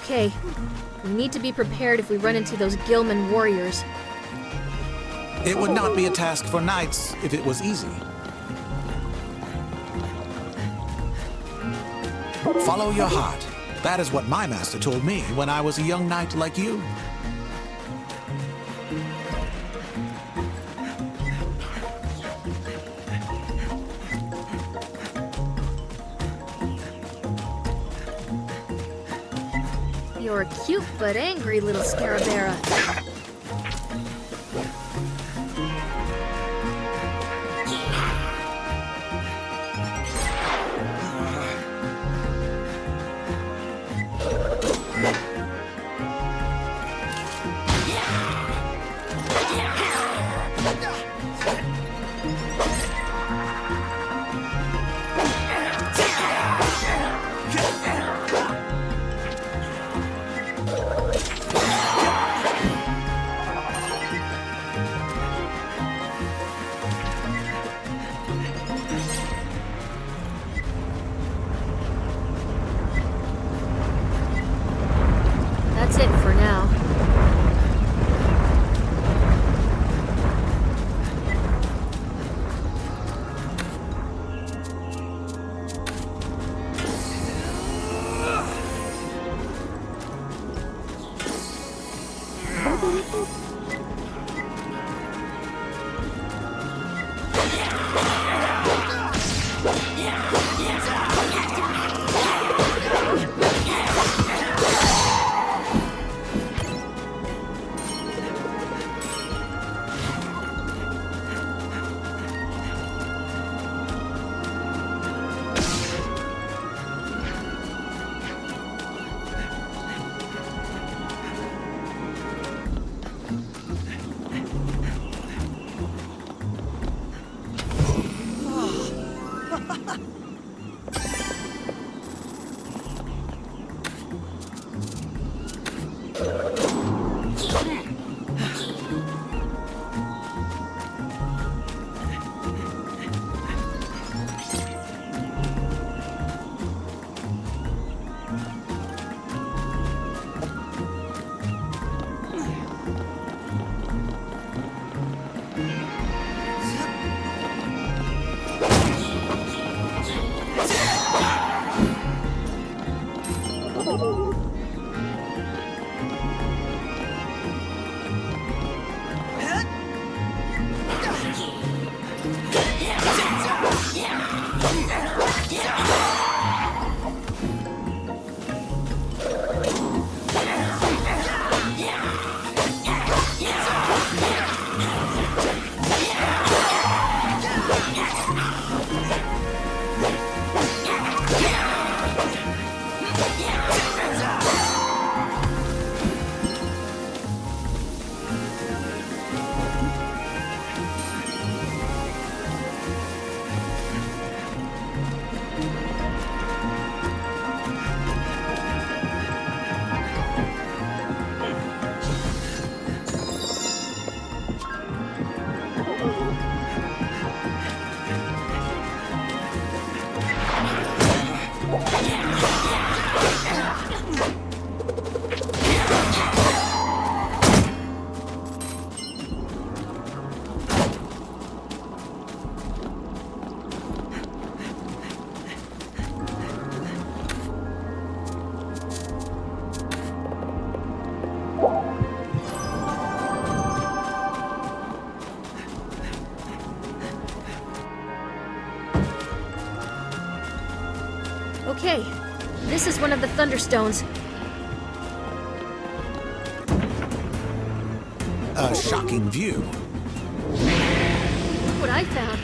Okay, we need to be prepared if we run into those Gilman warriors. It would not be a task for knights if it was easy. Follow your heart. That is what my master told me when I was a young knight like you. You're a cute but angry little Scarabera. That's it for now. Okay, this is one of the Thunderstones. A shocking view. Look what I found.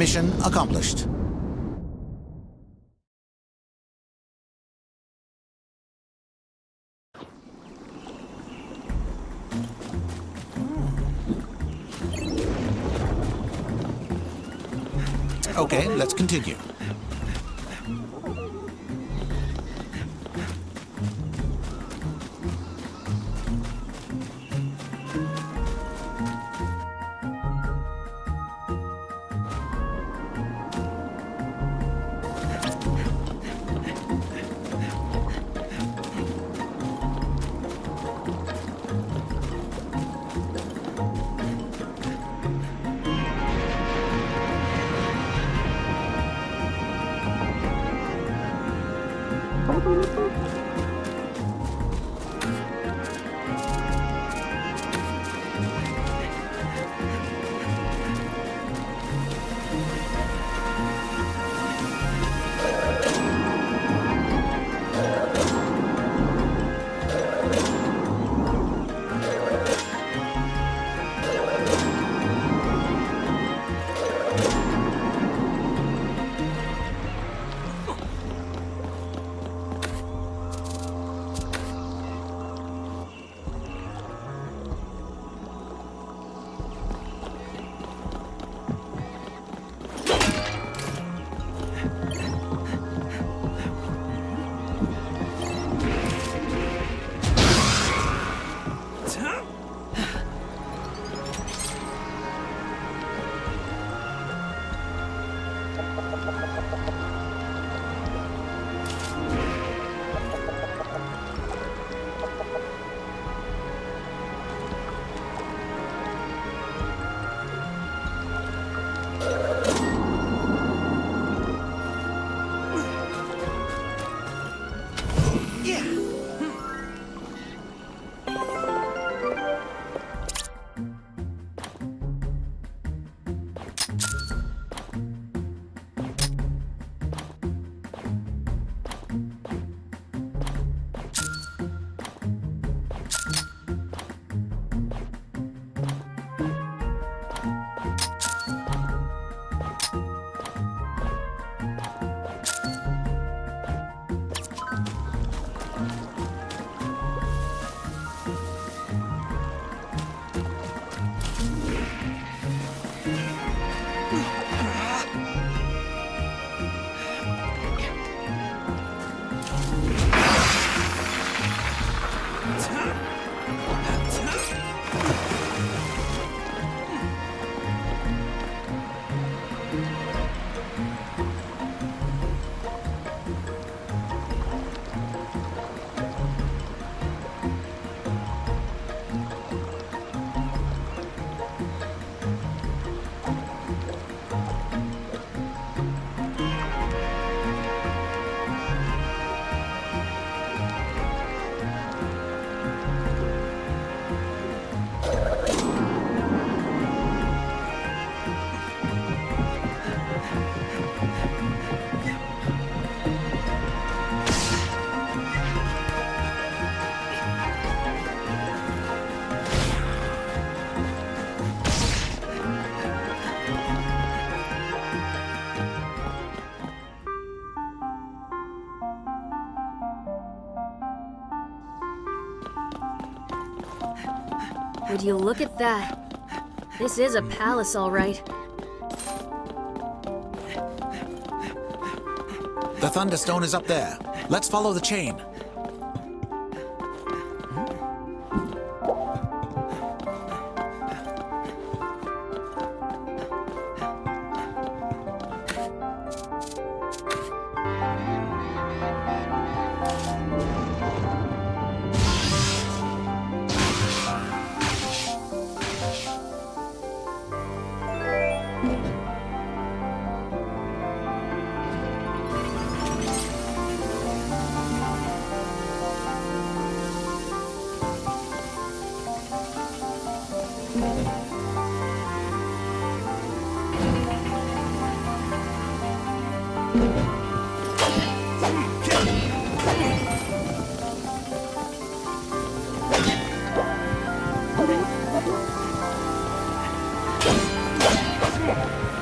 Mission accomplished. Okay, let's continue. Would you look at that? This is a palace, all right. The Thunderstone is up there. Let's follow the chain.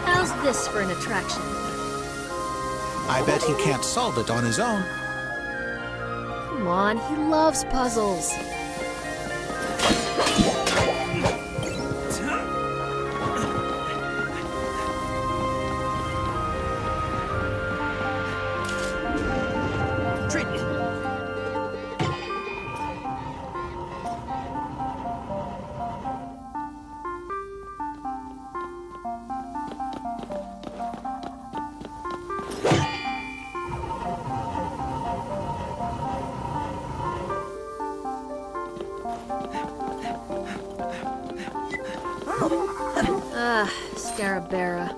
How's this for an attraction? I bet he can't solve it on his own. Come on, he loves puzzles. Scarabera.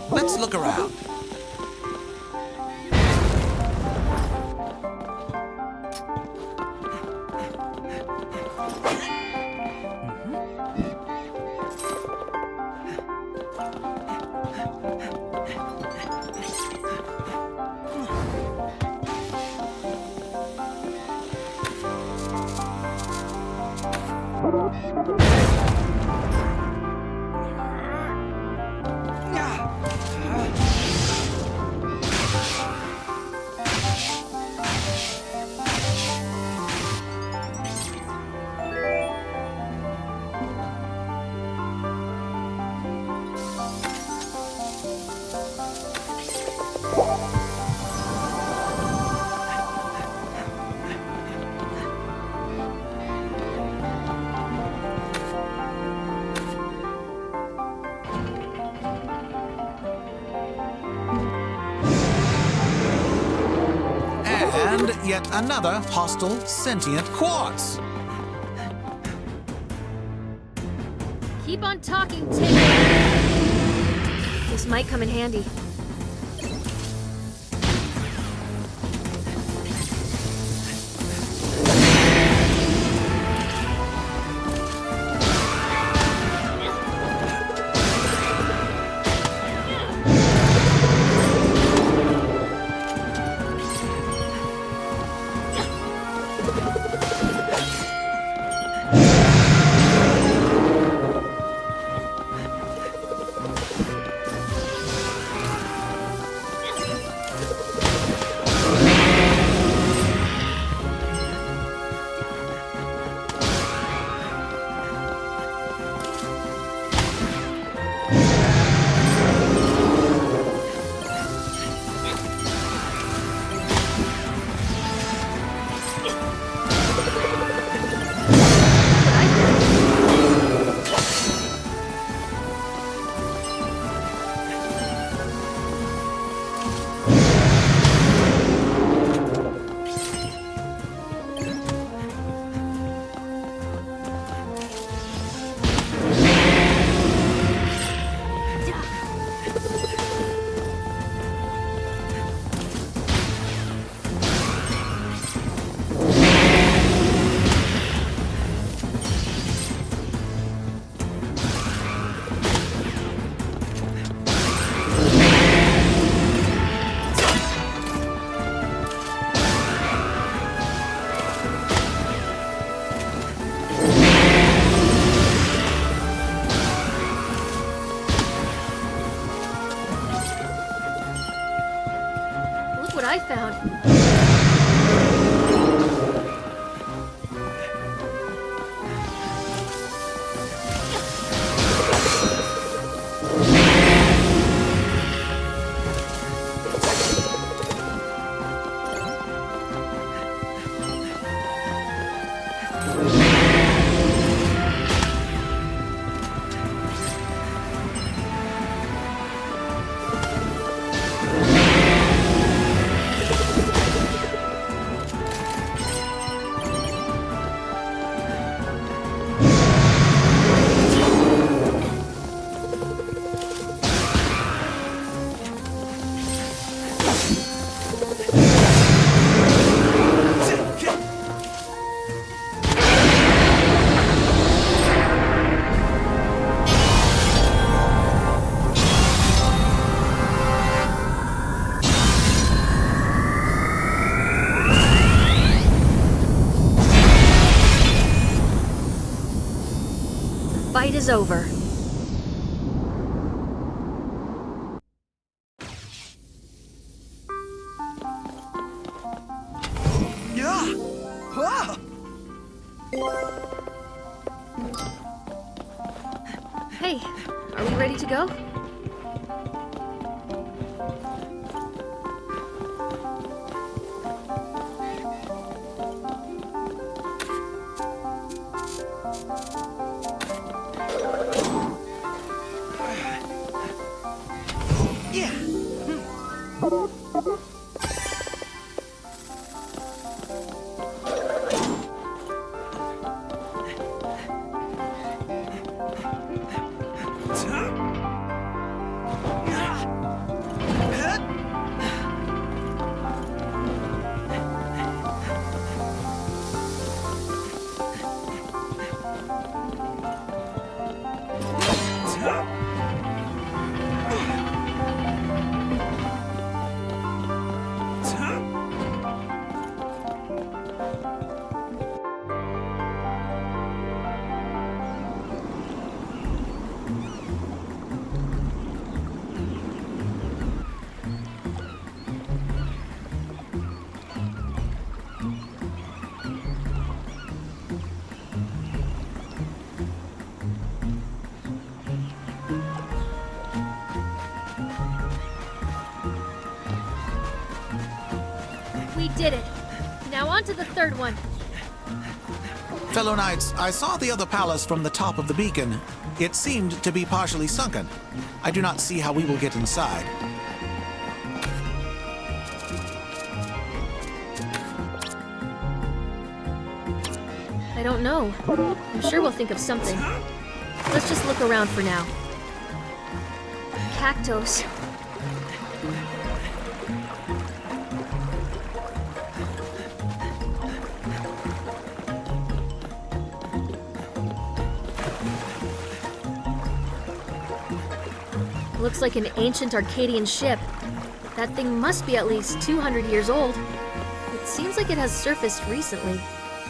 Let's look around. And yet another hostile, sentient quartz. Keep on talking, Tin. This might come in handy. found. Fight is over. Hey, are we ready to go? We did it. Now on to the third one. Fellow knights, I saw the other palace from the top of the beacon. It seemed to be partially sunken. I do not see how we will get inside. I don't know. I'm sure we'll think of something. Let's just look around for now. Cactos. Looks like an ancient Arcadian ship. That thing must be at least 200 years old. It seems like it has surfaced recently.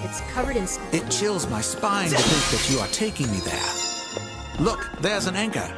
It's covered in... It chills my spine to think that you are taking me there. Look, there's an anchor.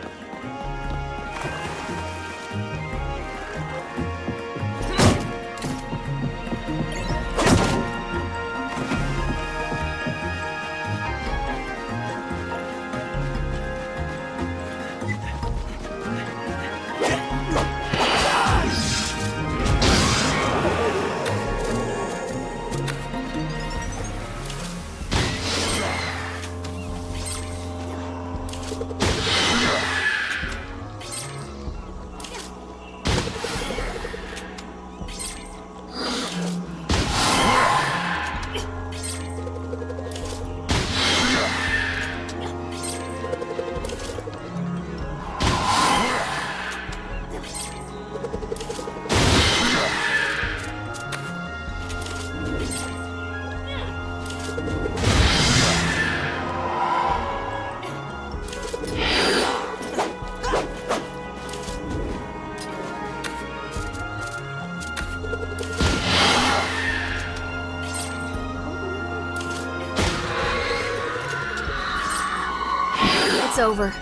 It's over.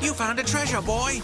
You found a treasure, boy!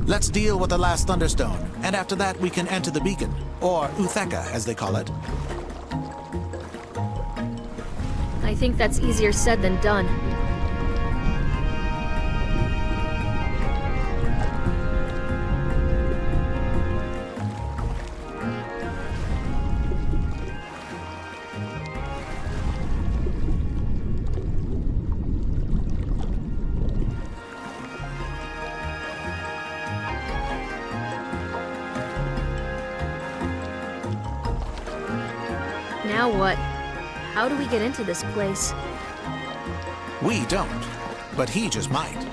Let's deal with the last Thunderstone, and after that we can enter the beacon, or Utheka, as they call it. I think that's easier said than done. Now what? How do we get into this place? We don't, but he just might.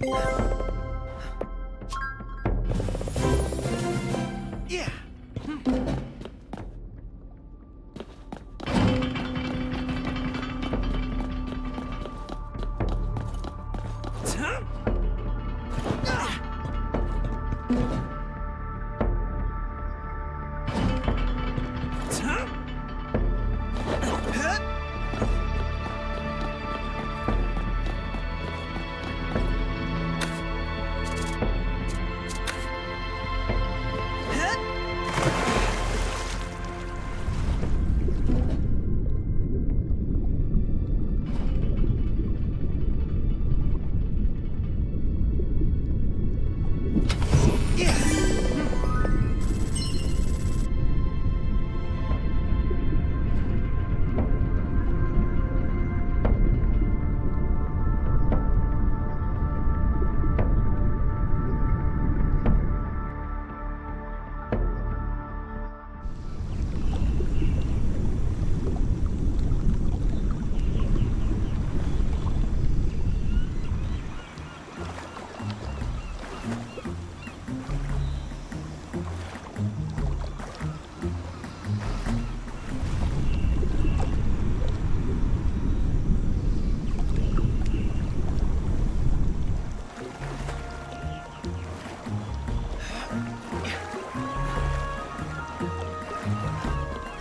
Yeah.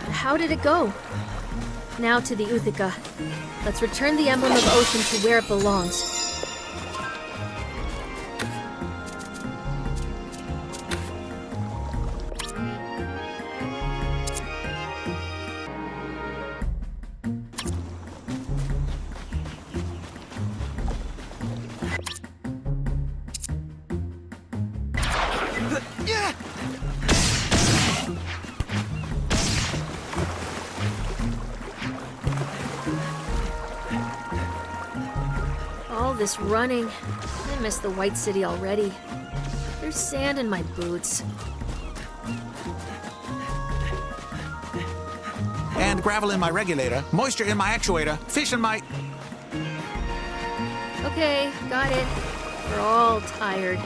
How did it go? Now to the Uthika. Let's return the emblem of ocean to where it belongs. All this running. I miss the White City already. There's sand in my boots. And gravel in my regulator, moisture in my actuator, fish in my... Okay, got it. We're all tired.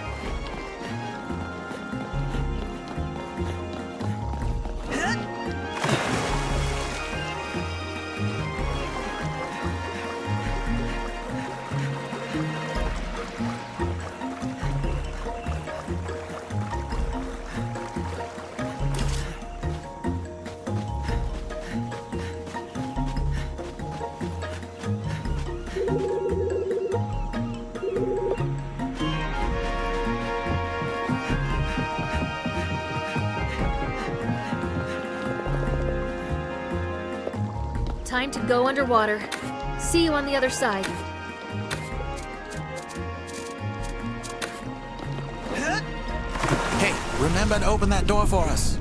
Time to go underwater. See you on the other side. Hey, remember to open that door for us.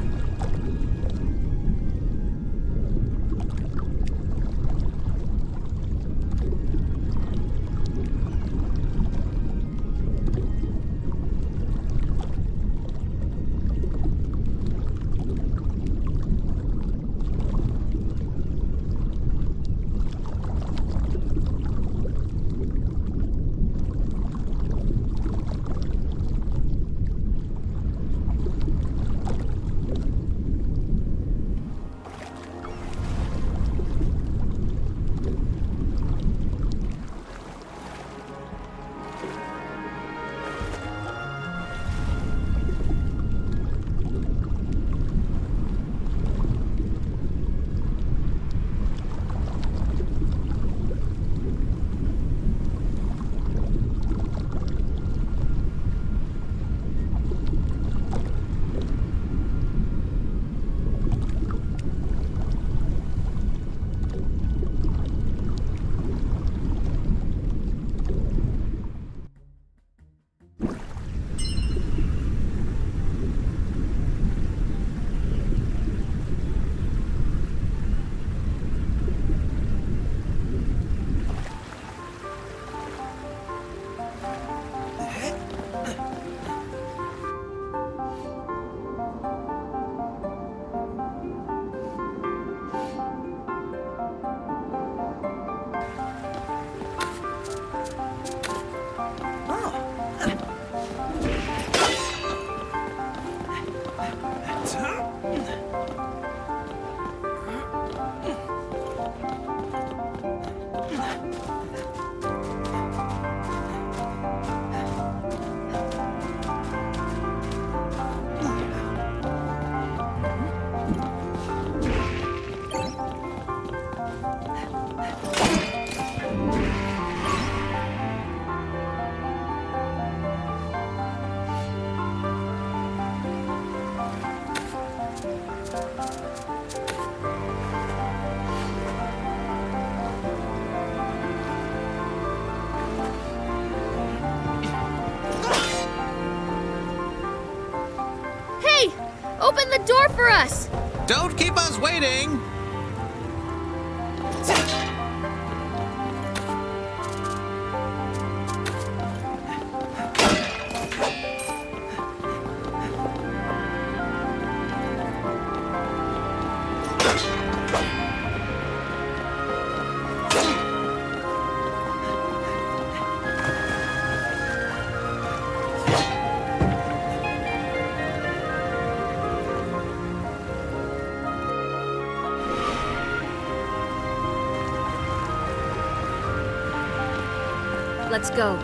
Open the door for us! Don't keep us waiting! Let's go.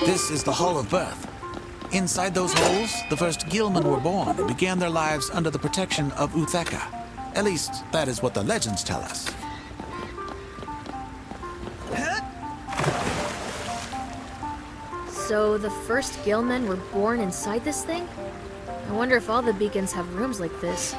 This is the Hall of Birth. Inside those holes, the first Gillmen were born and began their lives under the protection of Utheka. At least, that is what the legends tell us. So the first Gillmen were born inside this thing? I wonder if all the beacons have rooms like this.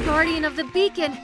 Guardian of the beacon!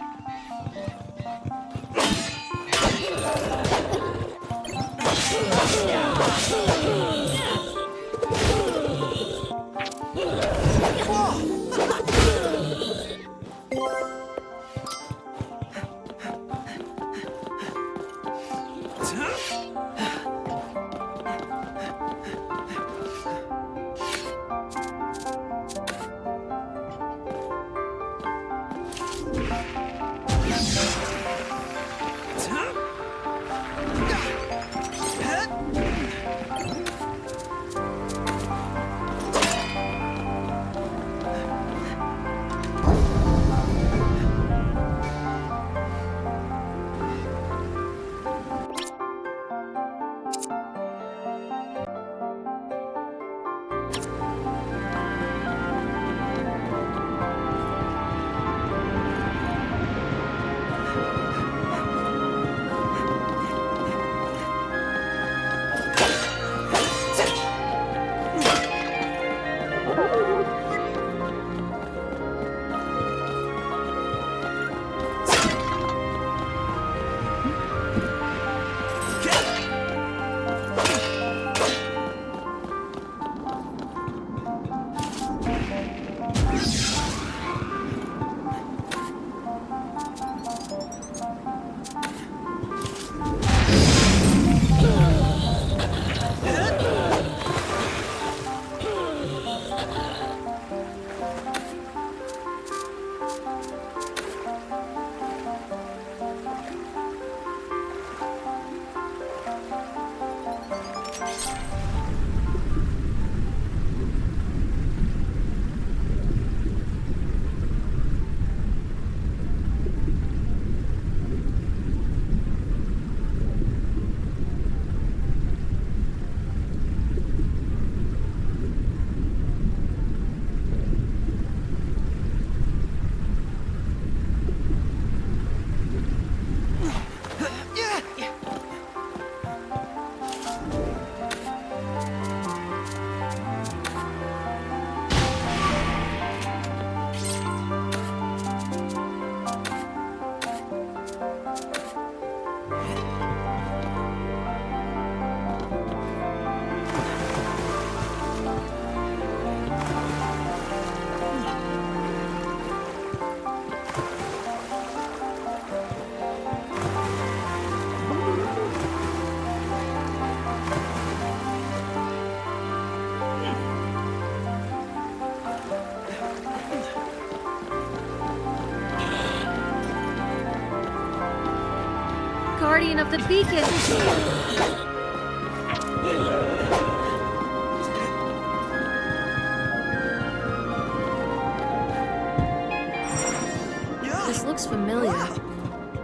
guardian of the beacon. This looks familiar.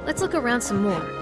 Let's look around some more.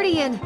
Guardian!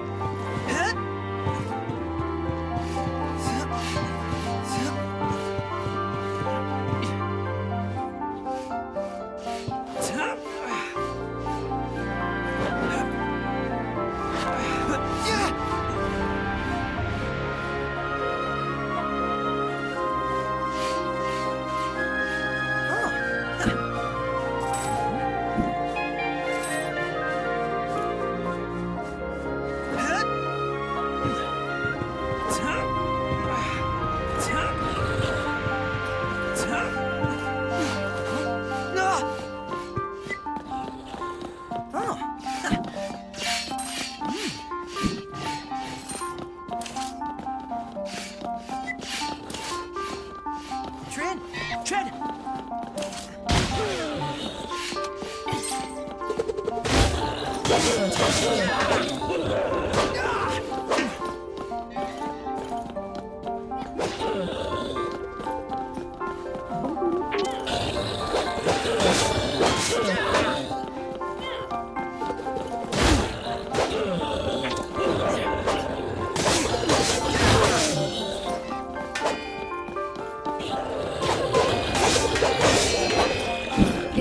Trin! Trin!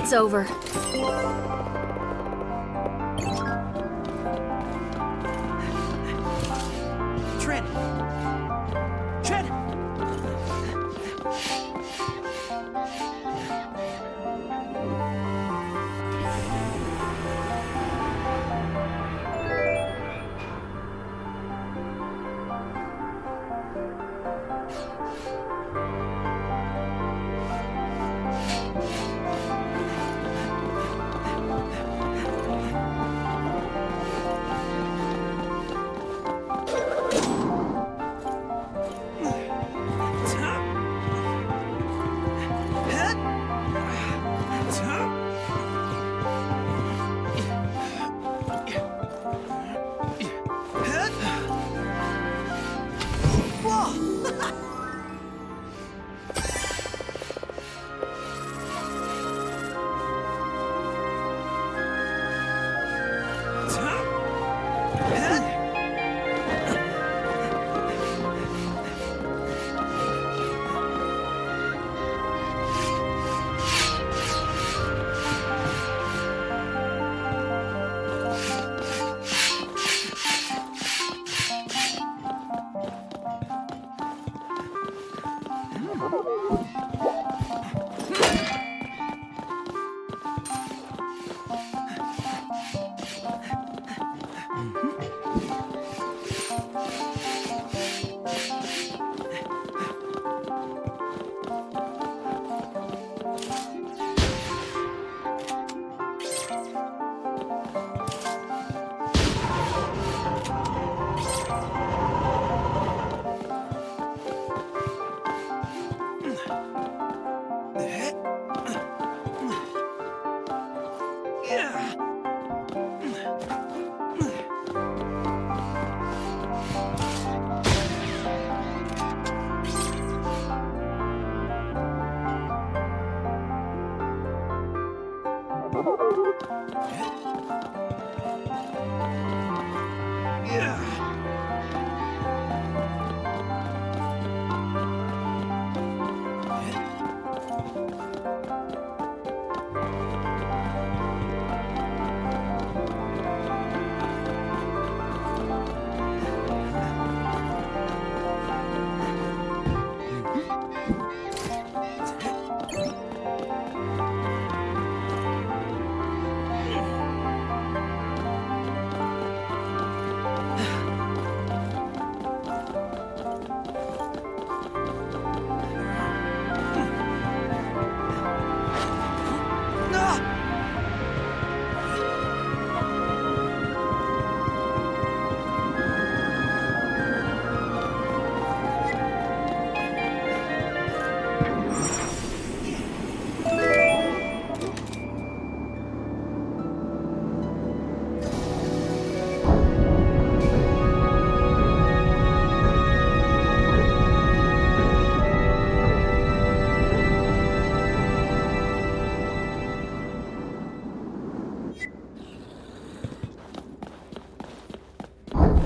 It's over. Trin! Trin!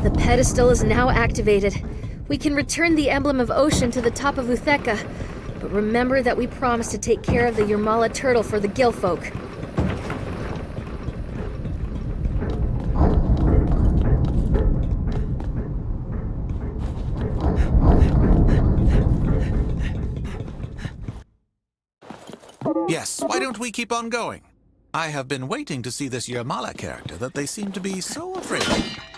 The pedestal is now activated. We can return the emblem of ocean to the top of Utheca. But remember that we promised to take care of the Yermala turtle for the Gillfolk. Yes, why don't we keep on going? I have been waiting to see this Yermala character that they seem to be so afraid of.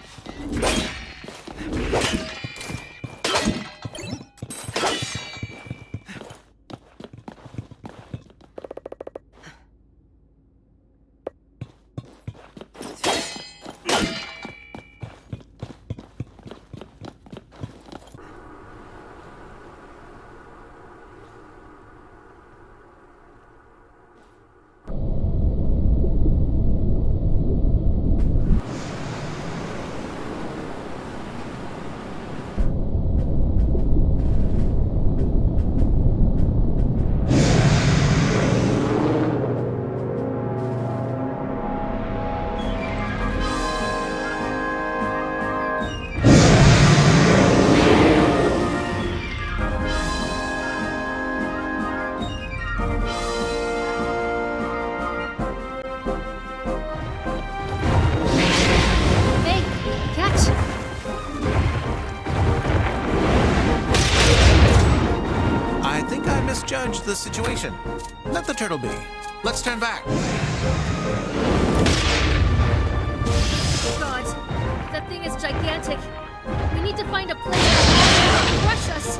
misjudge the situation. Let the turtle be. Let's turn back. Gods, that thing is gigantic. We need to find a place that won't crush us.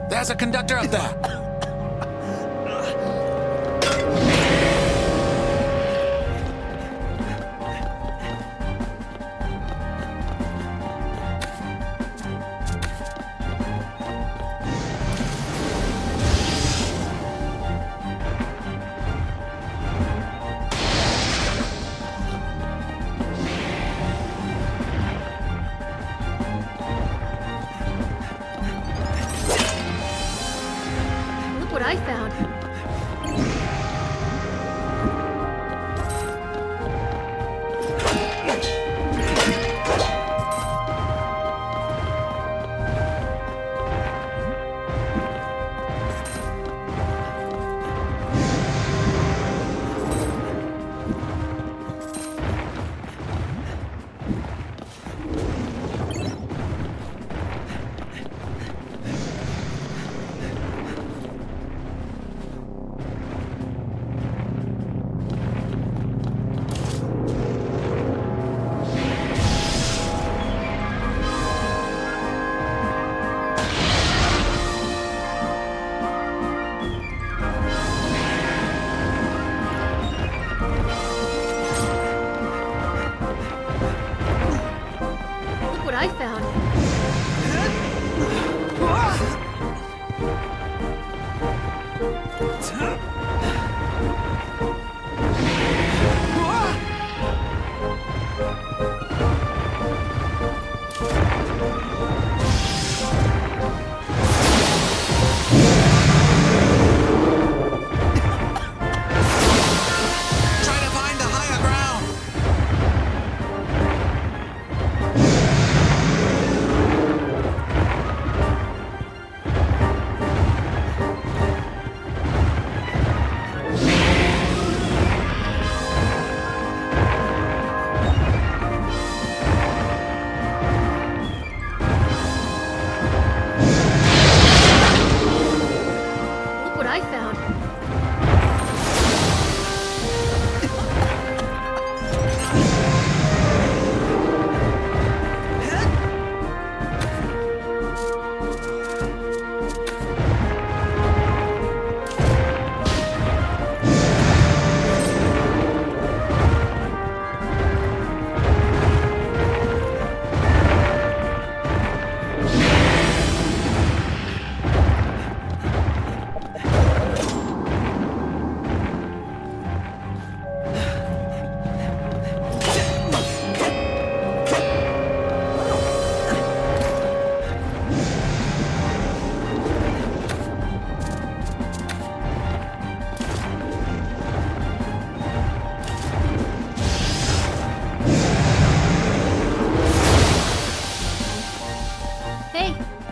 There's a conductor up there. What I found. I found.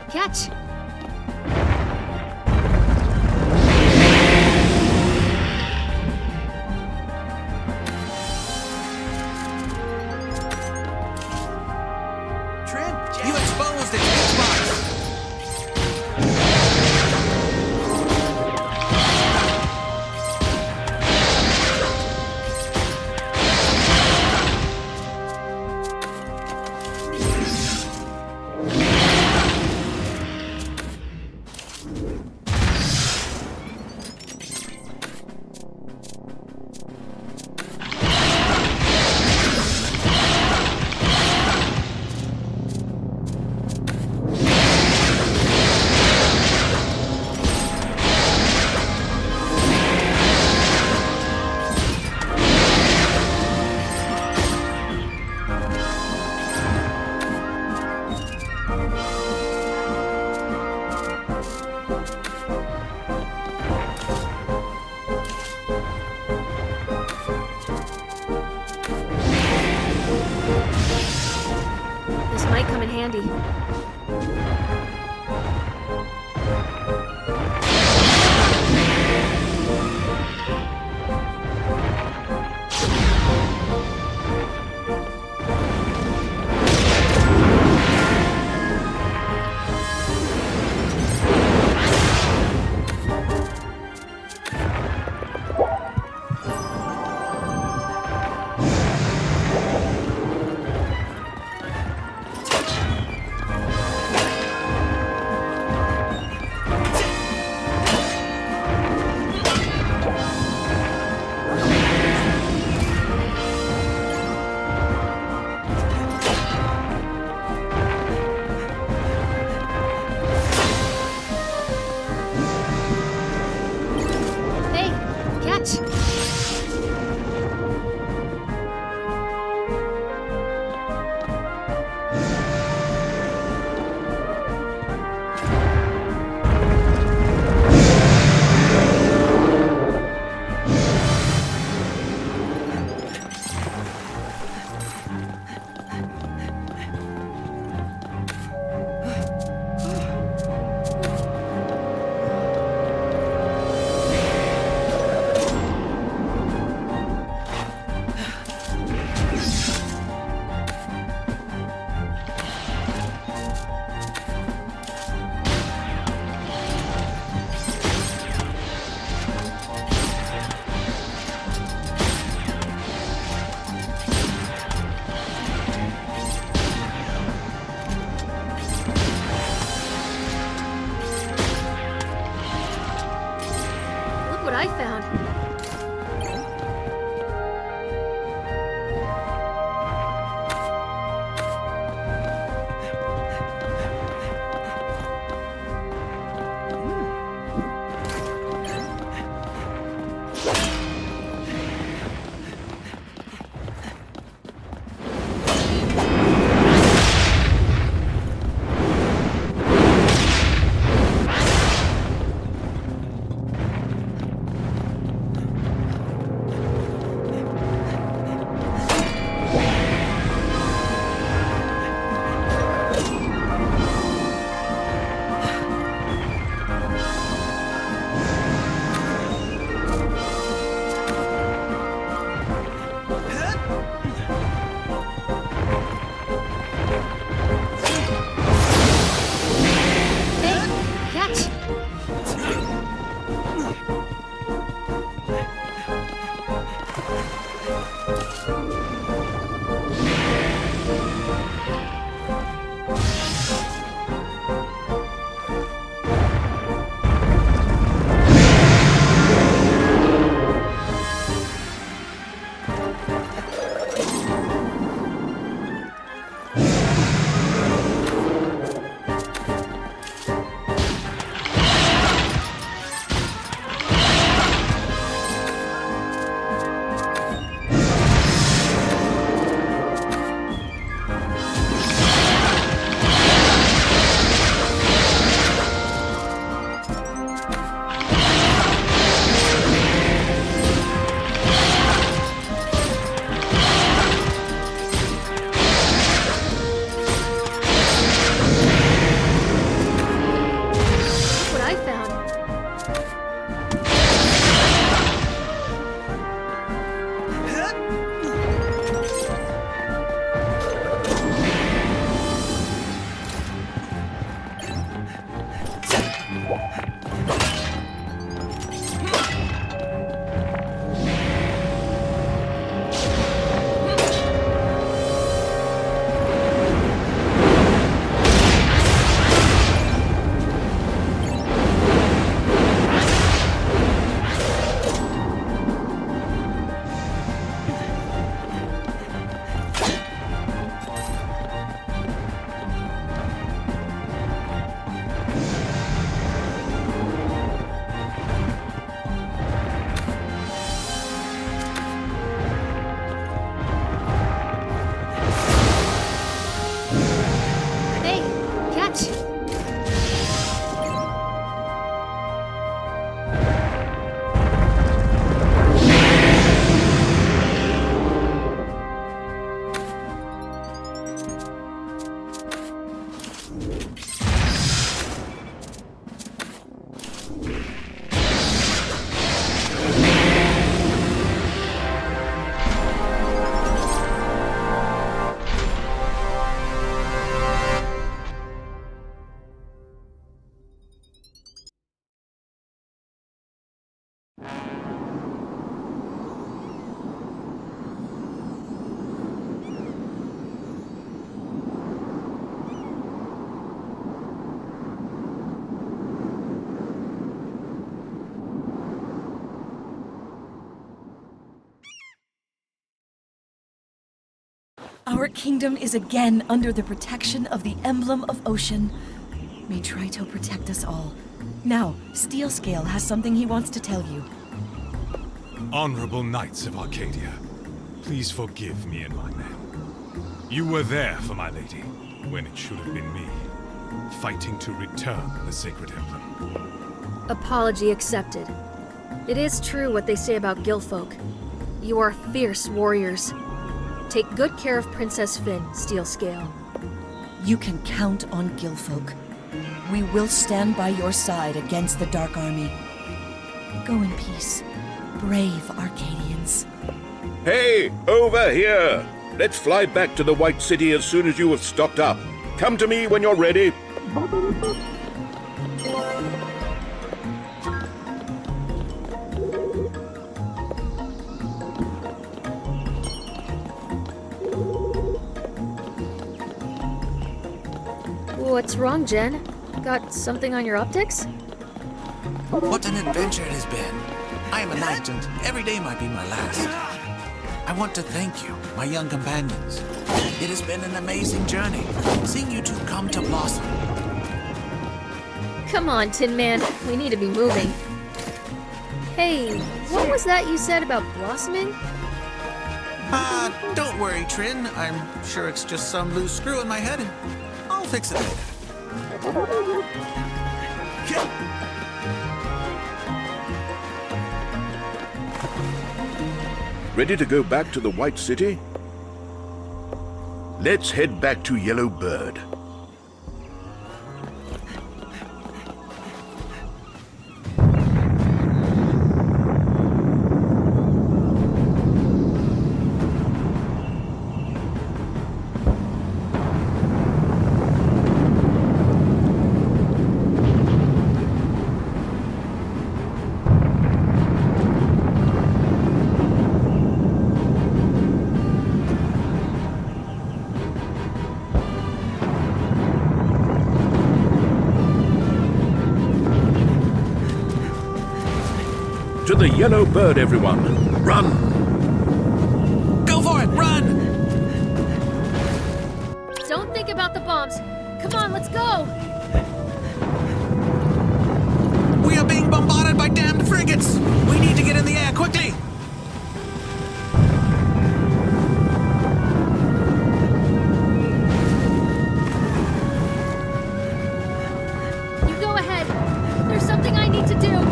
Catch! Trin, you exposed its weak spots! This might come in handy. Our kingdom is again under the protection of the emblem of ocean. May Trito protect us all. Now, Steelscale has something he wants to tell you. Honorable knights of Arcadia, please forgive me and my men. You were there for my lady, when it should have been me, fighting to return the sacred emblem. Apology accepted. It is true what they say about Gillfolk. You are fierce warriors. Take good care of Princess Finn, Steelscale. You can count on Gillfolk. We will stand by your side against the Dark Army. Go in peace, brave Arcadians. Hey, over here! Let's fly back to the White City as soon as you have stocked up. Come to me when you're ready. What's wrong, Jen? Got something on your optics? What an adventure it has been. I am a knight, and every day might be my last. I want to thank you, my young companions. It has been an amazing journey, seeing you two come to blossom. Come on, Tin Man. We need to be moving. Hey, what was that you said about blossoming? Don't worry, Trin. I'm sure it's just some loose screw in my head, and I'll fix it later. Ready to go back to the White City? Let's head back to Yellow Bird. To the Yellow Bird, everyone! Run! Go for it! Run! Don't think about the bombs. Come on, let's go! We are being bombarded by damned frigates! We need to get in the air, quickly! You go ahead. There's something I need to do.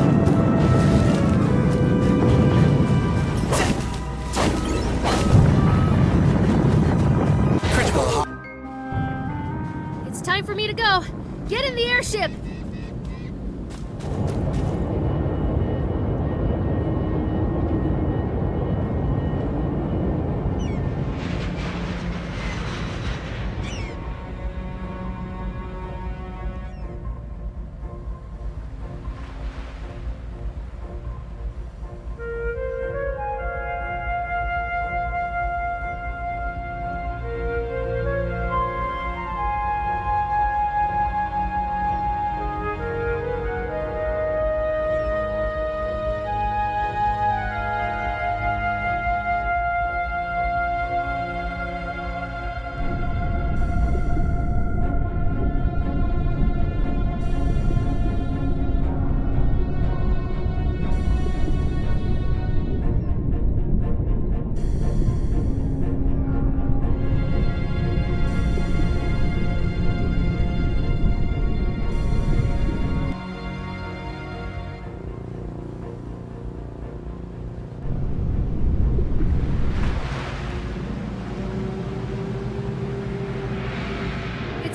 Time for me to go. Get in the airship.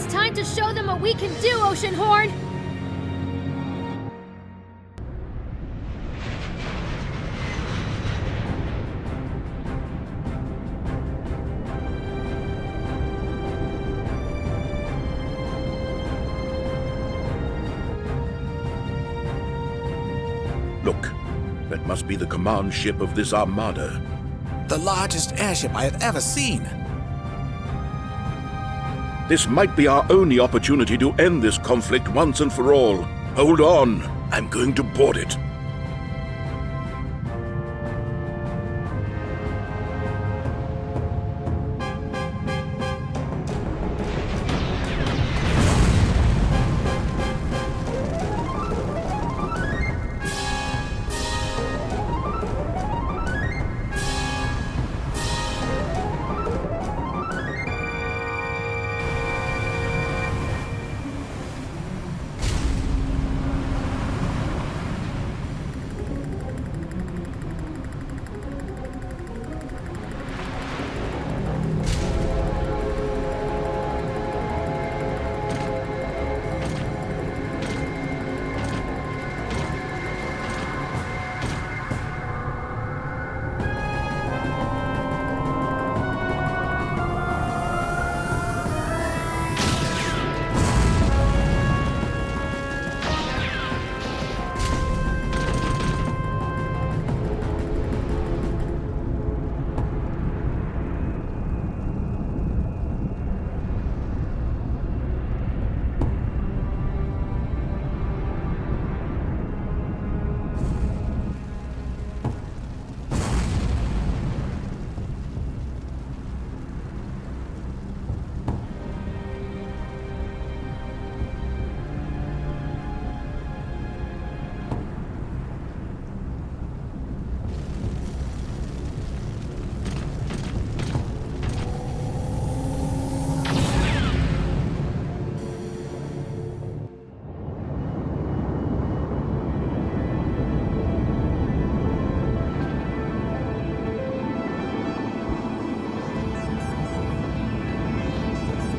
Time to show them what we can do, Oceanhorn! Look, that must be the command ship of this armada. The largest airship I have ever seen. This might be our only opportunity to end this conflict once and for all. Hold on, I'm going to board it.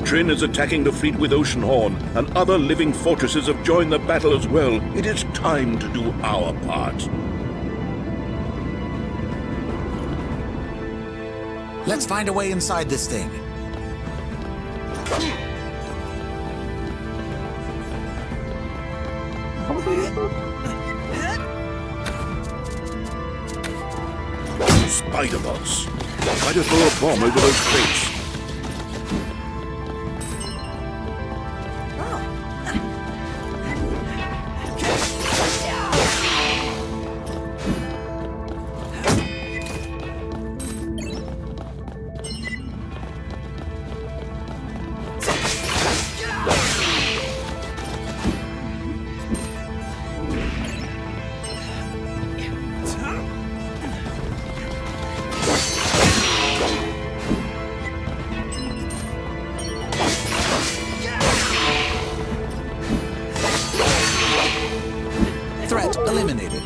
Trin is attacking the fleet with Oceanhorn, and other living fortresses have joined the battle as well. It is time to do our part. Let's find a way inside this thing. Spider bots. Try to throw a bomb over those crates. Threat eliminated.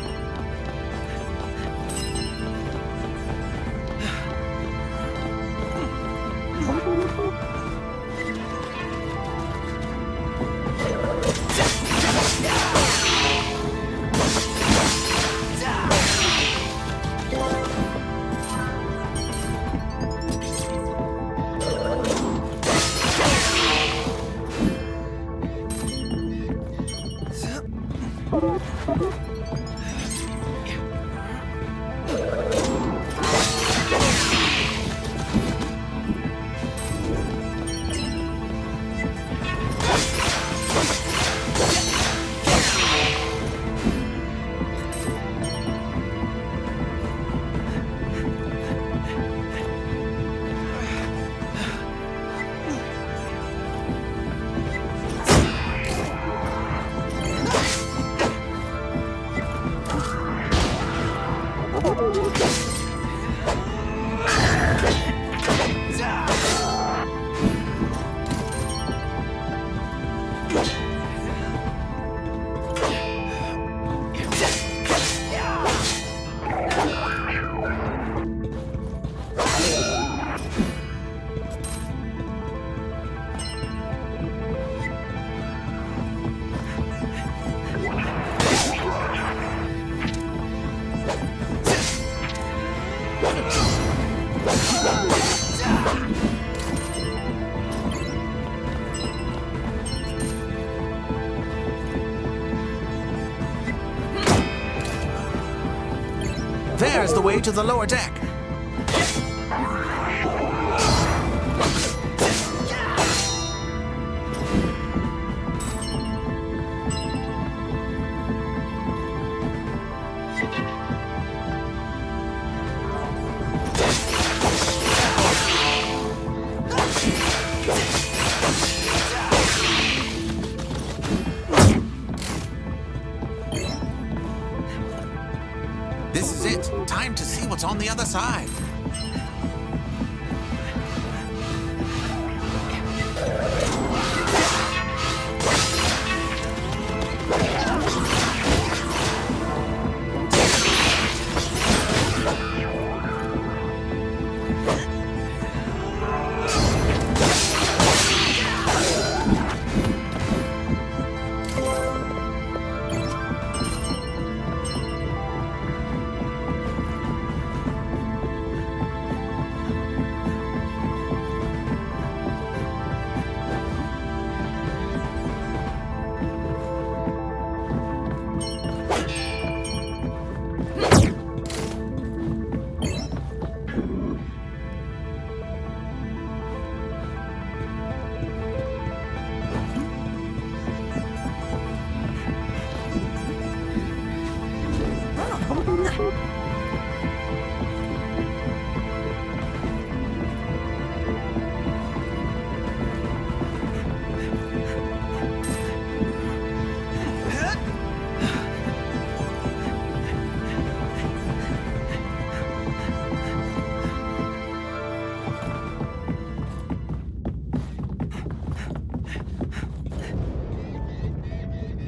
There's the way to the lower deck. This is it. Time to see what's on the other side.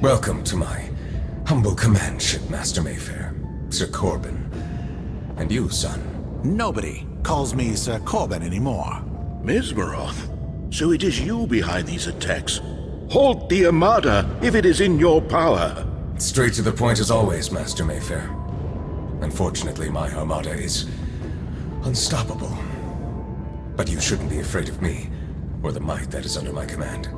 Welcome to my humble command ship, Master Mayfair, Sir Corbin. And you, son? Nobody calls me Sir Corbin anymore. Mesmeroth, So it is you behind these attacks. Halt the Armada if it is in your power. Straight to the point as always, Master Mayfair. Unfortunately, my Armada is unstoppable. But you shouldn't be afraid of me, or the might that is under my command.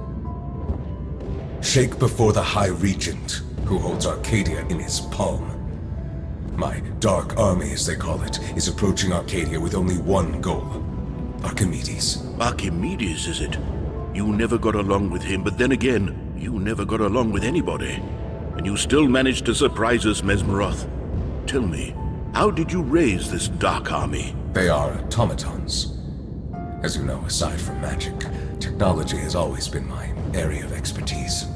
Shake before the High Regent, who holds Arcadia in his palm. My Dark Army, as they call it, is approaching Arcadia with only one goal. Archimedes. Archimedes, is it? You never got along with him, but then again, you never got along with anybody. And you still managed to surprise us, Mesmeroth. Tell me, how did you raise this Dark Army? They are automatons. As you know, aside from magic, technology has always been my area of expertise.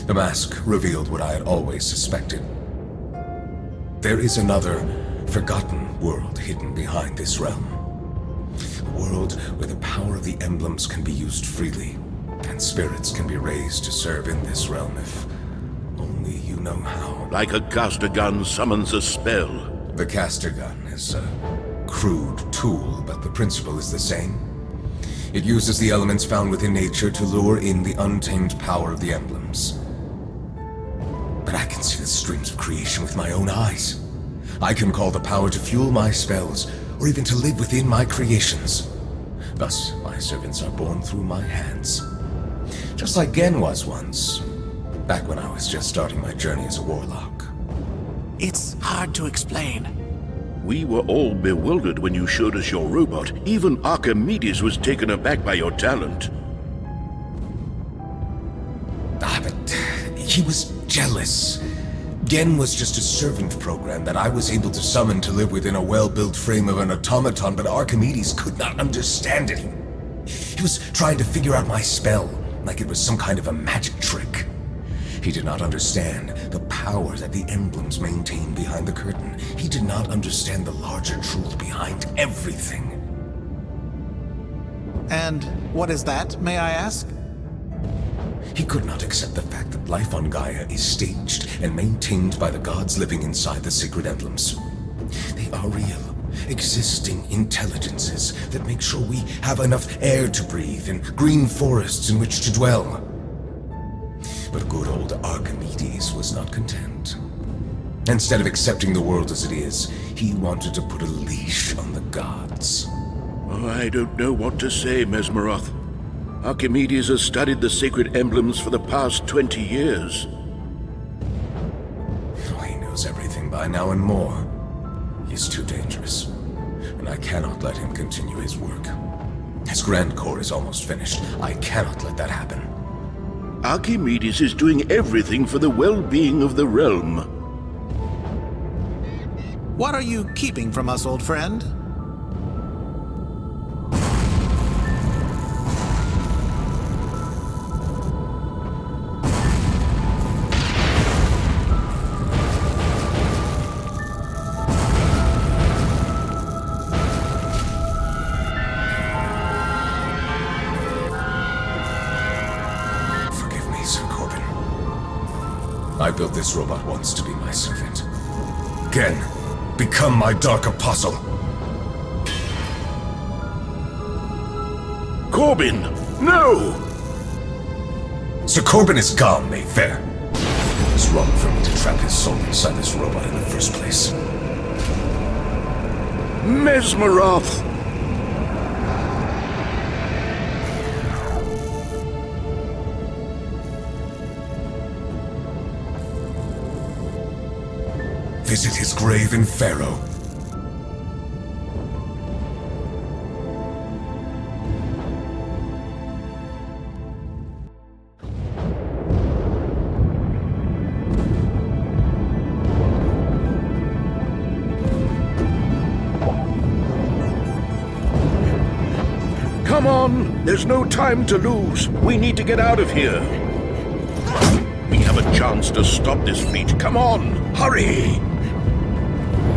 The mask revealed what I had always suspected. There is another, forgotten world hidden behind this realm. A world where the power of the emblems can be used freely, and spirits can be raised to serve in this realm if only you know how. Like a caster gun summons a spell. The caster gun is a crude tool, but the principle is the same. It uses the elements found within nature to lure in the untamed power of the emblems. But I can see the streams of creation with my own eyes. I can call the power to fuel my spells, or even to live within my creations. Thus, my servants are born through my hands. Just like Gen was once, back when I was just starting my journey as a warlock. It's hard to explain. We were all bewildered when you showed us your robot. Even Archimedes was taken aback by your talent. But he was jealous. Gen was just a servant program that I was able to summon to live within a well-built frame of an automaton, but Archimedes could not understand it. He was trying to figure out my spell, like it was some kind of a magic trick. He did not understand the power that the emblems maintain behind the curtain. He did not understand the larger truth behind everything. And what is that, may I ask? He could not accept the fact that life on Gaia is staged and maintained by the gods living inside the sacred emblems. They are real, existing intelligences that make sure we have enough air to breathe and green forests in which to dwell. But good old Archimedes was not content. Instead of accepting the world as it is, he wanted to put a leash on the gods. Oh, I don't know what to say, Mesmeroth. Archimedes has studied the sacred emblems for the past 20 years. Oh, he knows everything by now and more. He's too dangerous, and I cannot let him continue his work. His grand core is almost finished. I cannot let that happen. Archimedes is doing everything for the well-being of the realm. What are you keeping from us, old friend? I built this robot once to be my servant. Gen, become my Dark Apostle. Corbin, no! Sir Corbin is gone, Mayfair. It was wrong for me to trap his soul inside this robot in the first place. Mesmeroth! Visit his grave in Pharaoh. Come on! There's no time to lose. We need to get out of here. We have a chance to stop this fleet. Come on! Hurry!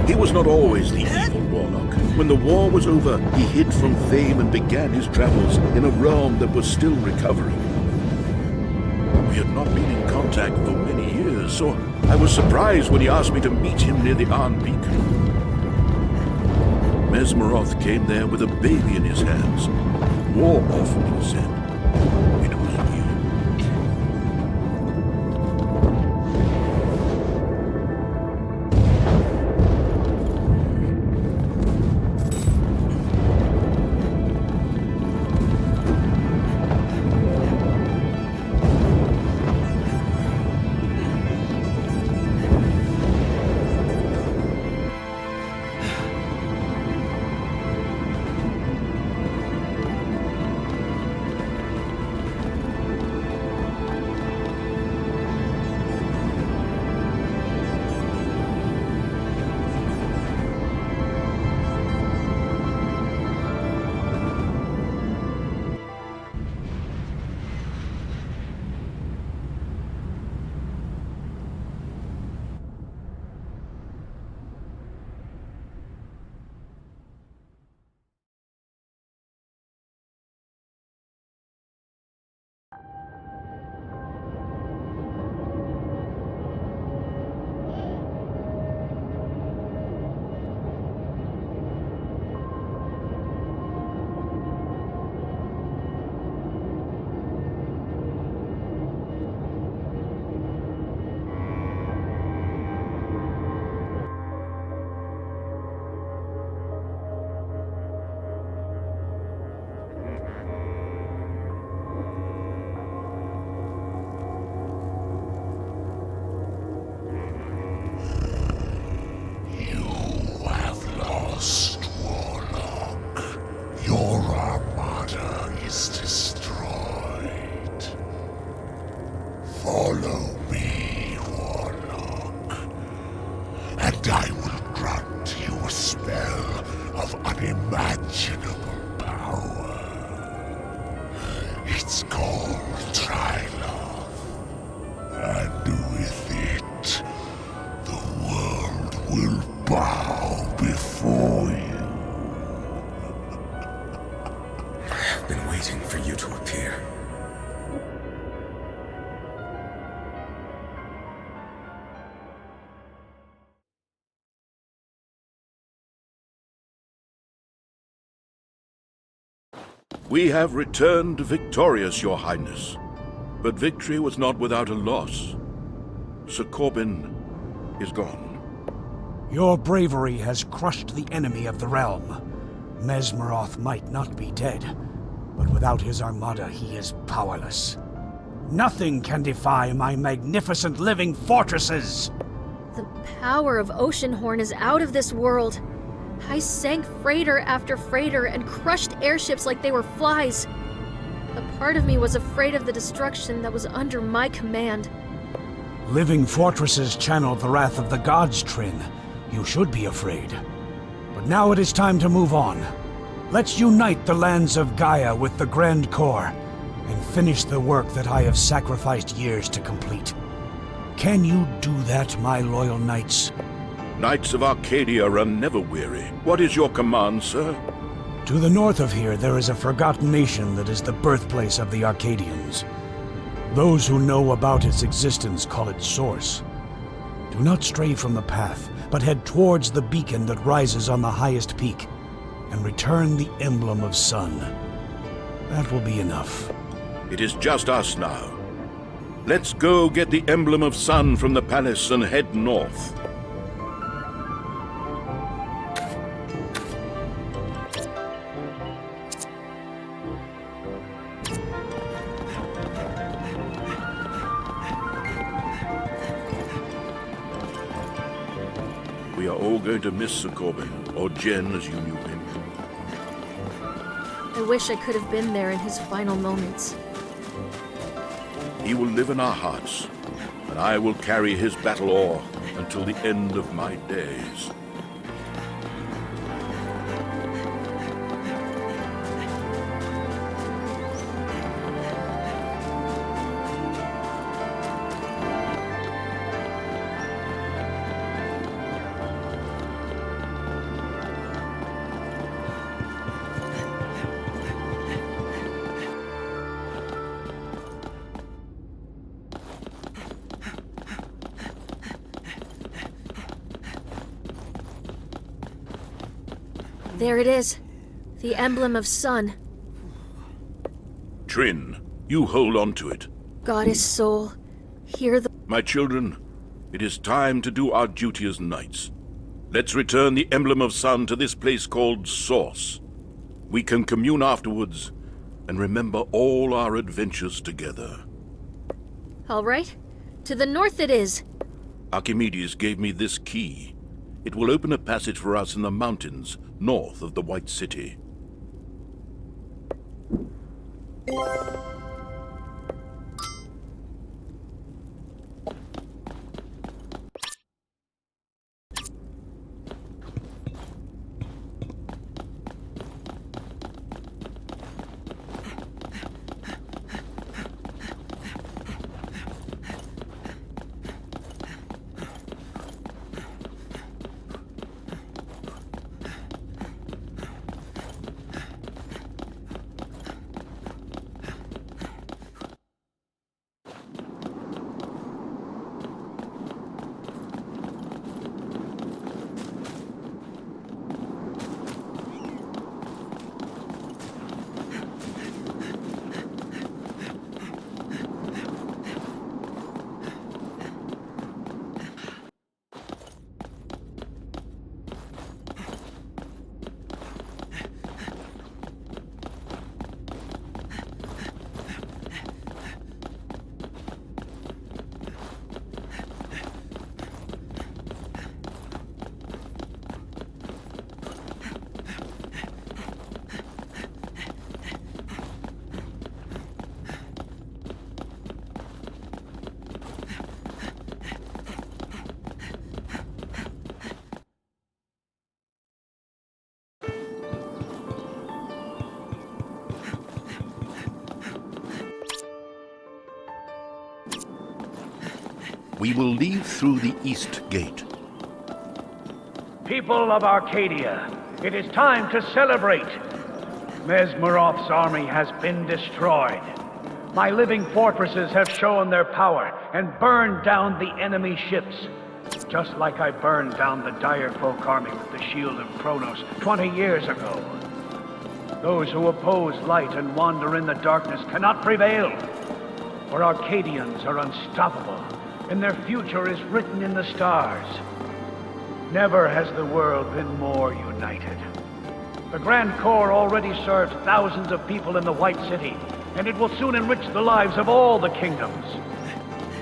He was not always the evil warlock. When the war was over, he hid from fame and began his travels in a realm that was still recovering. We had not been in contact for many years, so I was surprised when he asked me to meet him near the Arn Beacon. Mesmeroth came there with a baby in his hands. war effort, you said. It was you. Follow me, Warlock, and I will grant you a spell of unimaginable power. It's called Trilove, and with it, the world will bow before you. I have been waiting for you to appear. We have returned victorious, Your Highness. But victory was not without a loss. Sir Corbin is gone. Your bravery has crushed the enemy of the realm. Mesmeroth might not be dead, but without his armada he is powerless. Nothing can defy my magnificent living fortresses! The power of Oceanhorn is out of this world. I sank freighter after freighter and crushed airships like they were flies. A part of me was afraid of the destruction that was under my command. Living fortresses channeled the wrath of the gods, Trin. You should be afraid. But now it is time to move on. Let's unite the lands of Gaia with the Grand Core and finish the work that I have sacrificed years to complete. Can you do that, my loyal knights? Knights of Arcadia are never weary. What is your command, sir? To the north of here, there is a forgotten nation that is the birthplace of the Arcadians. Those who know about its existence call it Source. Do not stray from the path, but head towards the beacon that rises on the highest peak, and return the emblem of sun. That will be enough. It is just us now. Let's go get the emblem of sun from the palace and head north. We are all going to miss Sir Corbin, or Jen as you knew him. I wish I could have been there in his final moments. He will live in our hearts, and I will carry his battle oar until the end of my days. There it is. The emblem of sun. Trin, you hold on to it. Goddess soul, hear the... My children, it is time to do our duty as knights. Let's return the emblem of sun to this place called Source. We can commune afterwards and remember all our adventures together. All right. To the north it is. Archimedes gave me this key. It will open a passage for us in the mountains north of the White City. We will leave through the east gate. People of Arcadia, it is time to celebrate. Mesmeroth's army has been destroyed. My living fortresses have shown their power and burned down the enemy ships. Just like I burned down the Direfolk army with the shield of Kronos 20 years ago. Those who oppose light and wander in the darkness cannot prevail. For Arcadians are unstoppable, and their future is written in the stars. Never has the world been more united. The Grand Corps already serves thousands of people in the White City, and it will soon enrich the lives of all the kingdoms.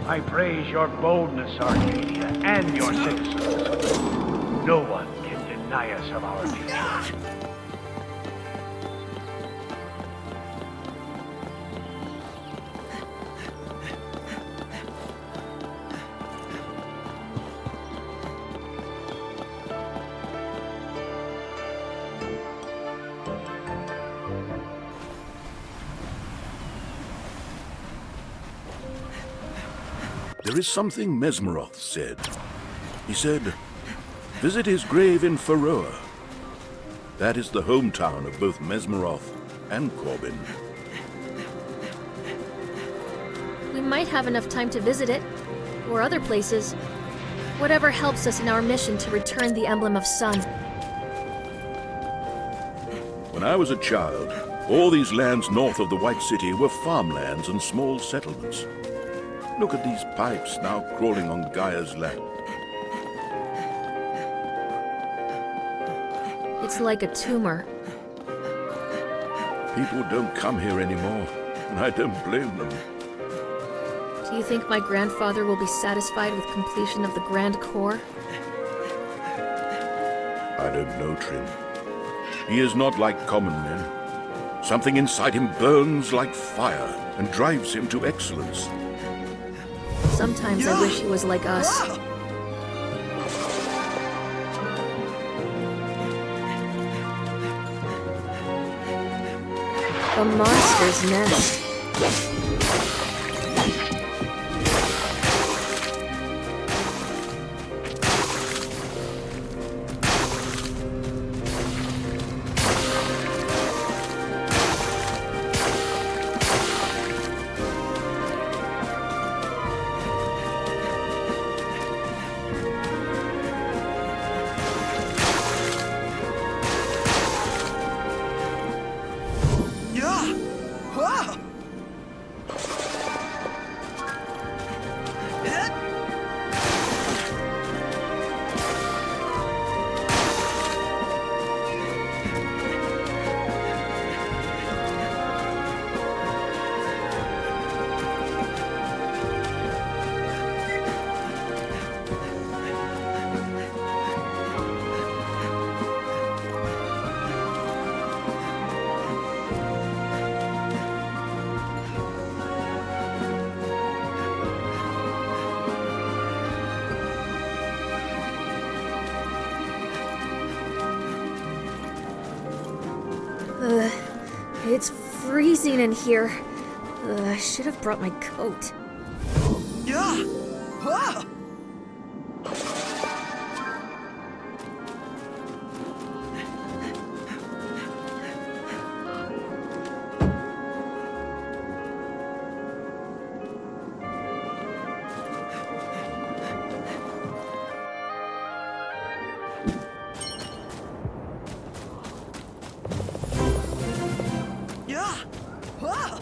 I praise your boldness, Arcadia, and your citizens. No one can deny us of our future. There is something Mesmeroth said. He said, visit his grave in Faroa. That is the hometown of both Mesmeroth and Corbin. We might have enough time to visit it, or other places. Whatever helps us in our mission to return the emblem of sun. When I was a child, all these lands north of the White City were farmlands and small settlements. Look at these pipes now crawling on Gaia's land. It's like a tumor. People don't come here anymore, and I don't blame them. Do you think my grandfather will be satisfied with completion of the Grand Corps? I don't know, Trin. He is not like common men. Something inside him burns like fire and drives him to excellence. Sometimes I wish he was like us. A monster's nest. It's freezing in here. I should have brought my coat. Yeah! Ah! Yeah! Ah!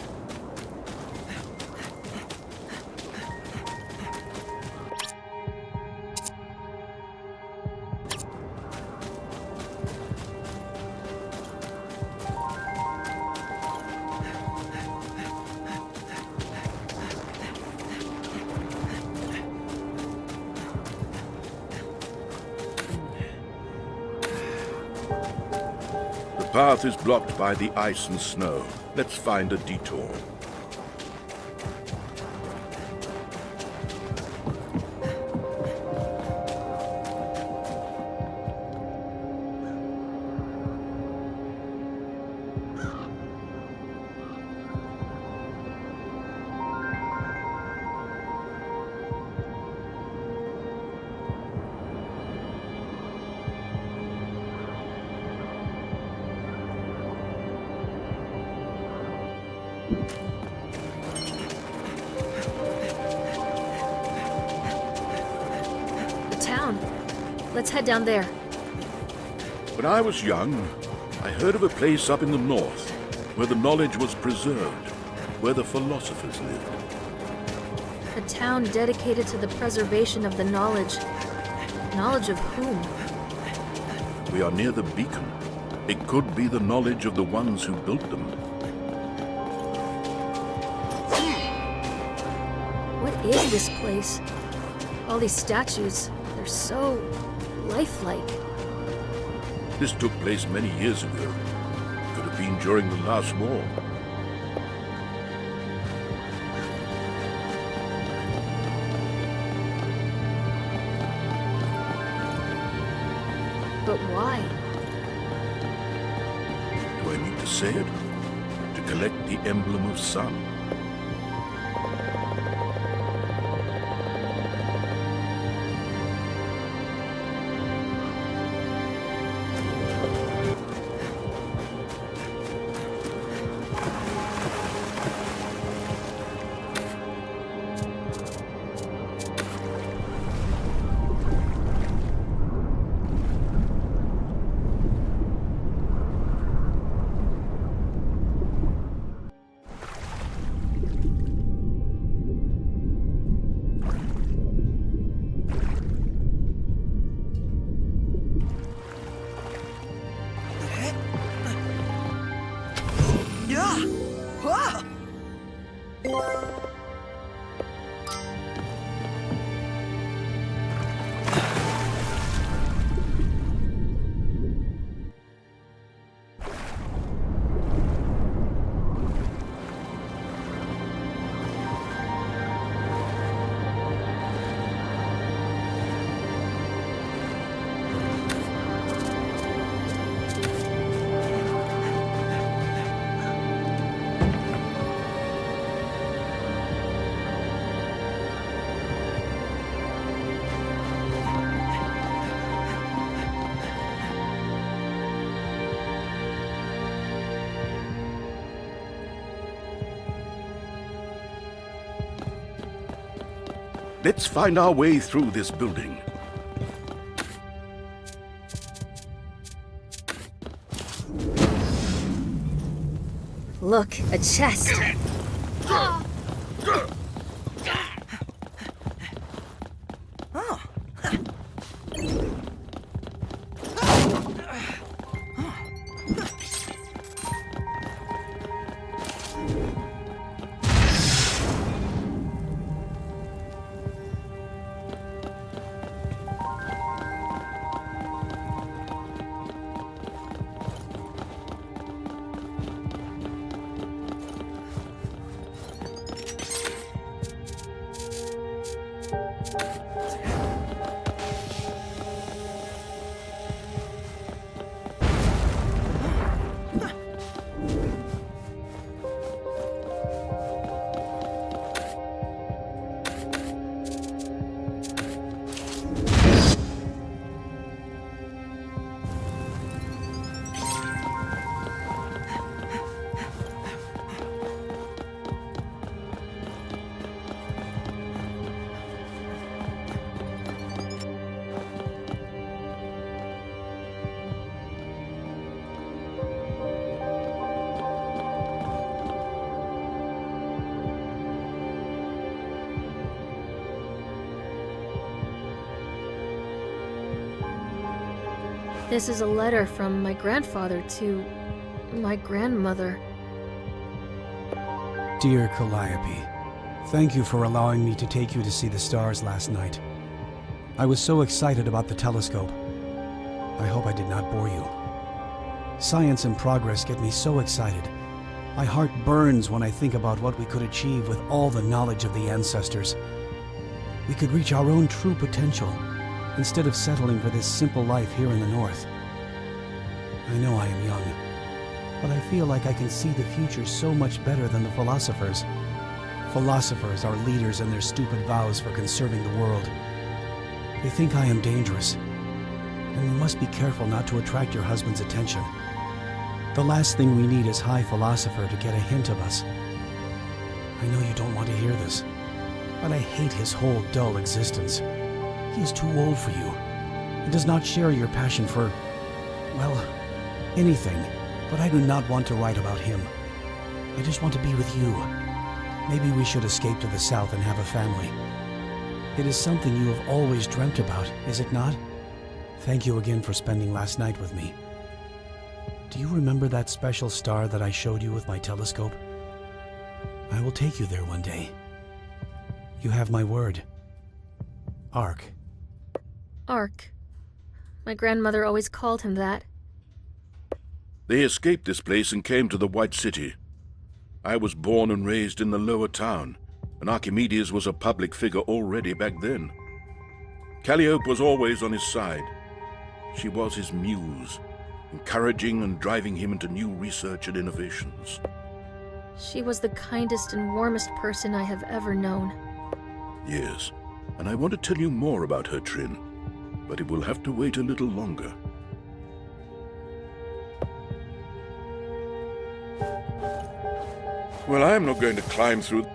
The path is blocked by the ice and snow. Let's find a detour. The town. Let's head down there. When I was young, I heard of a place up in the north where the knowledge was preserved, where the philosophers lived. A town dedicated to the preservation of the knowledge. Knowledge of whom? We are near the beacon. It could be the knowledge of the ones who built them. What is this place? All these statues, they're so lifelike. This took place many years ago. Could have been during the last war. But why? Do I need to say it? To collect the emblem of sun. Yeah! Ah! Let's find our way through this building. Look, a chest. Oh. This is a letter from my grandfather to my grandmother. Dear Calliope, thank you for allowing me to take you to see the stars last night. I was so excited about the telescope. I hope I did not bore you. Science and progress get me so excited. My heart burns when I think about what we could achieve with all the knowledge of the ancestors. We could reach our own true potential, instead of settling for this simple life here in the North. I know I am young, but I feel like I can see the future so much better than the philosophers. Philosophers are leaders in their stupid vows for conserving the world. They think I am dangerous, and we must be careful not to attract your husband's attention. The last thing we need is High Philosopher to get a hint of us. I know you don't want to hear this, but I hate his whole dull existence. He is too old for you. He does not share your passion for, well, anything, but I do not want to write about him. I just want to be with you. Maybe we should escape to the south and have a family. It is something you have always dreamt about, is it not? Thank you again for spending last night with me. Do you remember that special star that I showed you with my telescope? I will take you there one day. You have my word. Ark. Ark. My grandmother always called him that. They escaped this place and came to the White City. I was born and raised in the lower town, and Archimedes was a public figure already back then. Calliope was always on his side. She was his muse, encouraging and driving him into new research and innovations. She was the kindest and warmest person I have ever known. Yes, and I want to tell you more about her, Trin, but it will have to wait a little longer. Well, I am not going to climb through...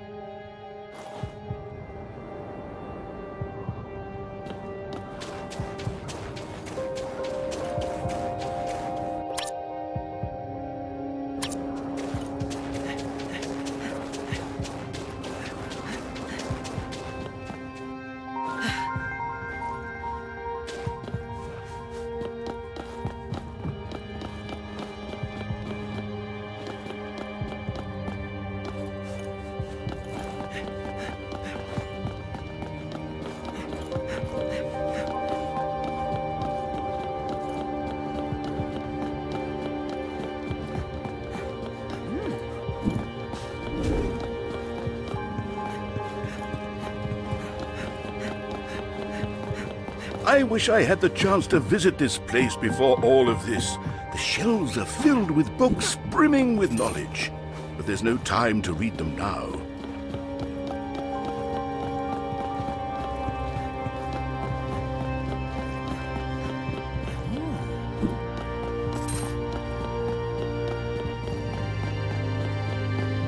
I wish I had the chance to visit this place before all of this. The shelves are filled with books brimming with knowledge, but there's no time to read them now.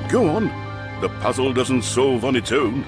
Go on. The puzzle doesn't solve on its own.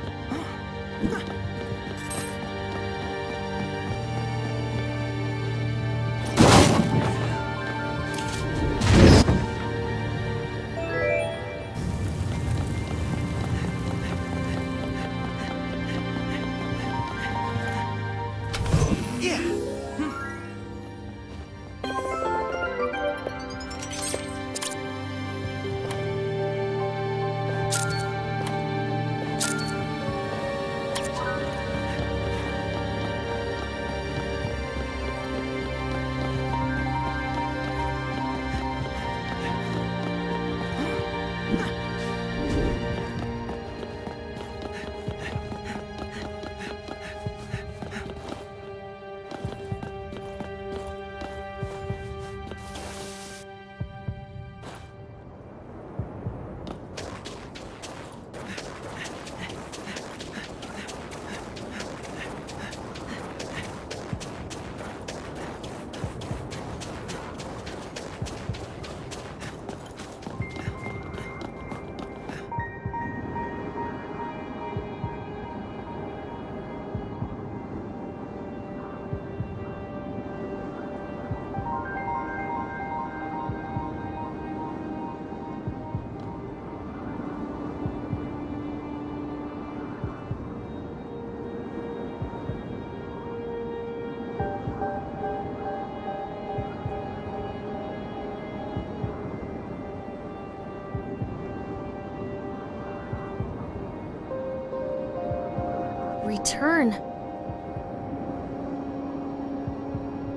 return.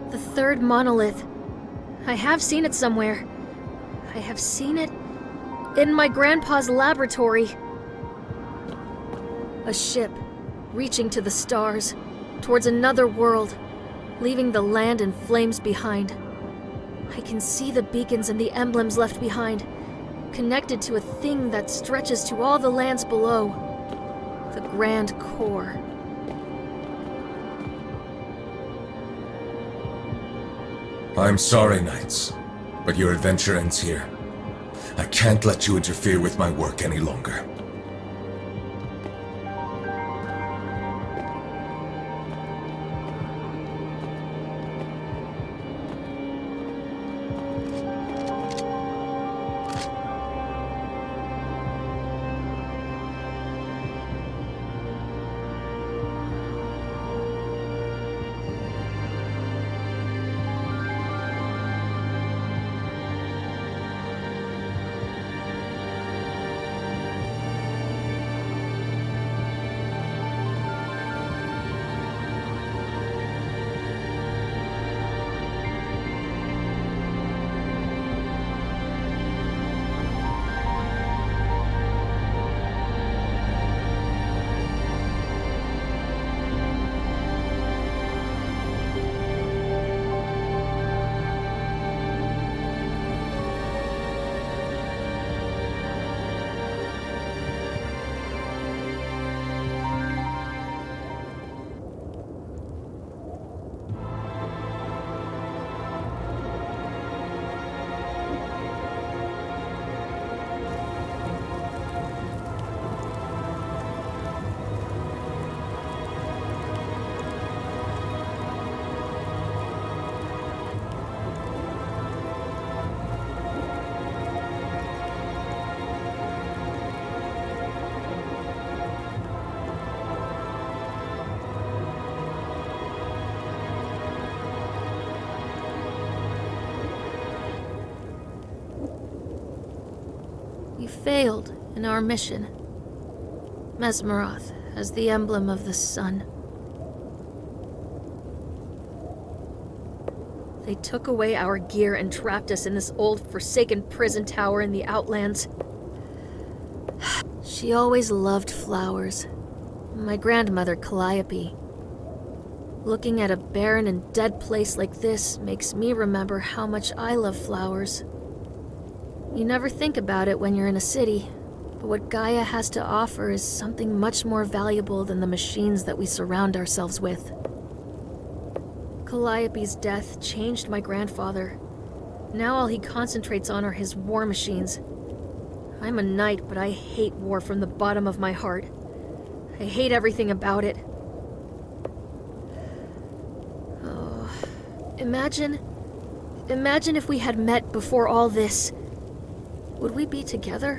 The third monolith. I have seen it somewhere. I have seen it in my grandpa's laboratory. A ship, reaching to the stars, towards another world, leaving the land in flames behind. I can see the beacons and the emblems left behind, connected to a thing that stretches to all the lands below. The Grand Core. I'm sorry, Knights, but your adventure ends here. I can't let you interfere with my work any longer. You failed in our mission. Mesmeroth as the emblem of the sun. They took away our gear and trapped us in this old, forsaken prison tower in the Outlands. She always loved flowers. My grandmother, Calliope. Looking at a barren and dead place like this makes me remember how much I love flowers. You never think about it when you're in a city, but what Gaia has to offer is something much more valuable than the machines that we surround ourselves with. Calliope's death changed my grandfather. Now all he concentrates on are his war machines. I'm a knight, but I hate war from the bottom of my heart. I hate everything about it. Oh, imagine if we had met before all this. Would we be together?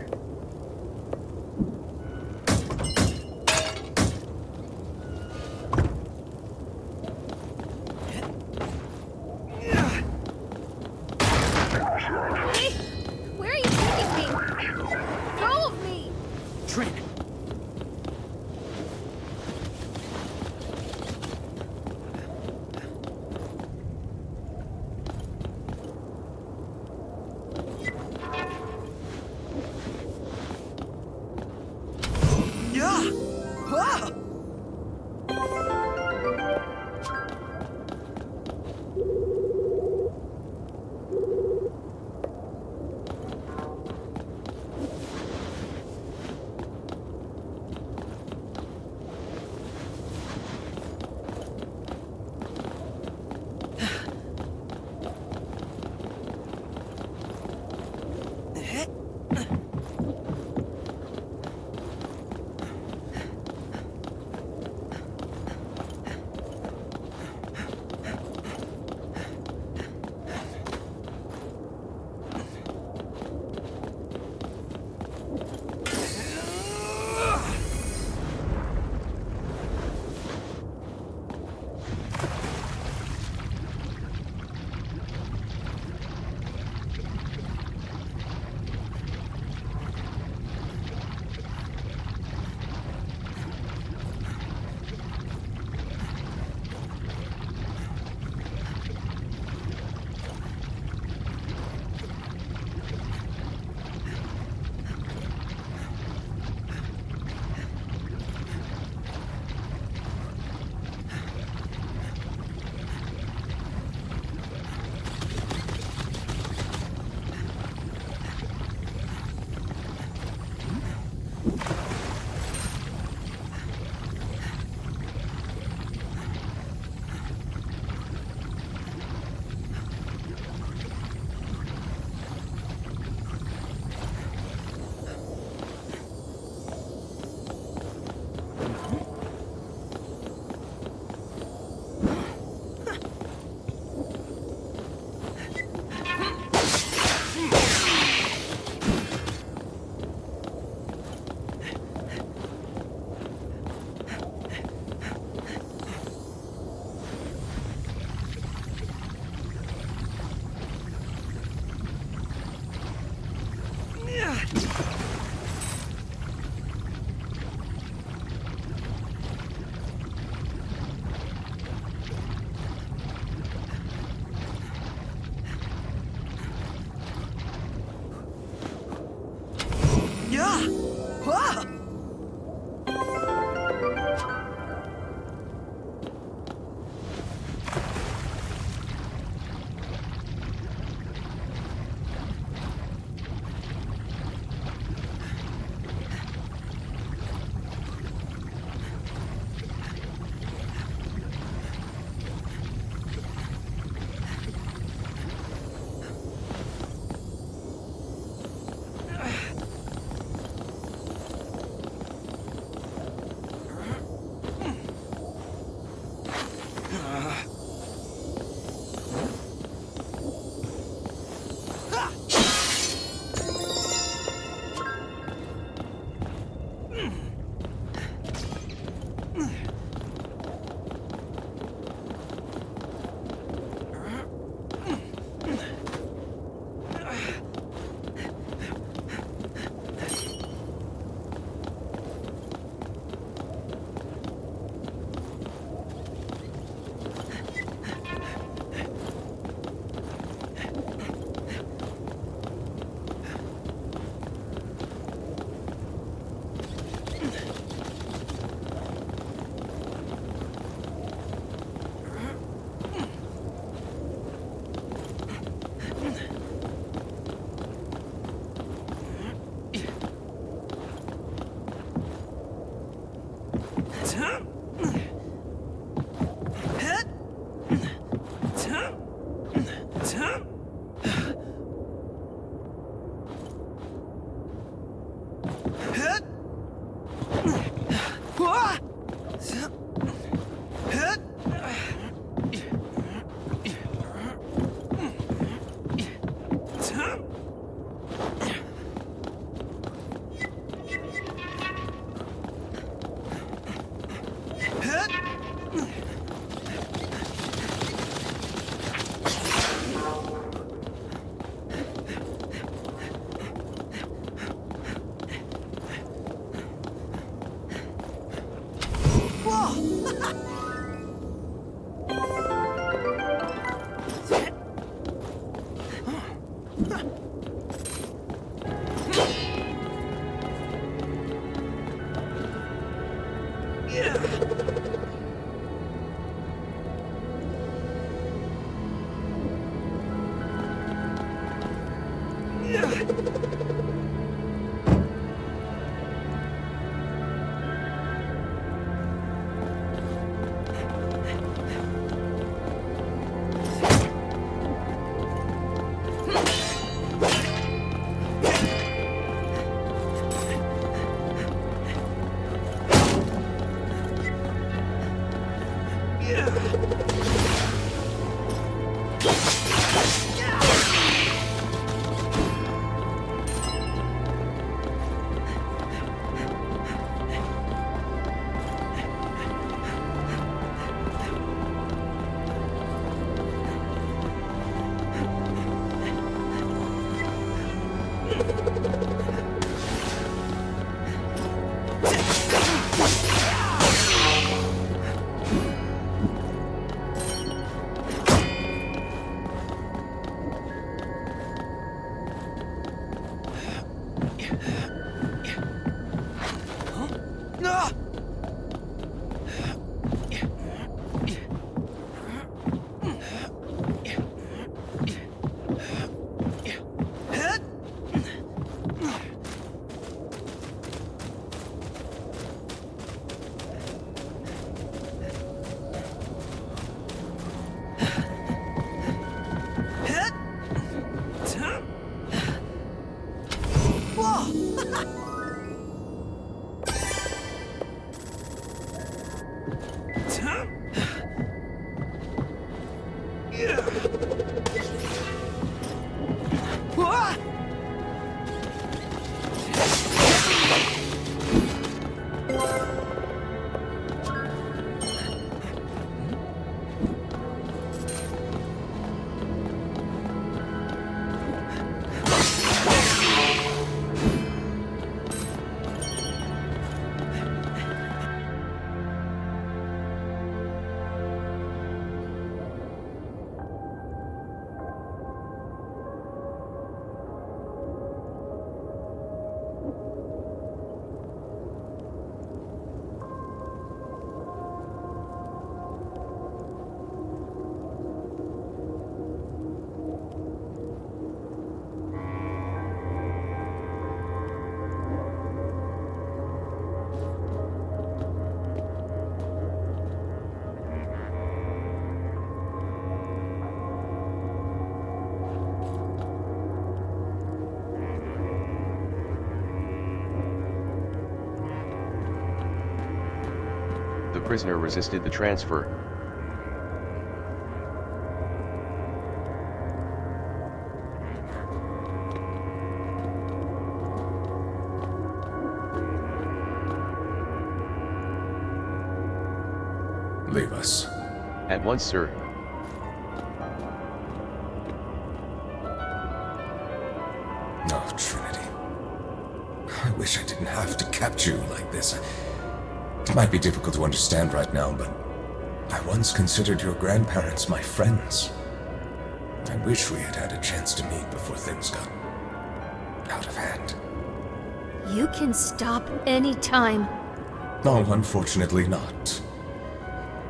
Where are you taking me? Go of me! Trin! The prisoner resisted the transfer. Leave us. At once, sir. No, Trinity. I wish I didn't have to capture you like this. It might be difficult to understand right now, but I once considered your grandparents my friends. I wish we had had a chance to meet before things got out of hand. You can stop any time. No, unfortunately not.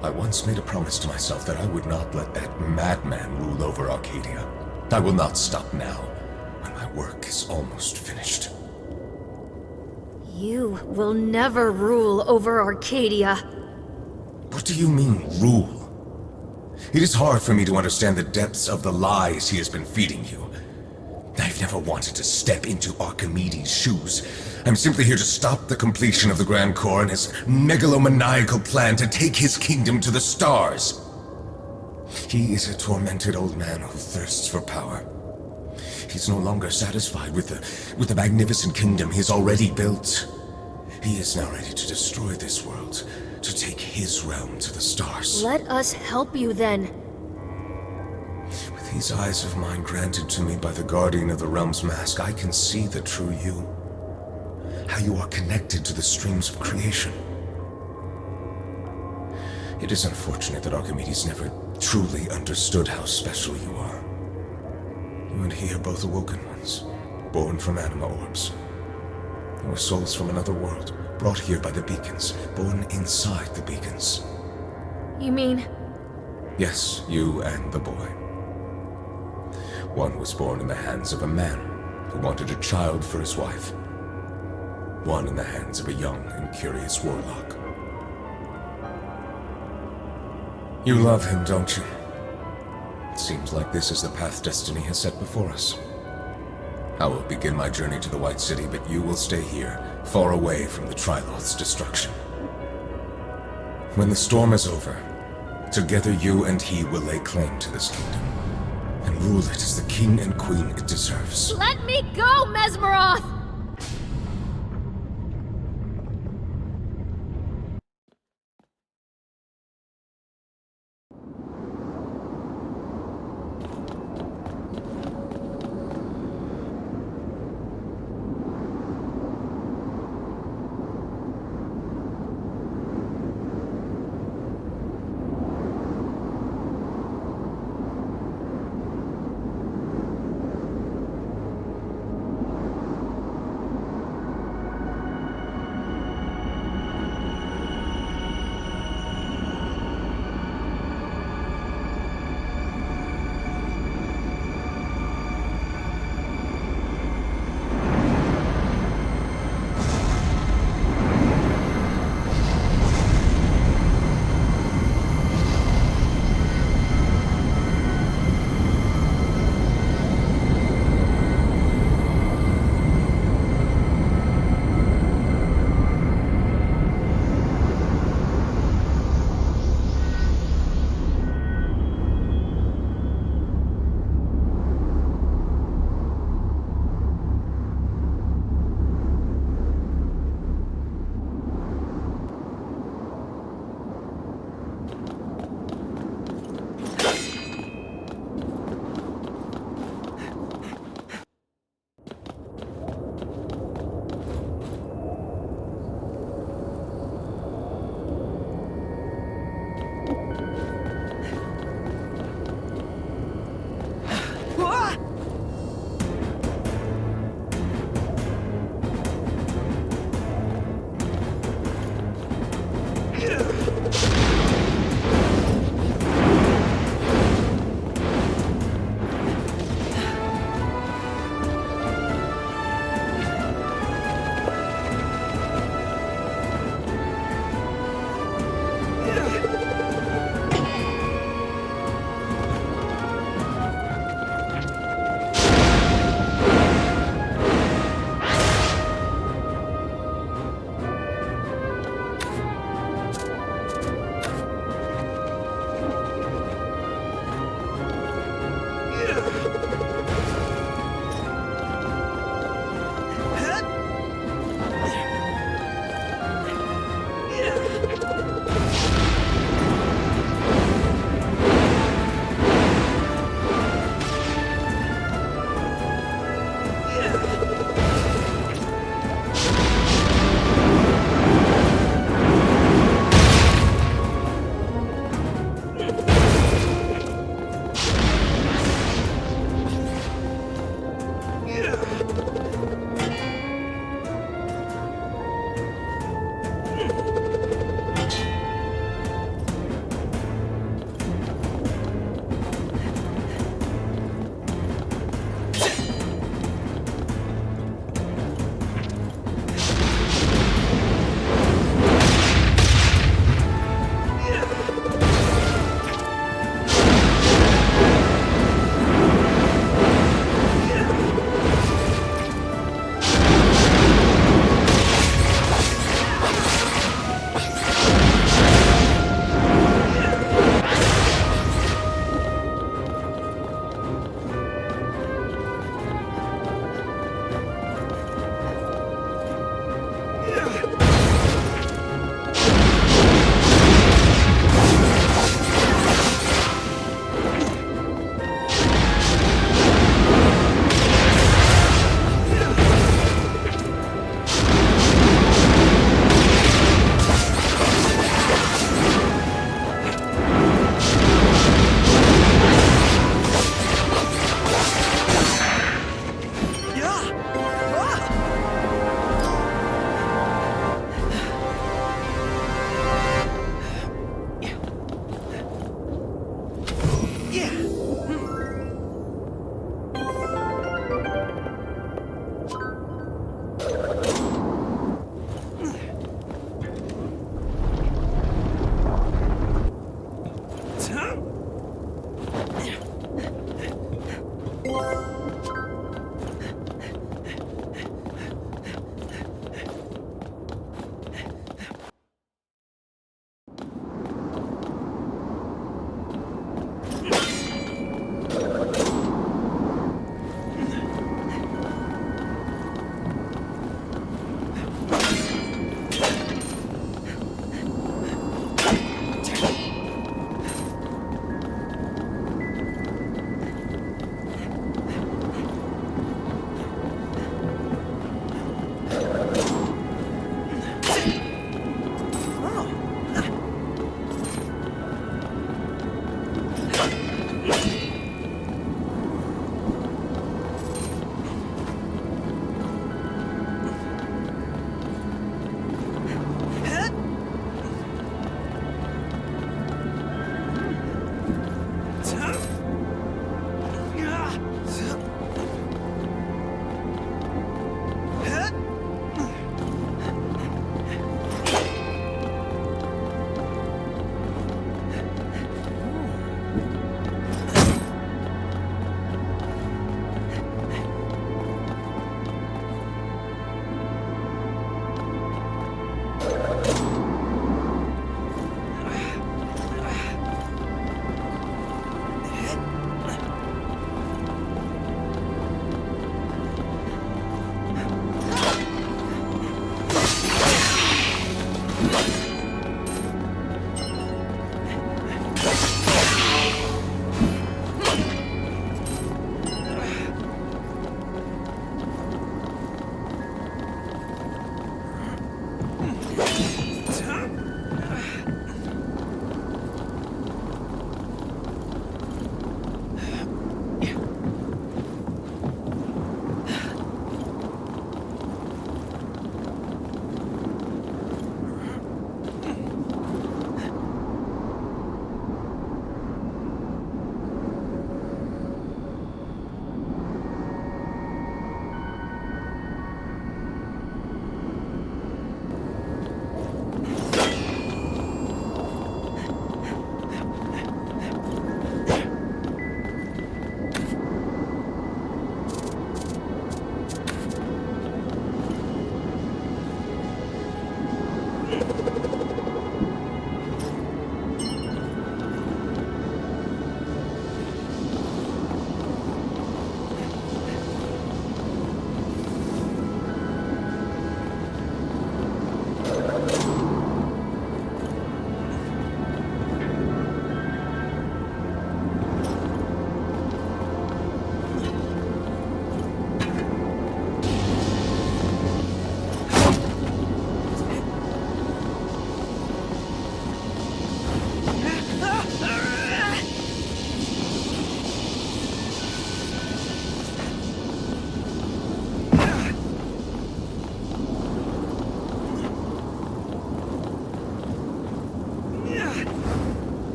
I once made a promise to myself that I would not let that madman rule over Arcadia. I will not stop now, when my work is almost finished. You will never rule over Arcadia. What do you mean, rule? It is hard for me to understand the depths of the lies he has been feeding you. I've never wanted to step into Archimedes' shoes. I'm simply here to stop the completion of the Grand Core and his megalomaniacal plan to take his kingdom to the stars. He is a tormented old man who thirsts for power. He's no longer satisfied with the magnificent kingdom he has already built. He is now ready to destroy this world, to take his realm to the stars. Let us help you then. With these eyes of mine granted to me by the guardian of the realm's mask, I can see the true you. How you are connected to the streams of creation. It is unfortunate that Archimedes never truly understood how special you are. You and he are both awoken ones, born from anima orbs. You are souls from another world, brought here by the beacons, born inside the beacons. You mean? Yes, you and the boy. One was born in the hands of a man who wanted a child for his wife. One in the hands of a young and curious warlock. You love him, don't you? It seems like this is the path destiny has set before us. I will begin my journey to the White City, but you will stay here, far away from the Triloth's destruction. When the storm is over, together you and he will lay claim to this kingdom, and rule it as the king and queen it deserves. Let me go, Mesmeroth!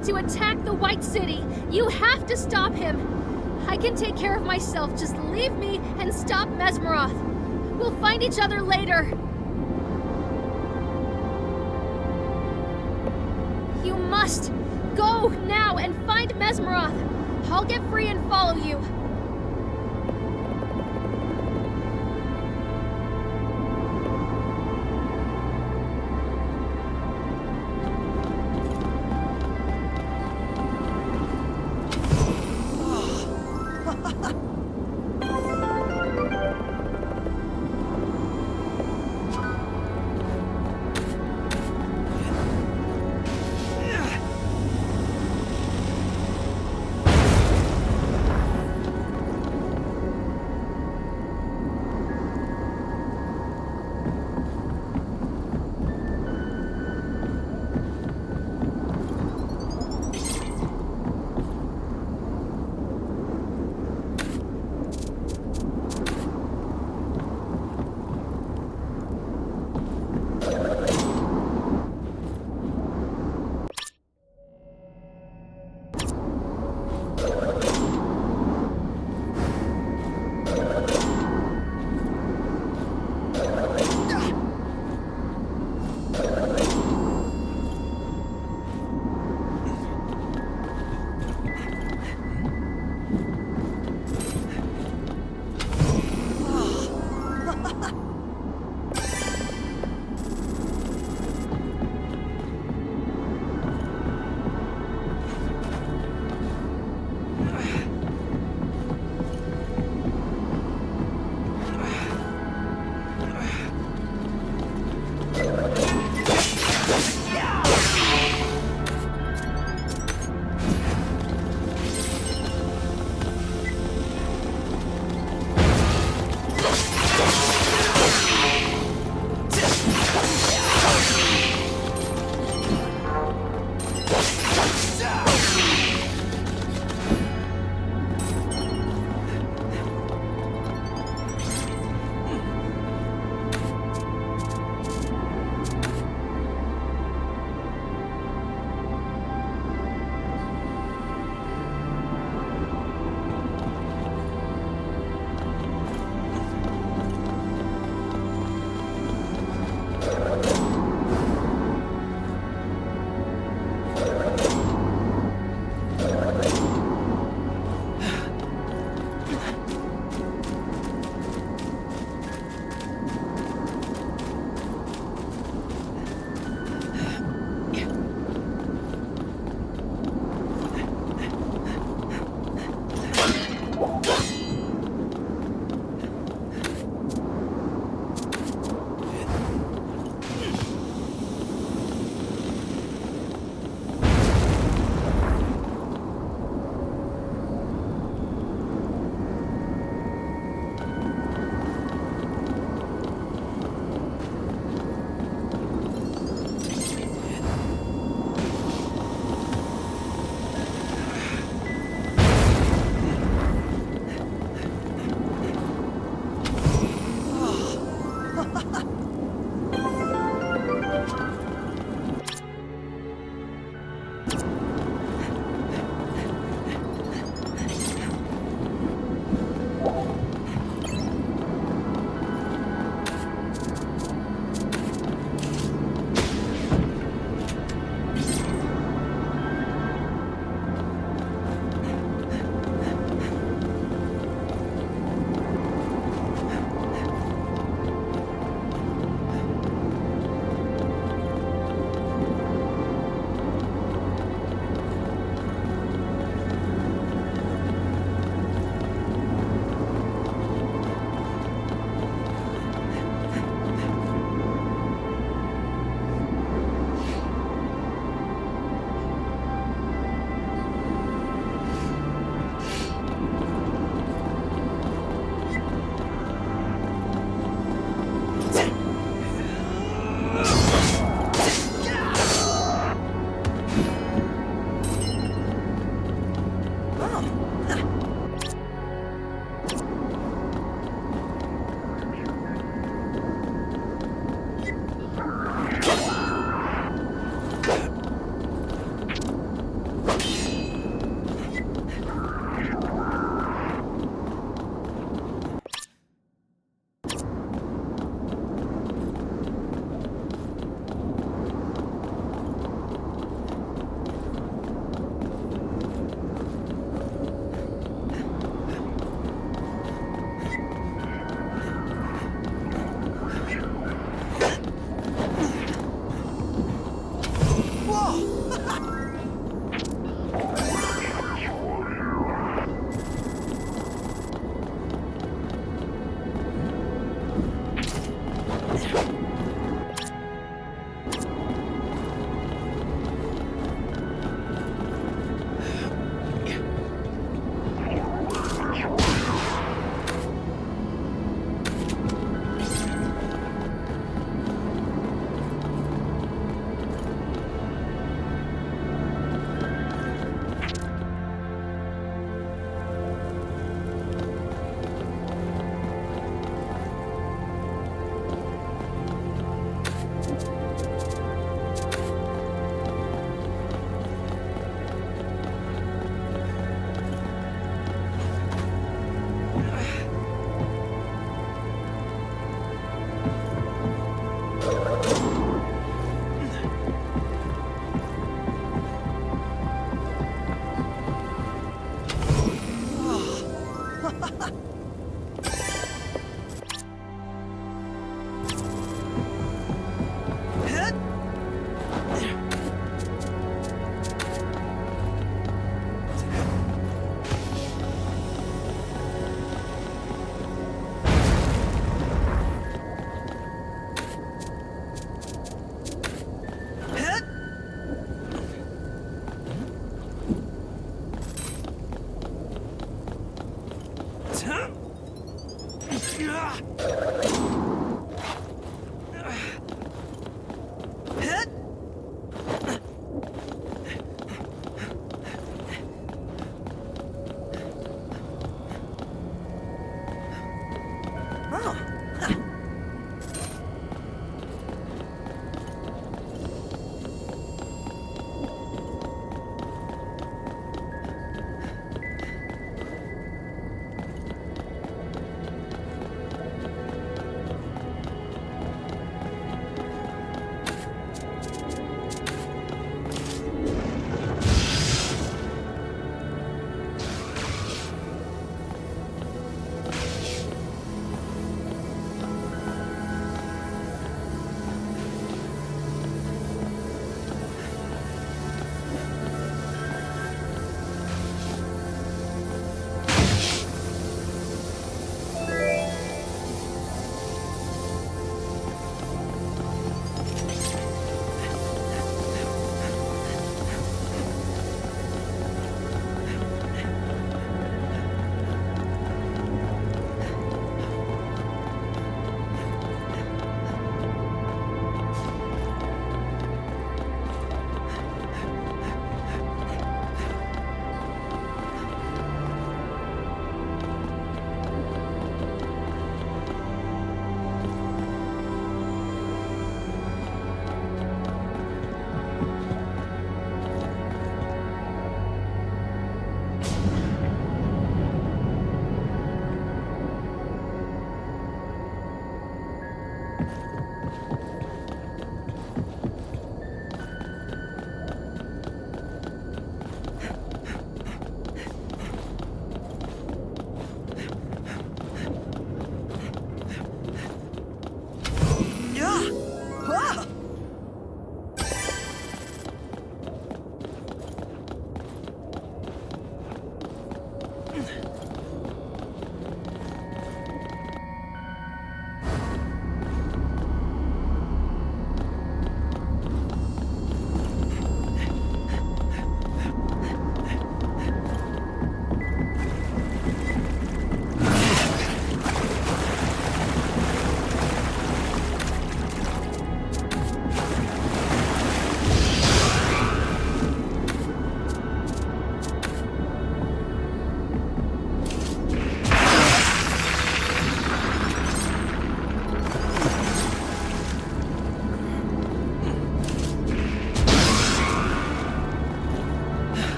trying to attack the White City. You have to stop him. I can take care of myself. Just leave me and stop Mesmeroth. We'll find each other later. You must go now and find Mesmeroth. I'll get free and follow you.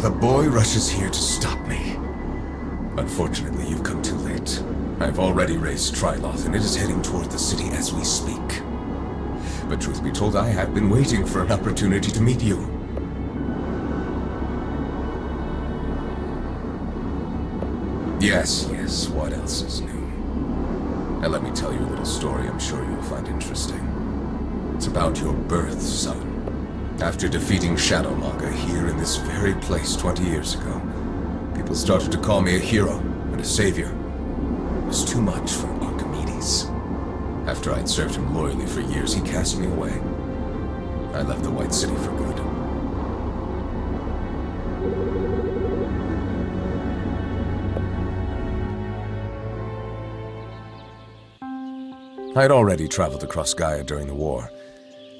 the boy rushes here to stop me. Unfortunately, you've come too late. I've already raised Triloth, and it is heading toward the city as we speak. But truth be told, I have been waiting for an opportunity to meet you. Yes, what else is new? Now let me tell you a little story I'm sure you'll find interesting. It's about your birth, son. After defeating Shadowmaga here in this very place 20 years ago, people started to call me a hero and a savior. It was too much for Archimedes. After I'd served him loyally for years, he cast me away. I left the White City for good. I'd already traveled across Gaia during the war,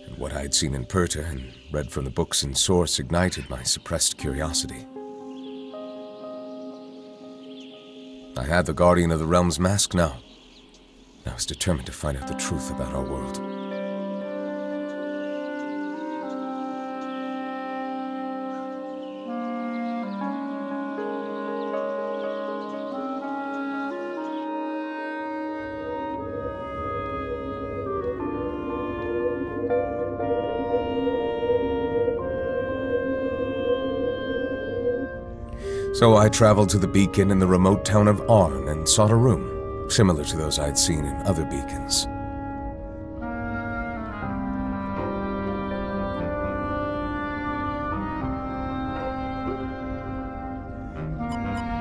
and what I'd seen in Perta and read from the books in Source ignited my suppressed curiosity. I had the Guardian of the Realm's mask now. I was determined to find out the truth about our world. So I traveled to the beacon in the remote town of Arn and sought a room, similar to those I'd seen in other beacons.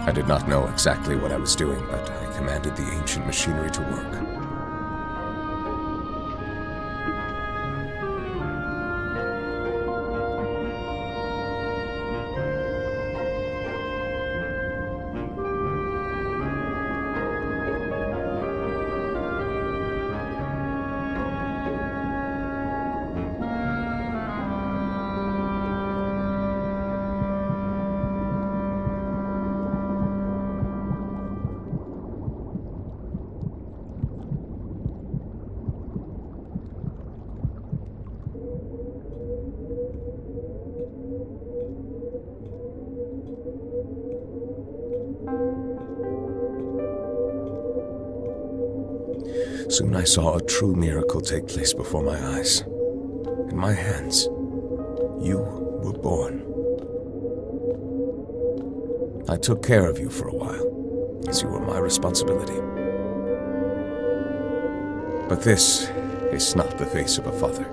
I did not know exactly what I was doing, but I commanded the ancient machinery to work. Soon I saw a true miracle take place before my eyes. In my hands, you were born. I took care of you for a while, as you were my responsibility. But this is not the face of a father.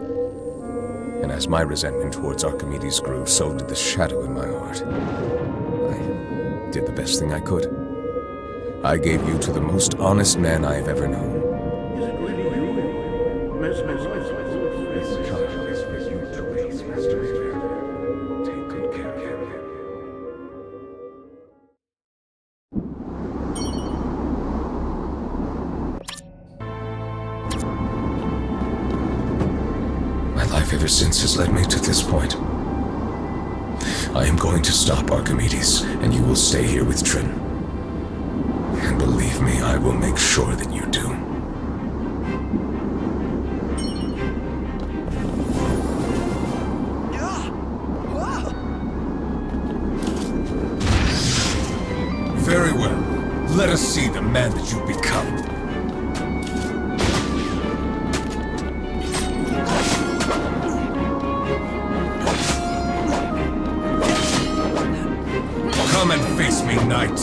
And as my resentment towards Archimedes grew, so did the shadow in my heart. I did the best thing I could. I gave you to the most honest man I have ever known. Ever since has led me to this point. I am going to stop Archimedes, and you will stay here with Trin. And believe me, I will make sure that you do. Very well. Let us see the man that you become. Come and face me, knight.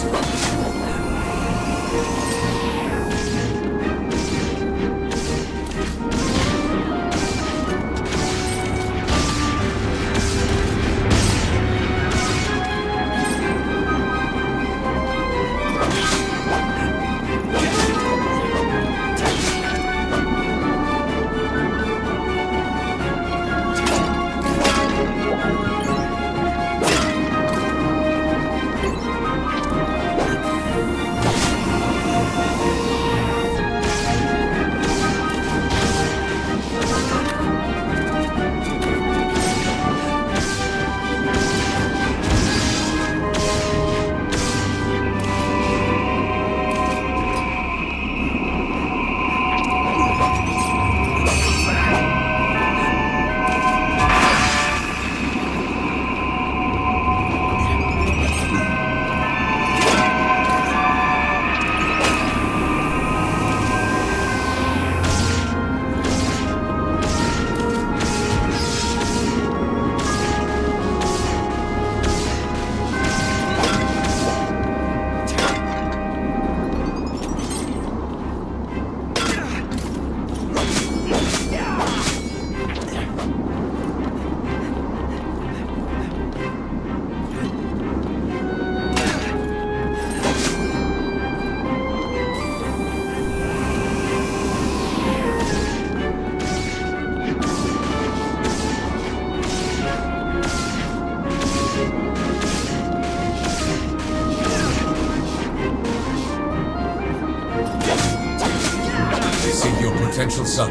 see your potential, son?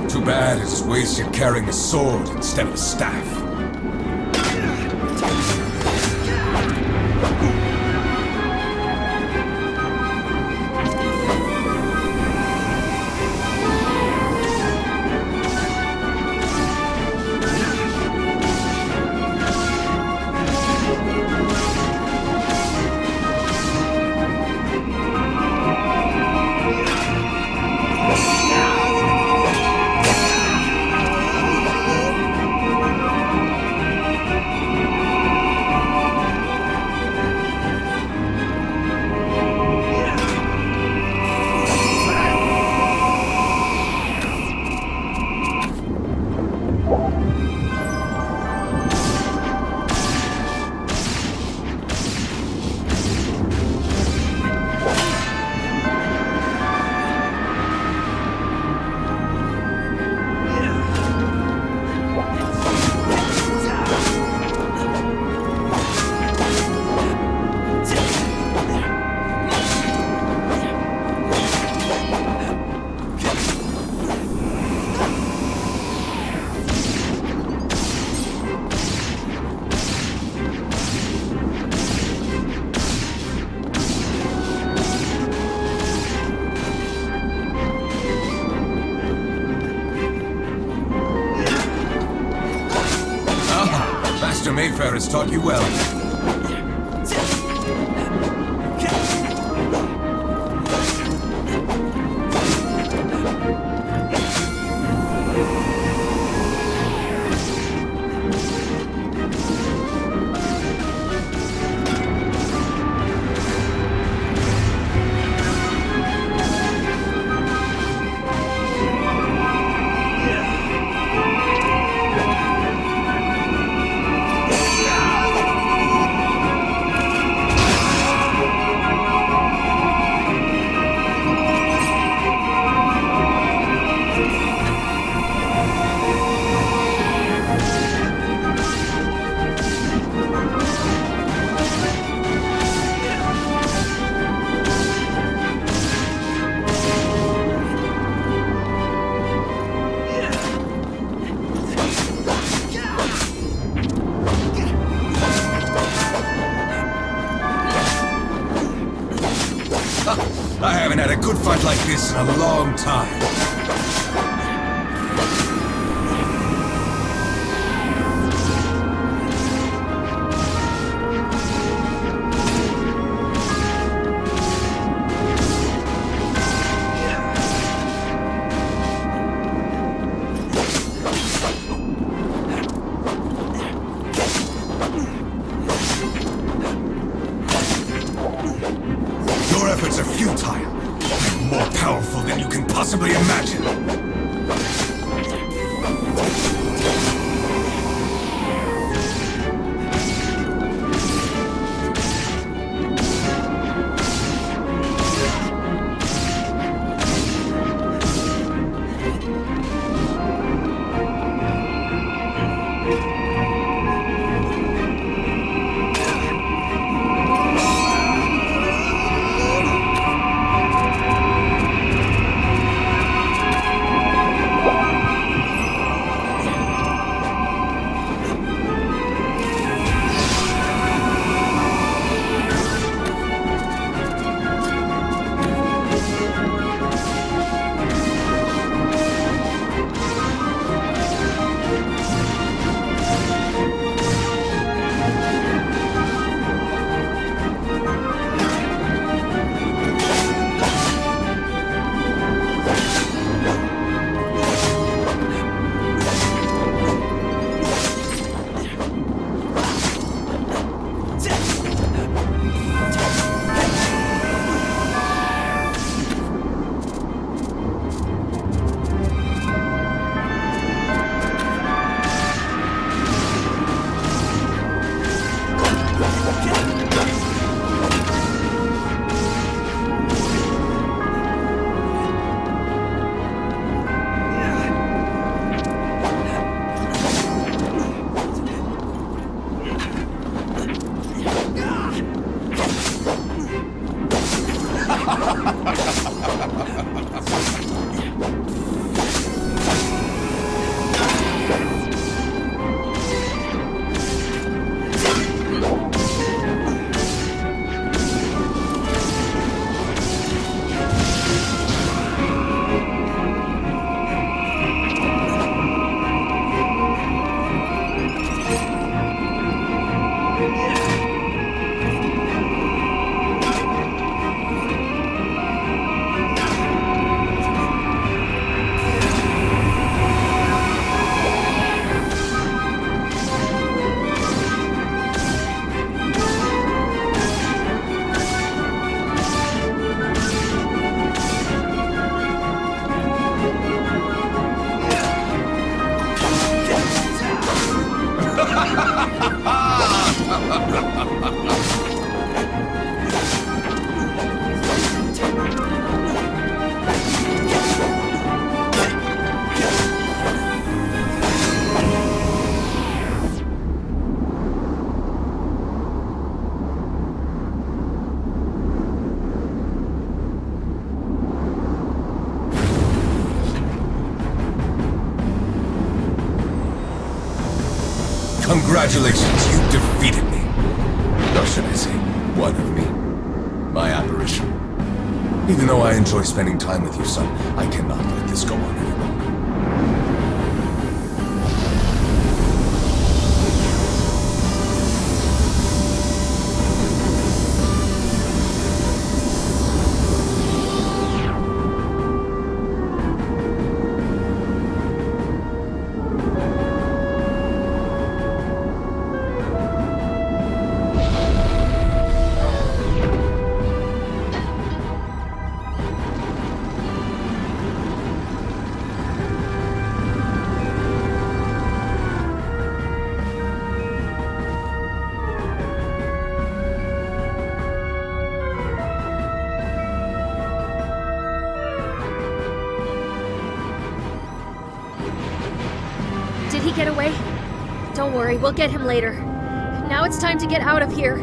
Too bad it is wasted carrying a sword instead of a staff. Mayfair has taught you well. I haven't had a good fight like this in a long time. Your efforts are futile. I'm more powerful than you can possibly imagine. Congratulations, you defeated me. Or should I say, one of me. My apparition. Even though I enjoy spending time with you, son, I cannot let this go on any longer. Did he get away? Don't worry, we'll get him later. Now it's time to get out of here.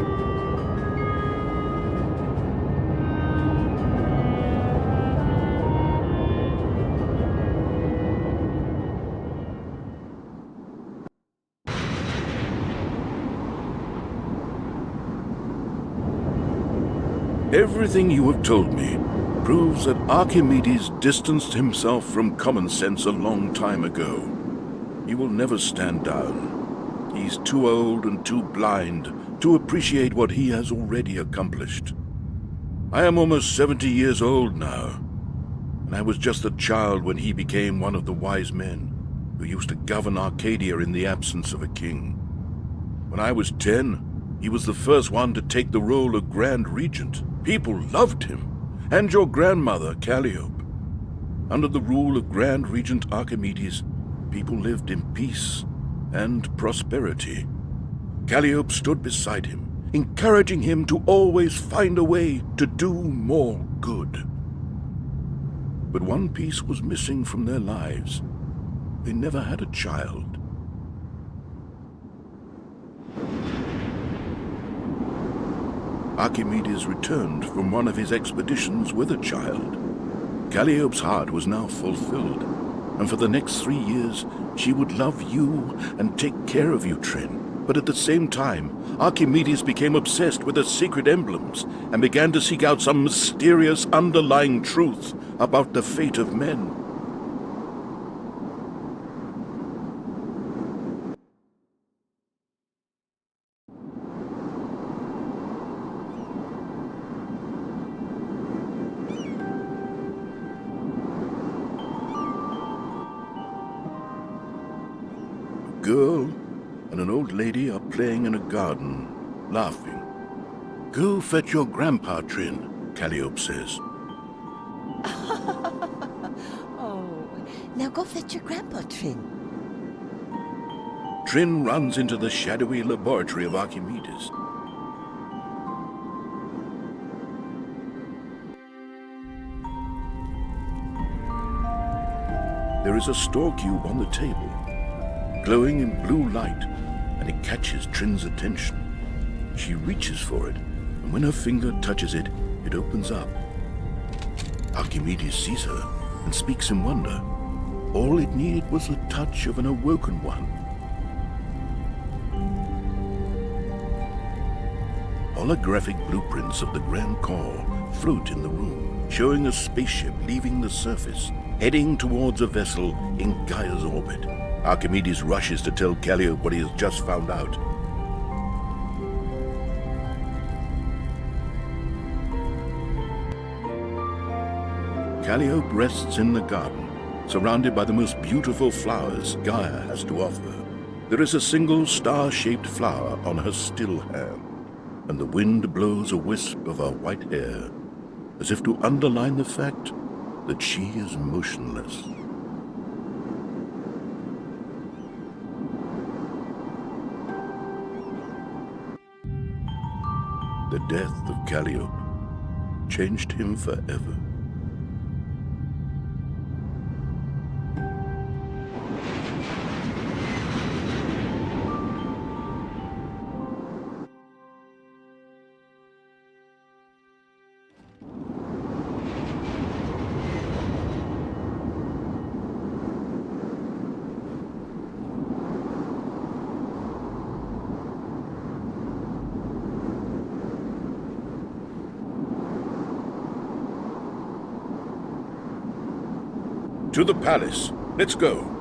Everything you have told me proves that Archimedes distanced himself from common sense a long time ago. He will never stand down. He's too old and too blind to appreciate what he has already accomplished. I am almost 70 years old now, and I was just a child when he became one of the wise men who used to govern Arcadia in the absence of a king. When I was 10, he was the first one to take the role of Grand Regent. People loved him, and your grandmother, Calliope. Under the rule of Grand Regent Archimedes, people lived in peace and prosperity. Calliope stood beside him, encouraging him to always find a way to do more good. But one piece was missing from their lives. They never had a child. Archimedes returned from one of his expeditions with a child. Calliope's heart was now fulfilled, and for the next 3 years, she would love you and take care of you, Trin. But at the same time, Archimedes became obsessed with the secret emblems and began to seek out some mysterious underlying truth about the fate of men. A girl and an old lady are playing in a garden, laughing. "Go fetch your grandpa, Trin," Calliope says. Oh, now go fetch your grandpa, Trin. Trin runs into the shadowy laboratory of Archimedes. There is a store cube on the table, glowing in blue light, and it catches Trin's attention. She reaches for it, and when her finger touches it, it opens up. Archimedes sees her and speaks in wonder. All it needed was the touch of an awoken one. Holographic blueprints of the Grand Core float in the room, showing a spaceship leaving the surface, heading towards a vessel in Gaia's orbit. Archimedes rushes to tell Calliope what he has just found out. Calliope rests in the garden, surrounded by the most beautiful flowers Gaia has to offer. There is a single star-shaped flower on her still hand, and the wind blows a wisp of her white hair, as if to underline the fact that she is motionless. The death of Calliope changed him forever. To the palace. Let's go.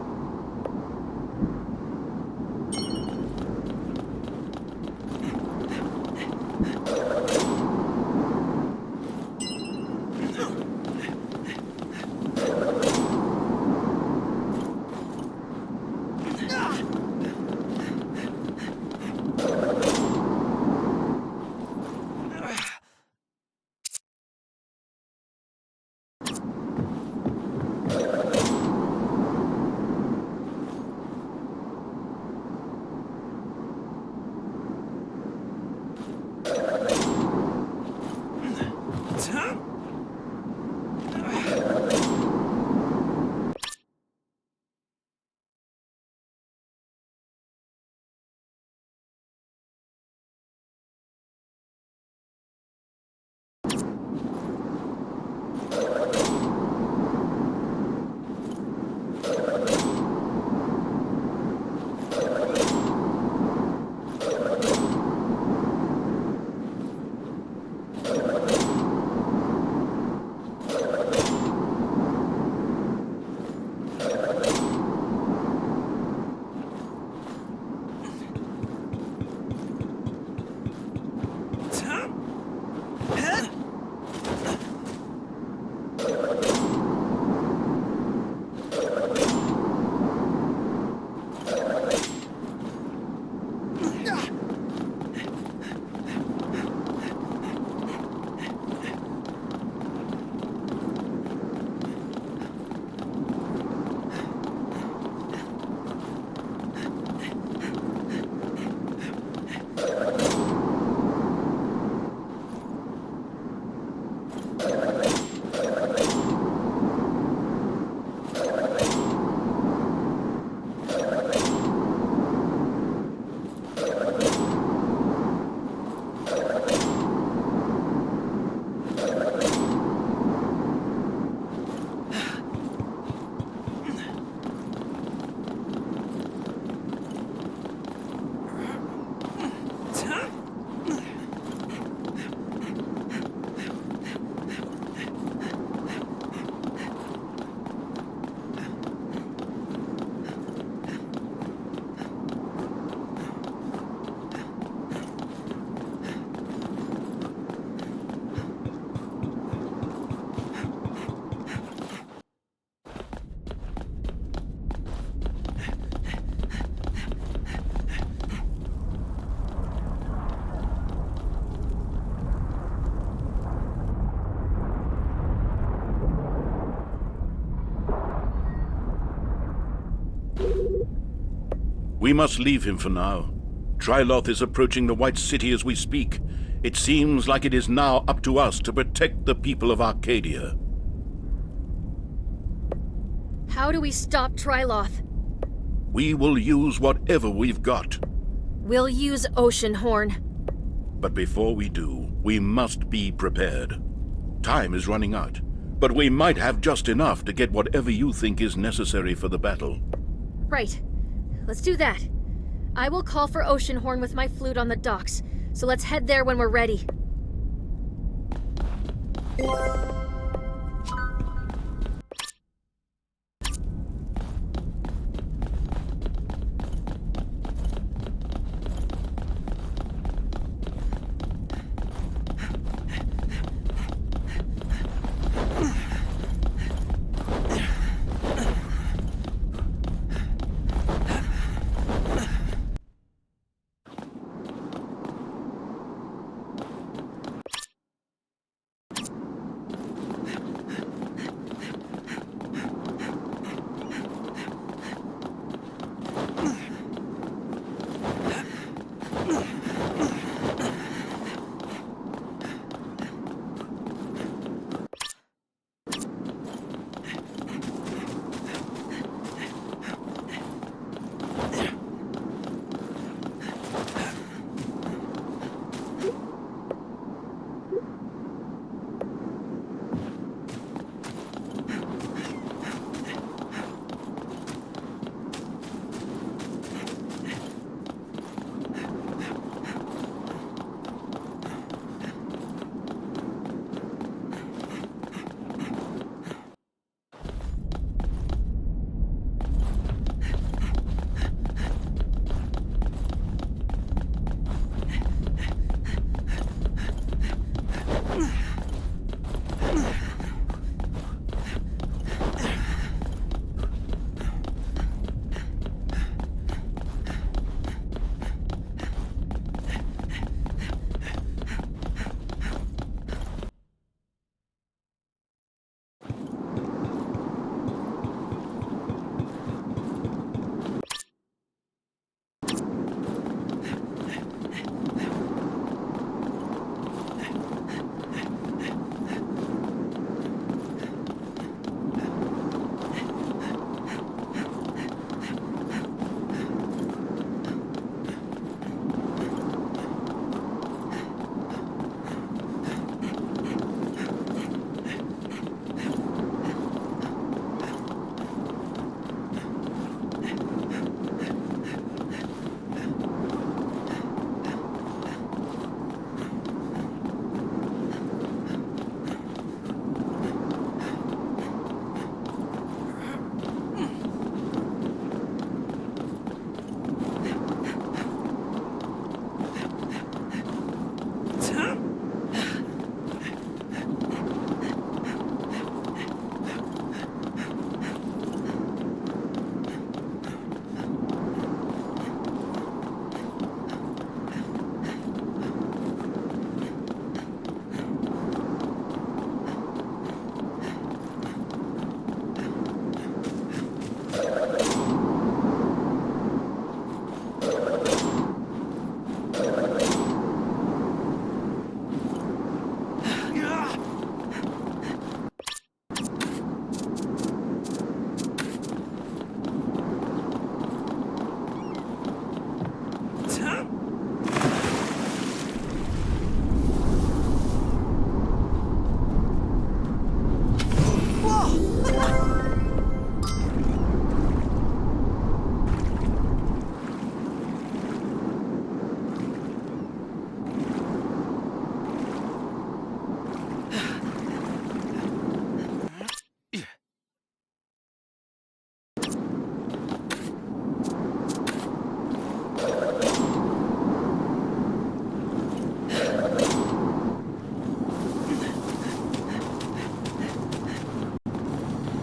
We must leave him for now. Tryloth is approaching the White City as we speak. It seems like it is now up to us to protect the people of Arcadia. How do we stop Tryloth? We will use whatever we've got. We'll use Oceanhorn. But before we do, we must be prepared. Time is running out, but we might have just enough to get whatever you think is necessary for the battle. Right. Let's do that. I will call for Oceanhorn with my flute on the docks, so let's head there when we're ready.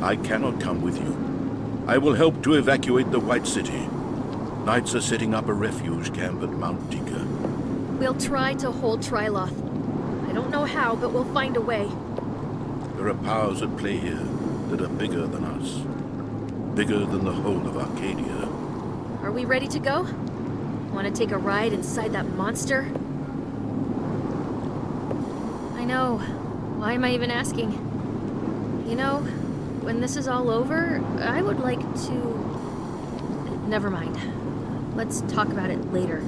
I cannot come with you. I will help to evacuate the White City. Knights are setting up a refuge camp at Mount Tika. We'll try to hold Tryloth. I don't know how, but we'll find a way. There are powers at play here that are bigger than us. Bigger than the whole of Arcadia. Are we ready to go? Want to take a ride inside that monster? I know. Why am I even asking? You know, when this is all over, I would like to... Never mind. Let's talk about it later.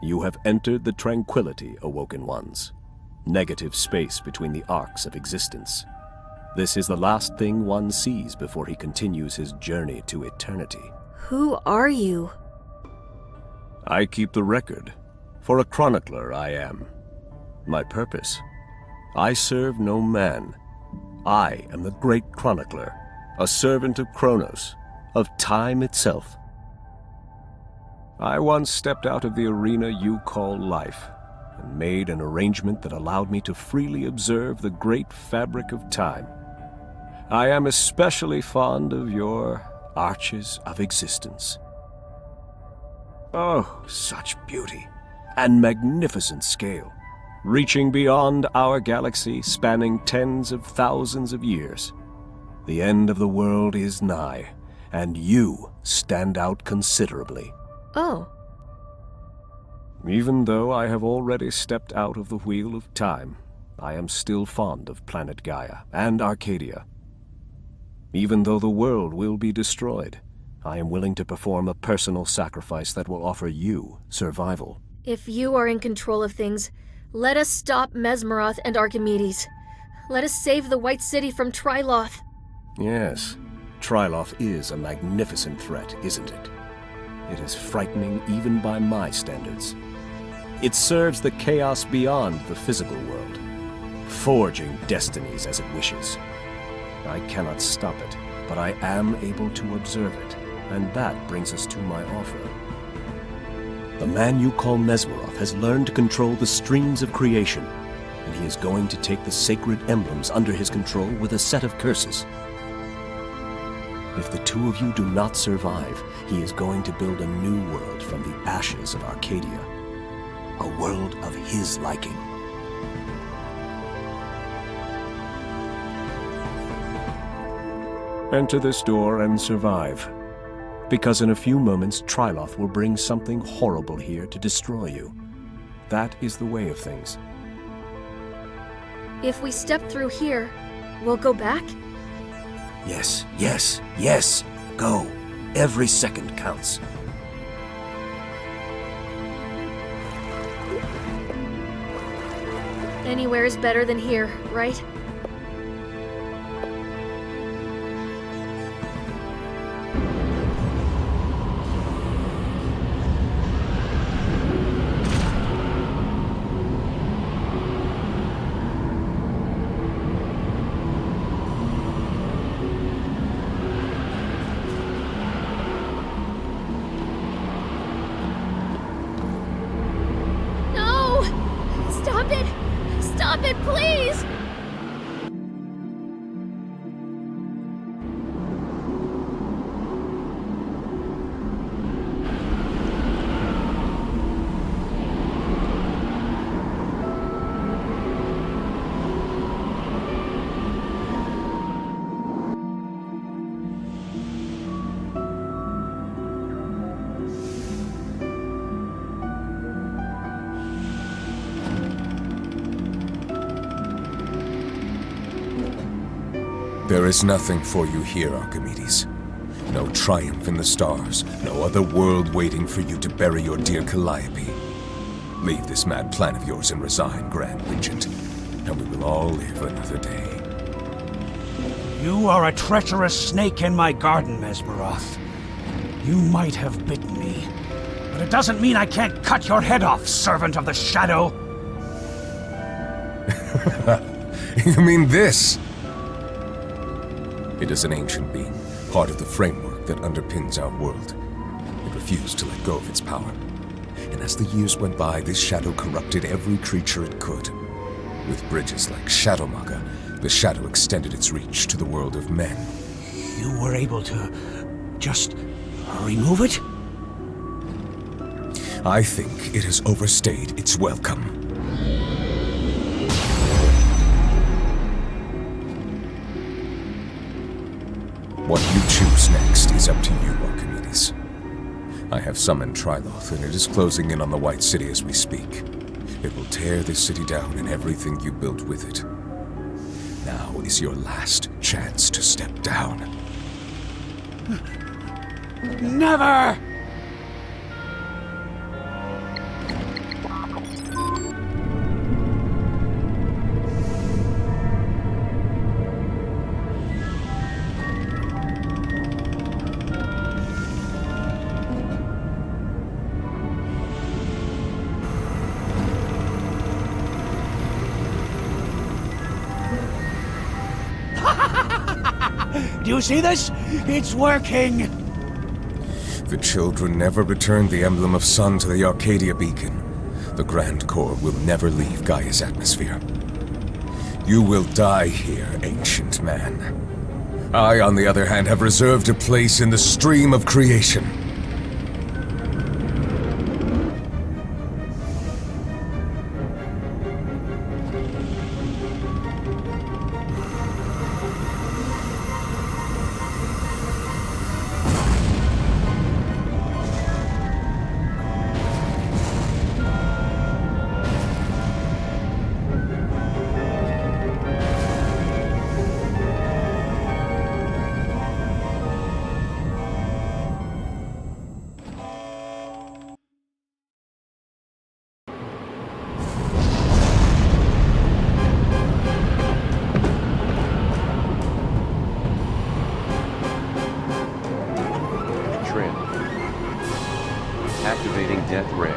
You have entered the tranquility, Awoken Ones. Negative space between the arcs of existence. This is the last thing one sees before he continues his journey to eternity. Who are you? I keep the record. For a chronicler I am. My purpose? I serve no man. I am the great chronicler, a servant of Kronos, of time itself. I once stepped out of the arena you call life, and made an arrangement that allowed me to freely observe the great fabric of time. I am especially fond of your arches of existence. Oh, such beauty and magnificent scale, reaching beyond our galaxy, spanning tens of thousands of years. The end of the world is nigh, and you stand out considerably. Oh. Even though I have already stepped out of the wheel of time, I am still fond of planet Gaia and Arcadia. Even though the world will be destroyed, I am willing to perform a personal sacrifice that will offer you survival. If you are in control of things, let us stop Mesmeroth and Archimedes. Let us save the White City from Tryloth. Yes, Tryloth is a magnificent threat, isn't it? It is frightening even by my standards. It serves the chaos beyond the physical world, forging destinies as it wishes. I cannot stop it, but I am able to observe it, and that brings us to my offer. The man you call Mesmeroth has learned to control the streams of creation, and he is going to take the sacred emblems under his control with a set of curses. If the two of you do not survive, he is going to build a new world from the ashes of Arcadia. A world of his liking. Enter this door and survive. Because in a few moments, Tryloth will bring something horrible here to destroy you. That is the way of things. If we step through here, we'll go back? Yes, yes, yes! Go! Every second counts. Anywhere is better than here, right? There is nothing for you here, Archimedes. No triumph in the stars, no other world waiting for you to bury your dear Calliope. Leave this mad plan of yours and resign, Grand Regent, and we will all live another day. You are a treacherous snake in my garden, Mesmeroth. You might have bitten me, but it doesn't mean I can't cut your head off, servant of the shadow! You mean this? It is an ancient being, part of the framework that underpins our world. It refused to let go of its power. And as the years went by, this shadow corrupted every creature it could. With bridges like Shadowmaga, the shadow extended its reach to the world of men. You were able to just remove it? I think it has overstayed its welcome. What you choose next is up to you, Archimedes. I have summoned Triloth, and it is closing in on the White City as we speak. It will tear this city down and everything you built with it. Now is your last chance to step down. Never! Do you see this? It's working! The children never returned the emblem of sun to the Arcadia beacon. The Grand Core will never leave Gaia's atmosphere. You will die here, ancient man. I, on the other hand, have reserved a place in the stream of creation. Trin. Activating Death Ray.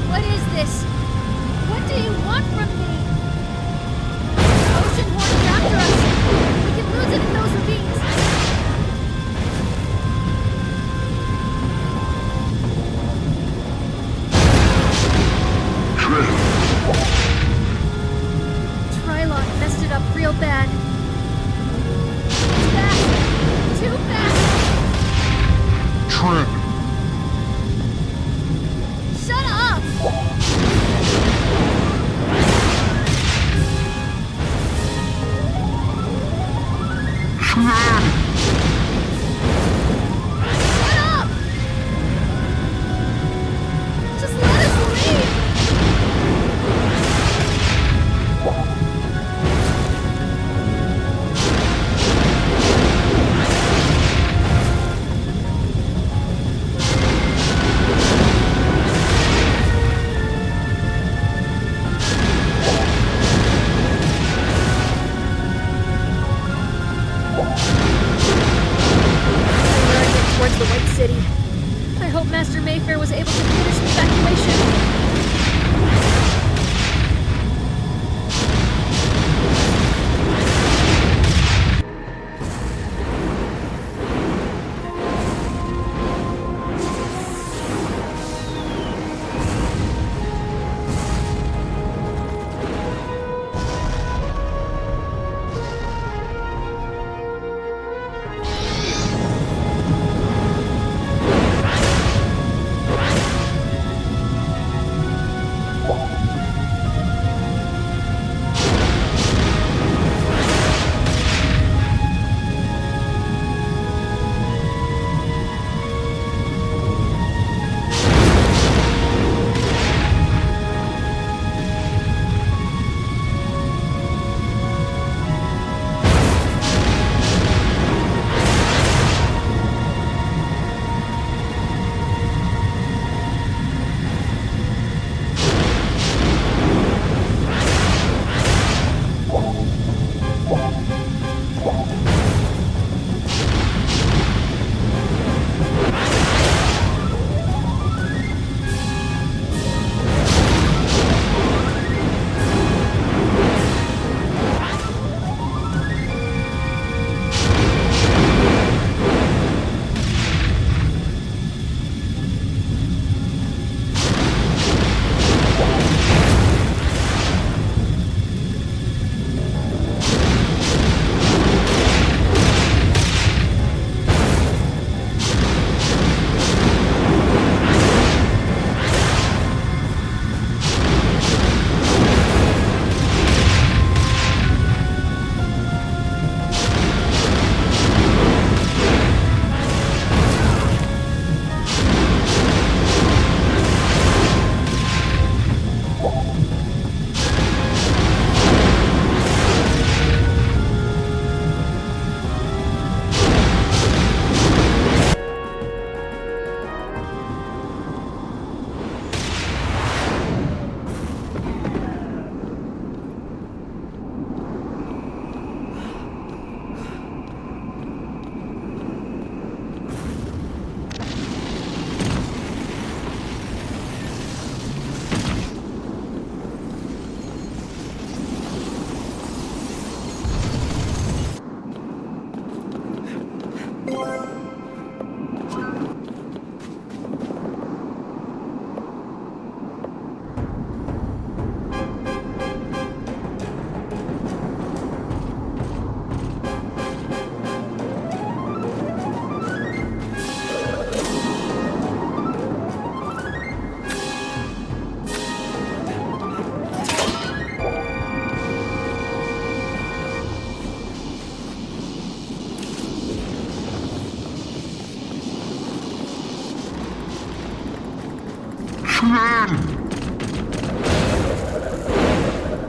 What is this? What do you want from me? Oceanhorn is after us. We can lose it in those ravines. Trilock messed it up real bad. Fast! Too fast! Trin! Shut up! Shut up! Just let us leave!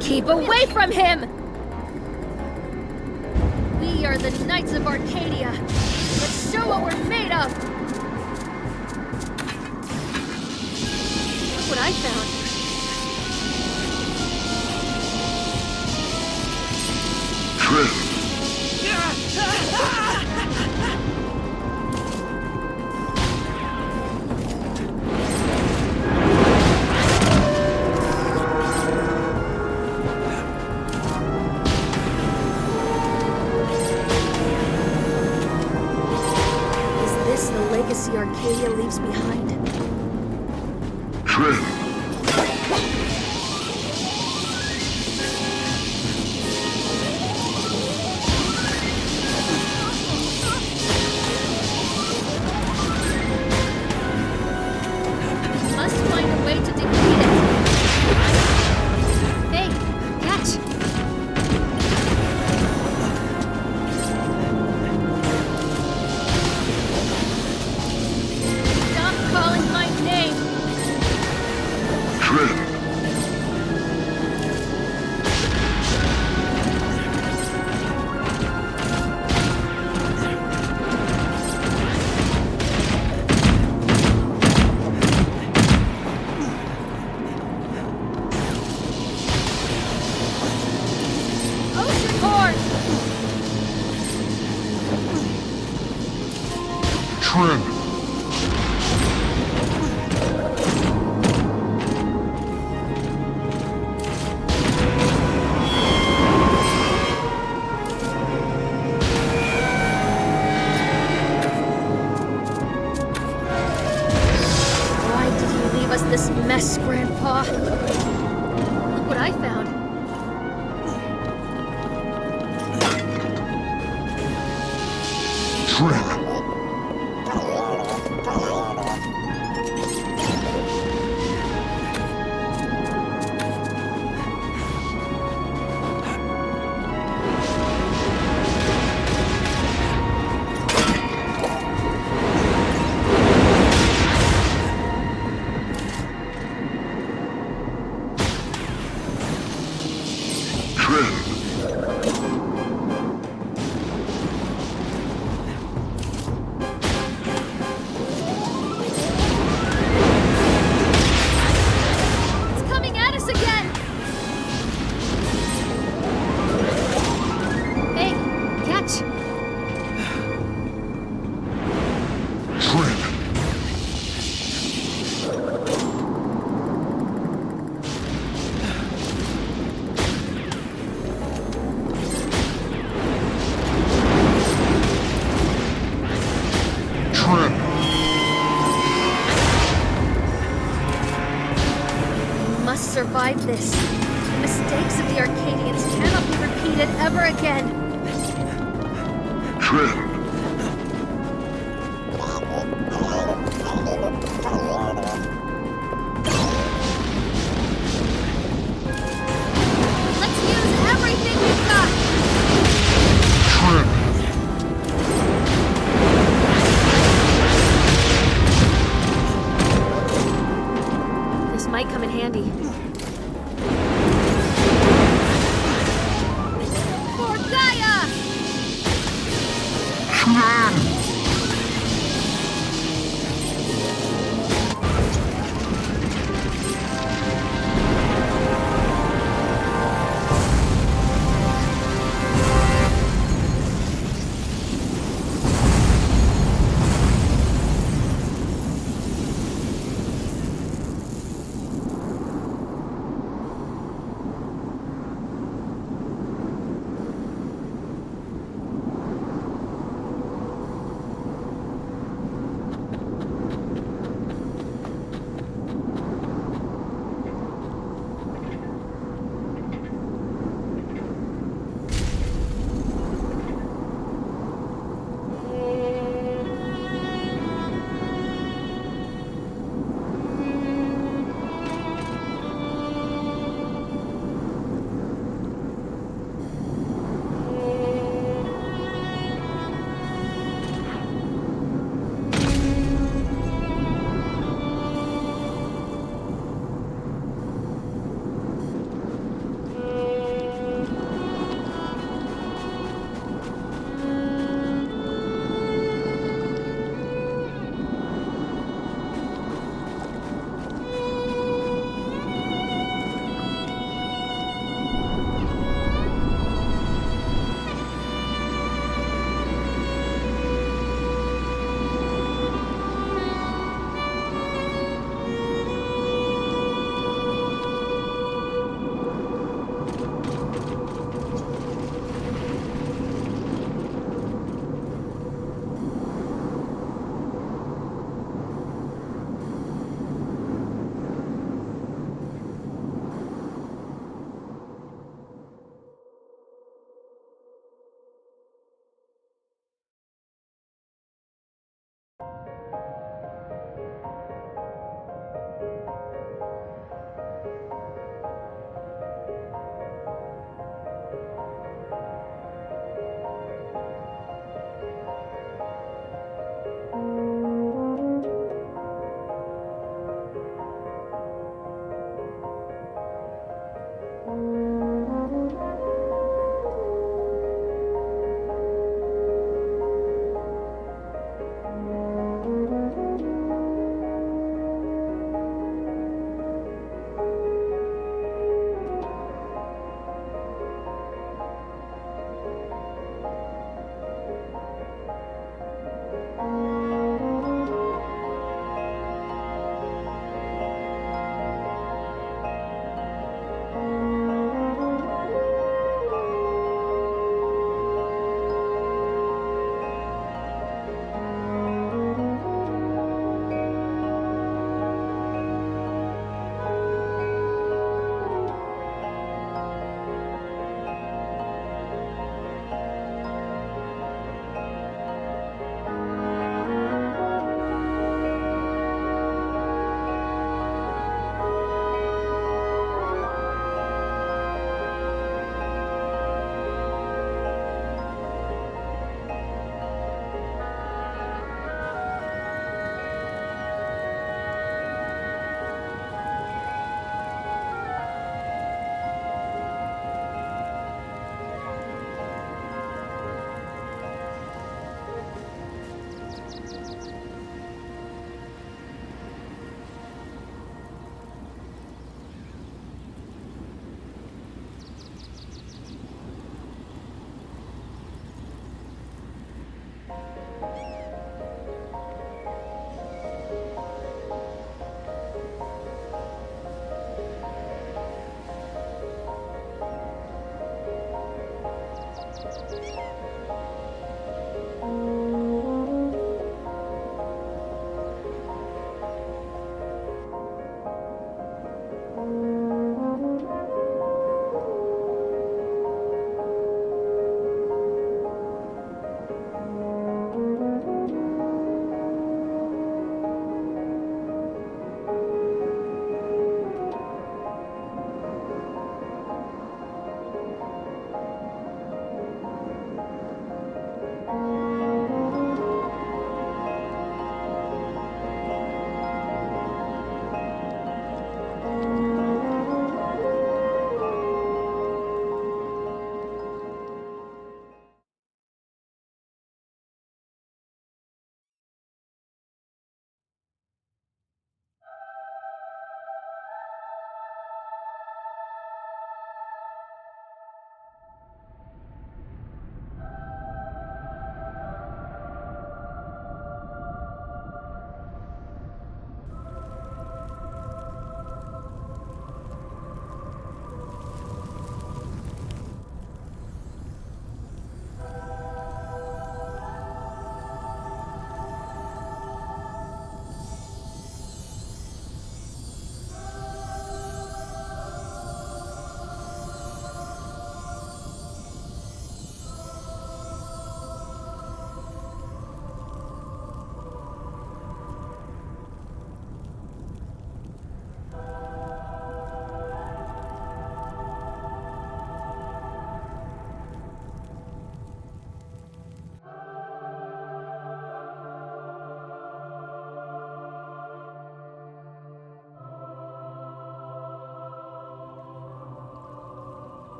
Keep away from him! We are the Knights of Arcadia. Let's show what we're made of! Look what I found. Trin! Arcadia leaves behind. Trin! We must find a way to defeat it. Hey, catch! Oceanhorn! Trin! This mess, Grandpa. Look what I found. Trin! Survive this. The mistakes of the Arcadians cannot be repeated ever again. Trin! Let's use everything we've got. Trin! This might come in handy. For Gaia!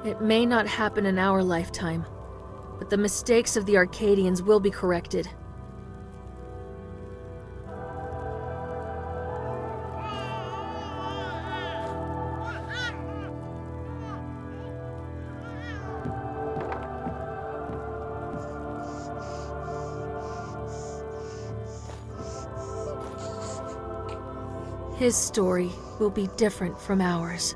It may not happen in our lifetime, but the mistakes of the Arcadians will be corrected. His story will be different from ours.